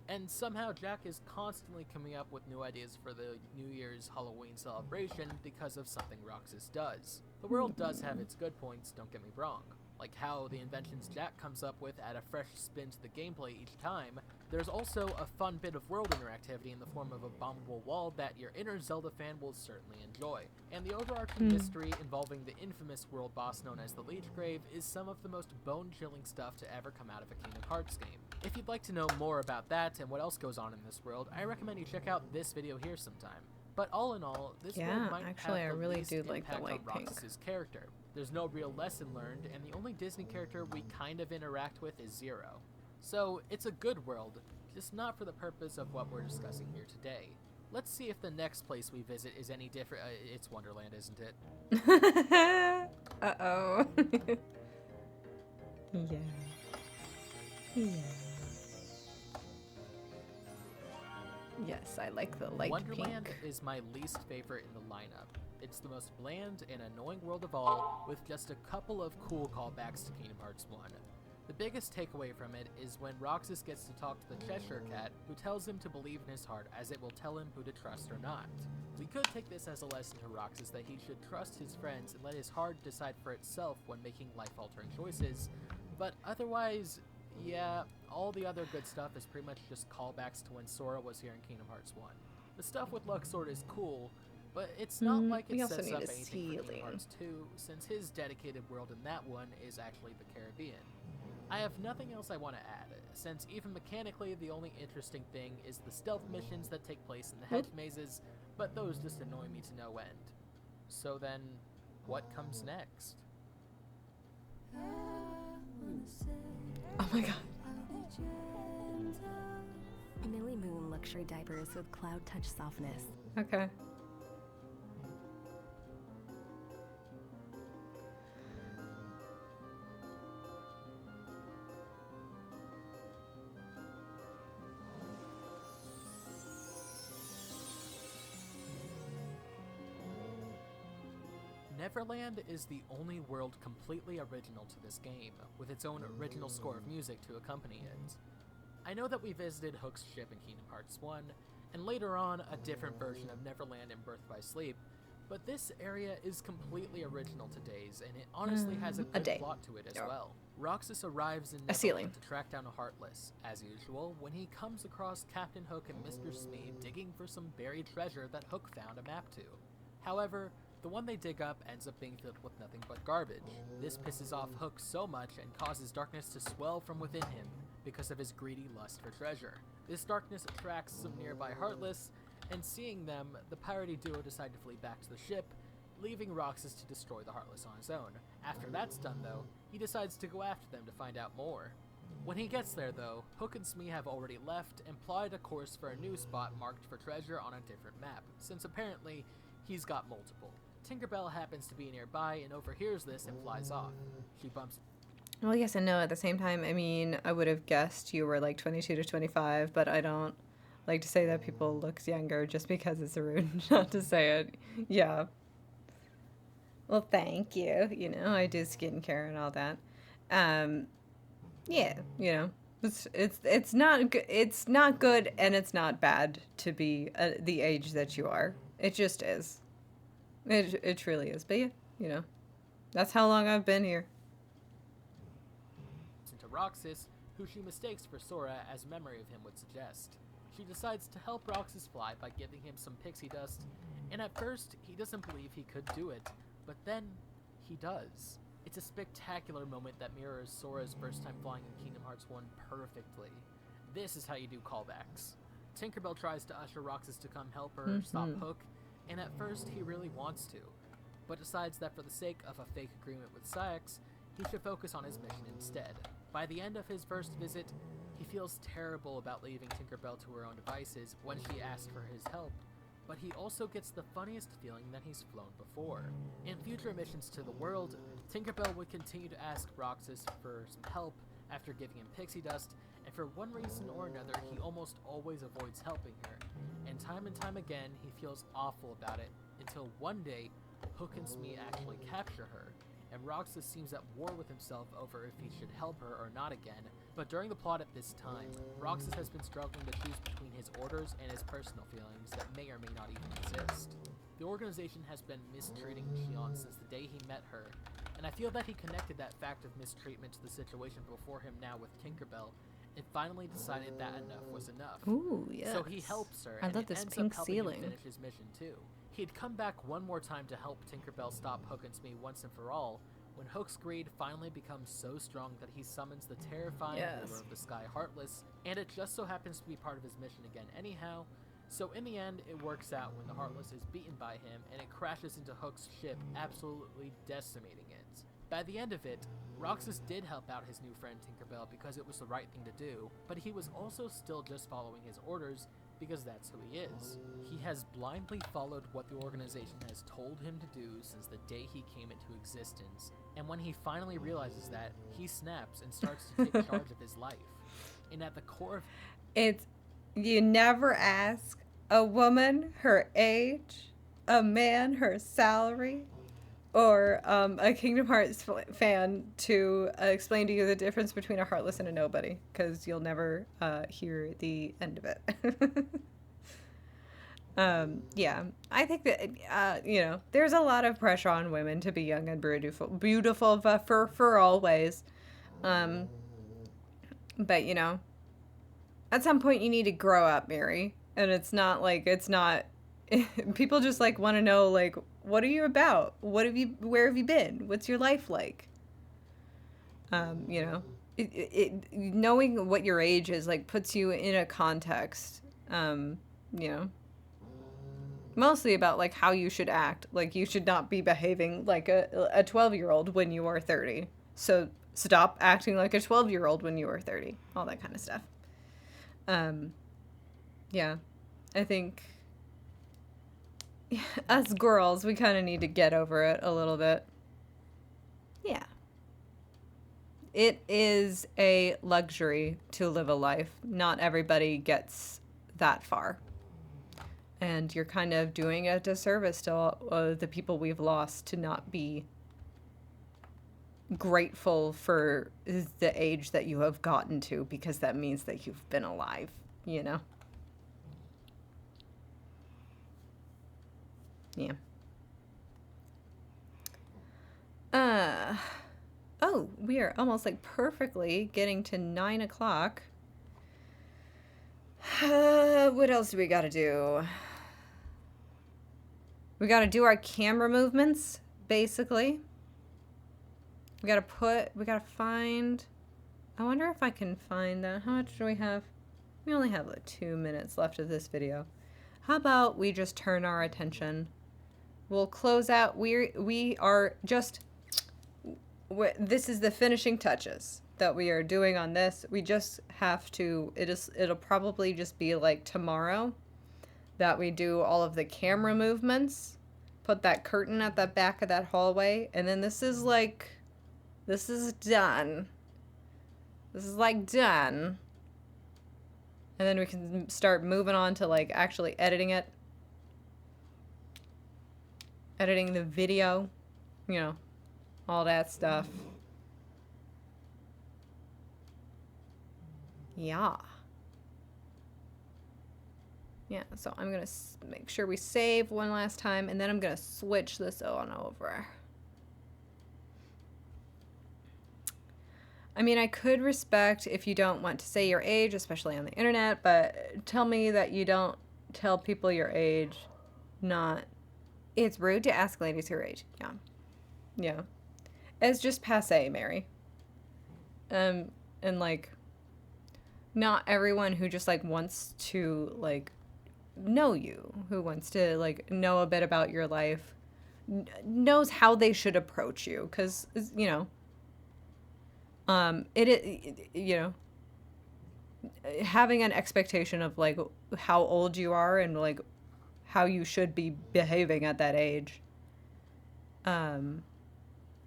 and somehow Jack is constantly coming up with new ideas for the New Year's Halloween celebration because of something Roxas does. The world does have its good points, don't get me wrong, like how the inventions Jack comes up with add a fresh spin to the gameplay each time. There's also a fun bit of world interactivity in the form of a bombable wall that your inner Zelda fan will certainly enjoy. And the overarching mystery involving the infamous world boss known as the Leech Grave is some of the most bone-chilling stuff to ever come out of a Kingdom Hearts game. If you'd like to know more about that and what else goes on in this world, I recommend you check out this video here sometime. But all in all, this world might actually, have I the really least do like the impact on white pink. Roxas's character. There's no real lesson learned, and the only Disney character we kind of interact with is Zero. So, it's a good world, just not for the purpose of what we're discussing here today. Let's see if the next place we visit is any different. It's Wonderland, isn't it? Uh-oh. Yeah. Yeah. Yes, I like the light Wonderland pink. is my least favorite in the lineup. It's the most bland and annoying world of all, with just a couple of cool callbacks to Kingdom Hearts 1. The biggest takeaway from it is when Roxas gets to talk to the Cheshire Cat, who tells him to believe in his heart as it will tell him who to trust or not. We could take this as a lesson to Roxas that he should trust his friends and let his heart decide for itself when making life-altering choices, but otherwise, yeah, all the other good stuff is pretty much just callbacks to when Sora was here in Kingdom Hearts 1. The stuff with Luxord is cool, but it's not like it sets up anything for Kingdom Hearts 2, since his dedicated world in that one is actually the Caribbean. I have nothing else I want to add, since even mechanically the only interesting thing is the stealth missions that take place in the hedge mazes, but those just annoy me to no end. So then, what comes next? Oh my god. Millie Moon luxury diapers with cloud touch softness. Okay. Neverland is the only world completely original to this game, with its own original score of music to accompany it. I know that we visited Hook's ship in Kingdom Hearts 1, and later on a different version of Neverland in Birth by Sleep, but this area is completely original to Days, and it honestly has a good plot to it as well. Roxas arrives in Neverland to track down a Heartless, as usual, when he comes across Captain Hook and Mr. Smee digging for some buried treasure that Hook found a map to. However, the one they dig up ends up being filled with nothing but garbage. This pisses off Hook so much and causes darkness to swell from within him because of his greedy lust for treasure. This darkness attracts some nearby Heartless, and seeing them, the piratey duo decide to flee back to the ship, leaving Roxas to destroy the Heartless on his own. After that's done though, he decides to go after them to find out more. When he gets there though, Hook and Smee have already left and plotted a course for a new spot marked for treasure on a different map, since apparently he's got multiple. Tinkerbell happens to be nearby and overhears this and flies off. She bumps. Well, yes and no at the same time. I mean, I would have guessed you were like 22 to 25, but I don't like to say that people look younger just because it's rude not to say it. Yeah. Well, thank you. You know, I do skincare and all that. Yeah, you know, it's not good and it's not bad to be the age that you are. It just is. It truly is. But yeah, you know, that's how long I've been here. Into Roxas, who she mistakes for Sora as memory of him would suggest. She decides to help Roxas fly by giving him some pixie dust, and at first he doesn't believe he could do it, but then he does. It's a spectacular moment that mirrors Sora's first time flying in Kingdom Hearts 1 perfectly. This is how you do callbacks. Tinkerbell tries to usher Roxas to come help her stop Hook, and at first he really wants to, but decides that for the sake of a fake agreement with Saïx, he should focus on his mission instead. By the end of his first visit, he feels terrible about leaving Tinkerbell to her own devices when she asked for his help, but he also gets the funniest feeling that he's flown before. In future missions to the world, Tinkerbell would continue to ask Roxas for some help after giving him pixie dust, and for one reason or another, he almost always avoids helping her, and time again, he feels awful about it, until one day, Hook and Smee actually capture her, and Roxas seems at war with himself over if he should help her or not again, but during the plot at this time, Roxas has been struggling to choose between his orders and his personal feelings that may or may not even exist. The organization has been mistreating Xion since the day he met her, and I feel that he connected that fact of mistreatment to the situation before him now with Tinkerbell, and finally decided that enough was enough. Ooh, yes. So he helps her, I and love it this ends pink up helping ceiling. him finish his mission too. He'd come back one more time to help Tinkerbell stop Hook and Smee once and for all, when Hook's greed finally becomes so strong that he summons the terrifying ruler of the sky, Heartless, and it just so happens to be part of his mission again anyhow, so in the end, it works out when the Heartless is beaten by him, and it crashes into Hook's ship, absolutely decimating it. By the end of it, Roxas did help out his new friend Tinkerbell because it was the right thing to do, but he was also still just following his orders because that's who he is. He has blindly followed what the organization has told him to do since the day he came into existence, and when he finally realizes that, he snaps and starts to take charge of his life. And at the core of it's, you never ask a woman her age, a man her salary, or a Kingdom Hearts fan to explain to you the difference between a Heartless and a nobody, because you'll never hear the end of it. Yeah, I think that, you know, there's a lot of pressure on women to be young and beautiful for always. But, you know, at some point you need to grow up, Mary. And it's not like, people just like want to know, like, what are you about? Where have you been? What's your life like? You know, knowing what your age is, like, puts you in a context, you know. Mostly about, like, how you should act. Like, you should not be behaving like a 12-year-old when you are 30. So stop acting like a 12-year-old when you are 30. All that kind of stuff. Yeah. I think us girls, we kind of need to get over it a little bit. Yeah. It is a luxury to live a life. Not everybody gets that far. And you're kind of doing a disservice to all, the people we've lost to not be grateful for the age that you have gotten to, because that means that you've been alive, you know? Yeah. Oh, we are almost like perfectly getting to 9 o'clock. What else do we gotta do? We gotta do our camera movements, basically. We gotta find, I wonder if I can find that. How much do we have? We only have like 2 minutes left of this video. How about we just turn our attention? We'll close out. We are just, this is the finishing touches that we are doing on this. We just have to, it'll probably just be like tomorrow that we do all of the camera movements, put that curtain at the back of that hallway, and then this is done. This is like done. And then we can start moving on to like actually editing it. Editing the video, you know, all that stuff. Yeah. Yeah, so I'm going to make sure we save one last time, and then I'm going to switch this on over. I mean, I could respect if you don't want to say your age, especially on the internet, but tell me that you don't tell people your age. Not, it's rude to ask ladies your age. Yeah. Yeah. It's just passé, Mary. And like, not everyone who just like wants to like know you, who wants to like know a bit about your life, knows how they should approach you, because you know, you know, having an expectation of like how old you are and like how you should be behaving at that age,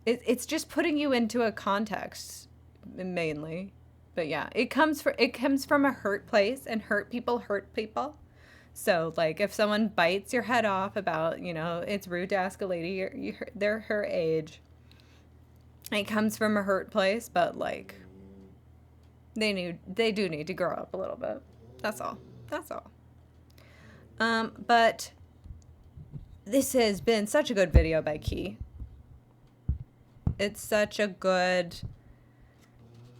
it's just putting you into a context mainly. But yeah, it comes from a hurt place, and hurt people hurt people. So like if someone bites your head off about, you know, it's rude to ask a lady they're her age, it comes from a hurt place, but like they do need to grow up a little bit. That's all. But this has been such a good video by Key. It's such a good,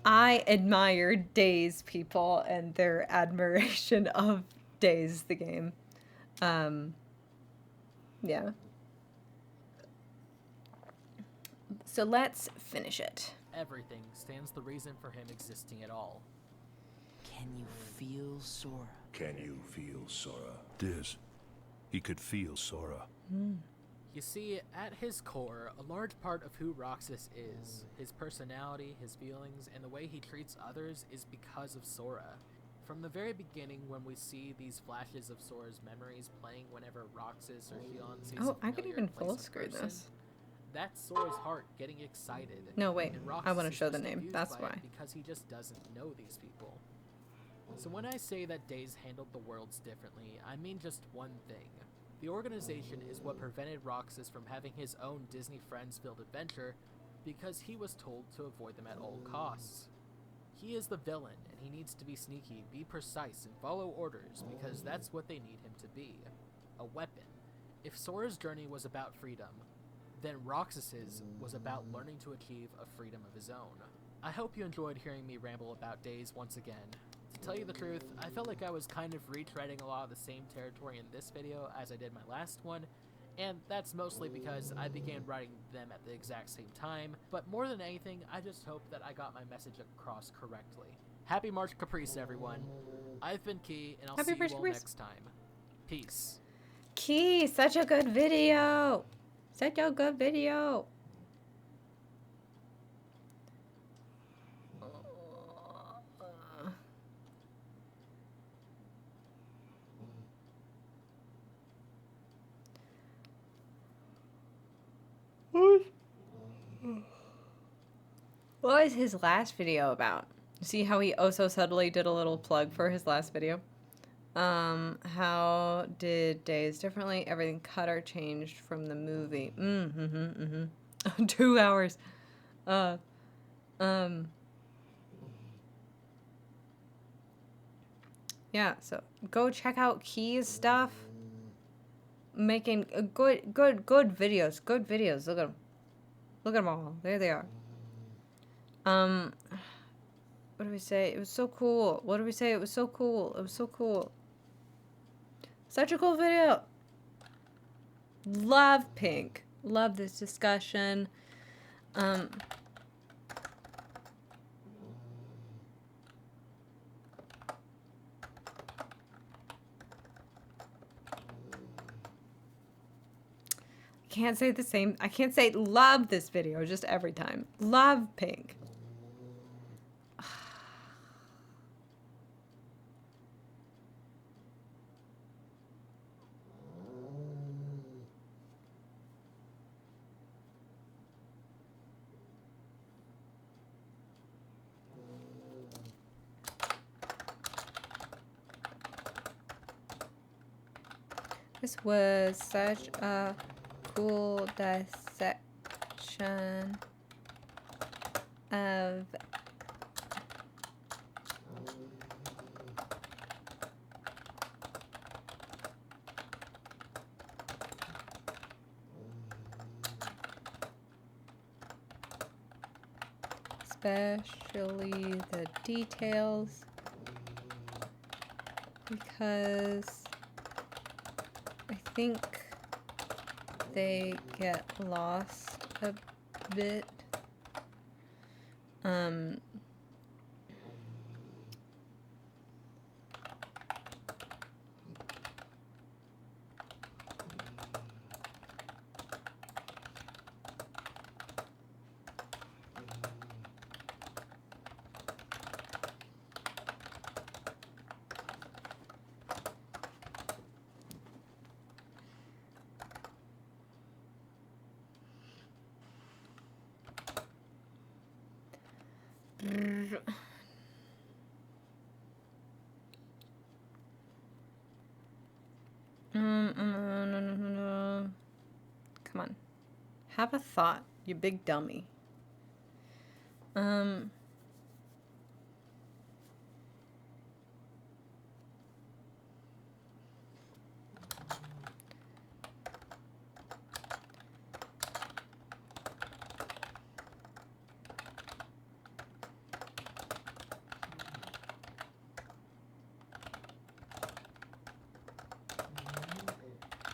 I admire Days people and their admiration of Days the game. Yeah. So let's finish it. Everything stands the reason for him existing at all. Can you feel Sora? Can you feel Sora? Diz, he could feel Sora. You see, at his core, a large part of who Roxas is, his personality, his feelings, and the way he treats others is because of Sora. From the very beginning, when we see these flashes of Sora's memories playing whenever Roxas or Xion sees Oh, I could even full screen this. That's Sora's heart getting excited. No, wait. I want to show the name. That's why. Because he just doesn't know these people. So when I say that Days handled the worlds differently, I mean just one thing. The organization is what prevented Roxas from having his own Disney Friends-filled adventure because he was told to avoid them at all costs. He is the villain, and he needs to be sneaky, be precise, and follow orders because that's what they need him to be. A weapon. If Sora's journey was about freedom, then Roxas's was about learning to achieve a freedom of his own. I hope you enjoyed hearing me ramble about Days once again. To tell you the truth, I felt like I was kind of retreading a lot of the same territory in this video as I did my last one, and that's mostly because I began writing them at the exact same time, but more than anything, I just hope that I got my message across correctly. Happy March Caprice, everyone. I've been Key, and I'll see you all next time. Peace. Key, such a good video. Such a good video. What was his last video about? See how he oh so subtly did a little plug for his last video? How did Days Differently? Everything cut or changed from the movie. 2 hours. Yeah, so go check out Key's stuff. Making good videos. Good videos. Look at them. Look at them all. There they are. What do we say? It was so cool. What do we say? It was so cool. It was so cool. Such a cool video. Love Pink. Love this discussion. Can't say the same. I can't say love this video just every time. Love Pink. This was such a cool dissection of especially the details, because I think they get lost a bit. Come on. Have a thought, you big dummy.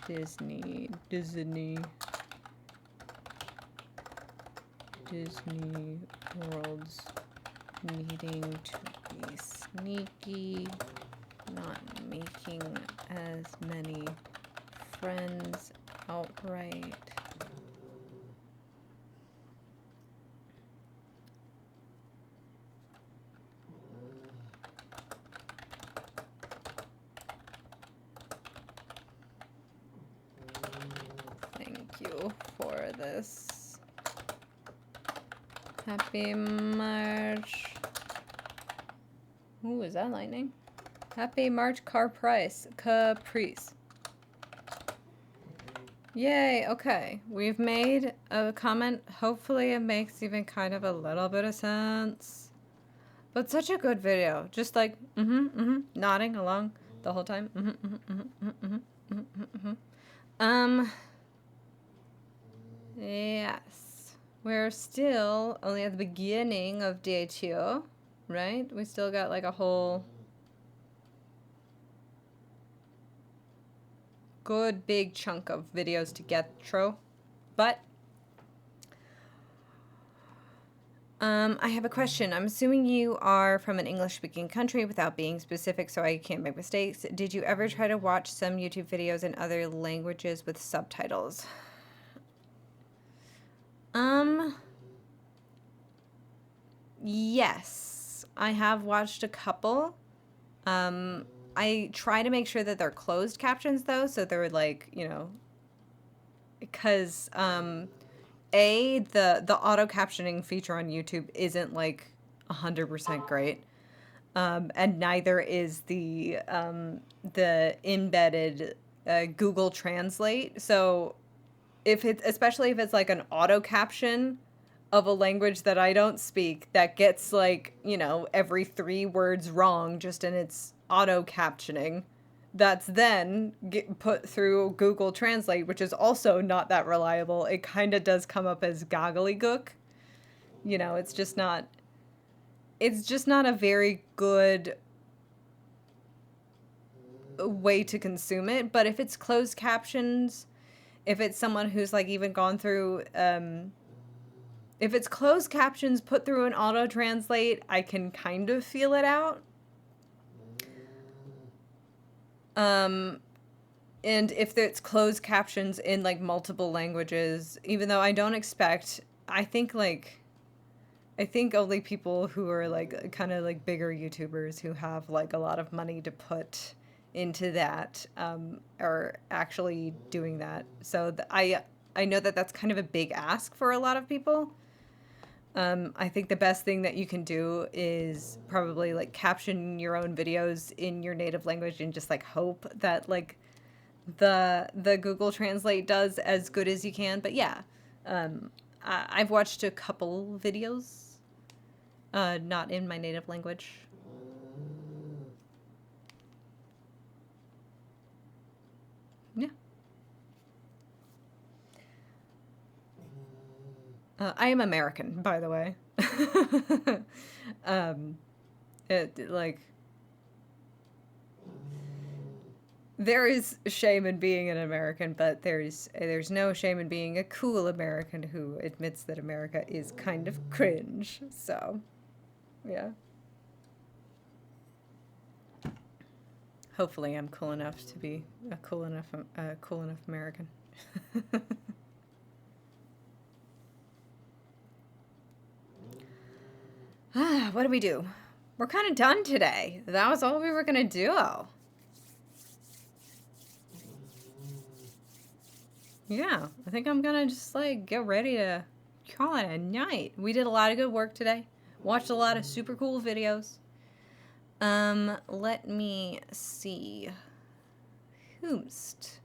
Disney World's needing to be sneaky, not making as many friends outright. Thank you for this. Happy March. Ooh, is that lightning? Happy March Caprice. Yay, okay. We've made a comment. Hopefully it makes even kind of a little bit of sense. But such a good video. Just like, nodding along the whole time. Yes. We're still only at the beginning of day 2, right? We still got like a whole good big chunk of videos to get through. But I have a question. I'm assuming you are from an English-speaking country without being specific, so I can't make mistakes. Did you ever try to watch some YouTube videos in other languages with subtitles? Yes. I have watched a couple. I try to make sure that they're closed captions, though, so they're like, you know, because, the auto captioning feature on YouTube isn't like 100% great, and neither is the embedded Google Translate. So especially if it's like an auto caption of a language that I don't speak that gets like, you know, every 3 words wrong just in its auto captioning, that's then get put through Google Translate, which is also not that reliable. It kind of does come up as gobbledygook. You know, it's just not a very good way to consume it. But if it's closed captions, if it's someone who's like even gone through, if it's closed captions put through an auto translate, I can kind of feel it out. And if it's closed captions in like multiple languages, even though I don't expect, I think only people who are like kind of like bigger YouTubers who have like a lot of money to put into that are actually doing that. So I know that that's kind of a big ask for a lot of people. I think the best thing that you can do is probably like caption your own videos in your native language and just like hope that like the Google Translate does as good as you can. But yeah, I've watched a couple videos, not in my native language. Yeah. I am American, by the way. There is shame in being an American, but there's no shame in being a cool American who admits that America is kind of cringe. So, yeah. Hopefully, I'm cool enough to be a cool enough American. What do we do? We're kind of done today. That was all we were gonna do. Yeah, I think I'm gonna just like get ready to call it a night. We did a lot of good work today. Watched a lot of super cool videos. Let me see. Whomst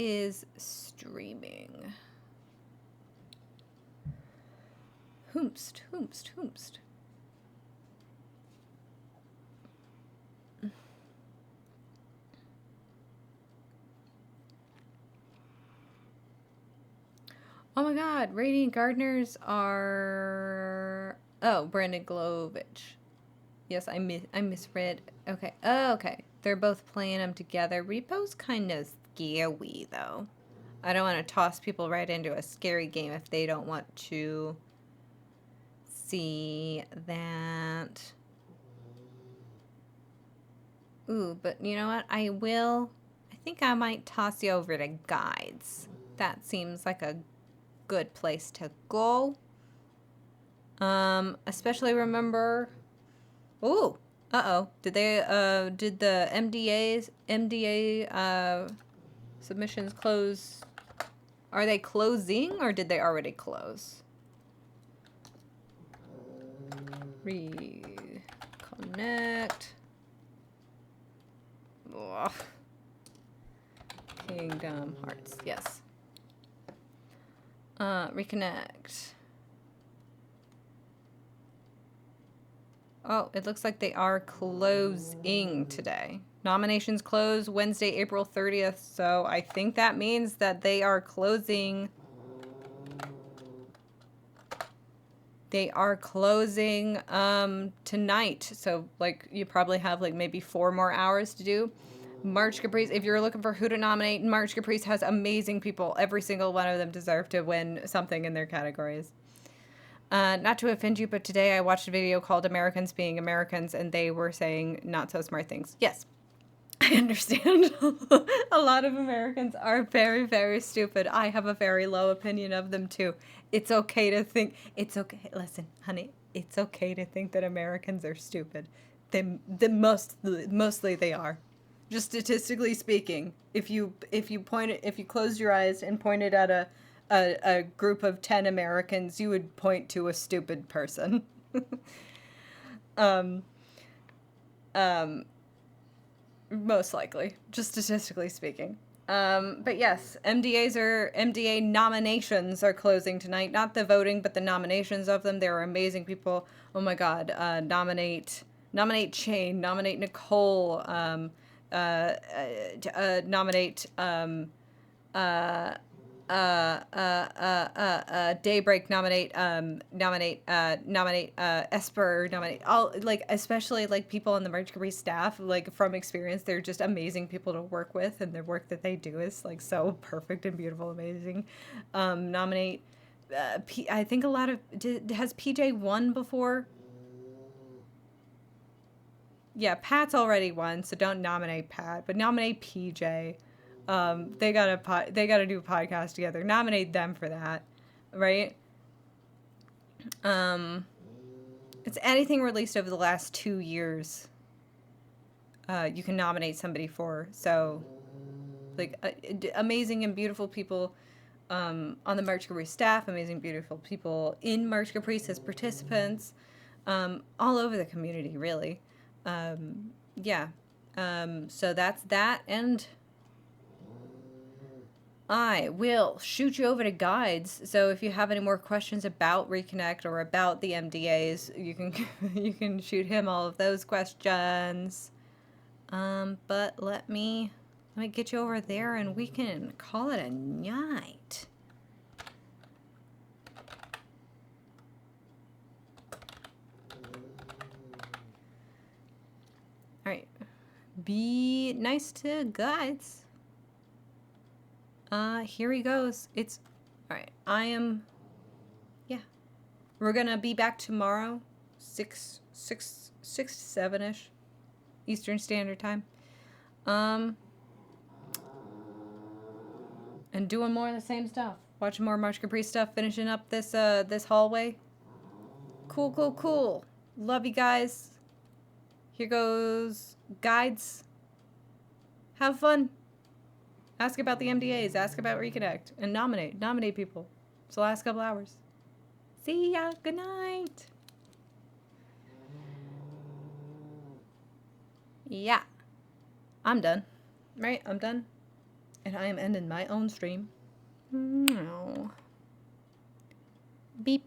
is streaming. Whomst. Oh my god, Radiant Gardeners are... Oh, Brandon Glovich. Yes, I misread. Okay. Oh, okay. They're both playing them together. Repo's kind of scary, though. I don't want to toss people right into a scary game if they don't want to see that. Ooh, but you know what? I think I might toss you over to Guides. That seems like a good place to go. Especially remember... Ooh, uh-oh. Did the MDA submissions close? Are they closing or did they already close? Reconnect. Ugh. Kingdom Hearts, yes. Reconnect. Oh, it looks like they are closing today. Nominations close Wednesday, April 30th, so I think that means that they are closing. They are closing tonight, so like you probably have like maybe 4 more hours to do. March Caprice, if you're looking for who to nominate, March Caprice has amazing people. Every single one of them deserve to win something in their categories. Not to offend you, but today I watched a video called Americans Being Americans, and they were saying not so smart things. Yes, I understand. A lot of Americans are very, very stupid. I have a very low opinion of them, too. It's okay to think... It's okay... Listen, honey, it's okay to think that Americans are stupid. Mostly they are. Just statistically speaking, if you closed your eyes and pointed at a group of 10 Americans, you would point to a stupid person. Most likely, just statistically speaking. But yes, MDA nominations are closing tonight. Not the voting, but the nominations of them. There are amazing people. Oh my God, nominate Shane, nominate Nicole, nominate Daybreak, nominate Esper, nominate all, like, especially like people on the March Caprice staff. Like, from experience, they're just amazing people to work with, and the work that they do is like so perfect and beautiful, amazing. Nominate I think a lot of has PJ won before? Yeah, Pat's already won, so don't nominate Pat, but nominate PJ. They gotta do a podcast together. Nominate them for that, right? It's anything released over the last 2 years. You can nominate somebody for. So, like, amazing and beautiful people on the March Caprice staff, amazing, beautiful people in March Caprice as participants, all over the community, really. Yeah. So that's that, and I will shoot you over to guides. So if you have any more questions about Reconnect or about the MDAs, you can you can shoot him all of those questions. But let me get you over there and we can call it a night. All right. Be nice to guides. Here he goes. It's all right. Yeah. We're gonna be back tomorrow, 6 to 7-ish Eastern Standard Time. And doing more of the same stuff. Watching more March Caprice stuff. Finishing up this this hallway. Cool. Love you guys. Here goes guides. Have fun. Ask about the MDAs. Ask about Reconnect. And nominate. Nominate people. It's the last couple hours. See ya. Good night. Yeah. I'm done. Right? I'm done. And I am ending my own stream. Beep.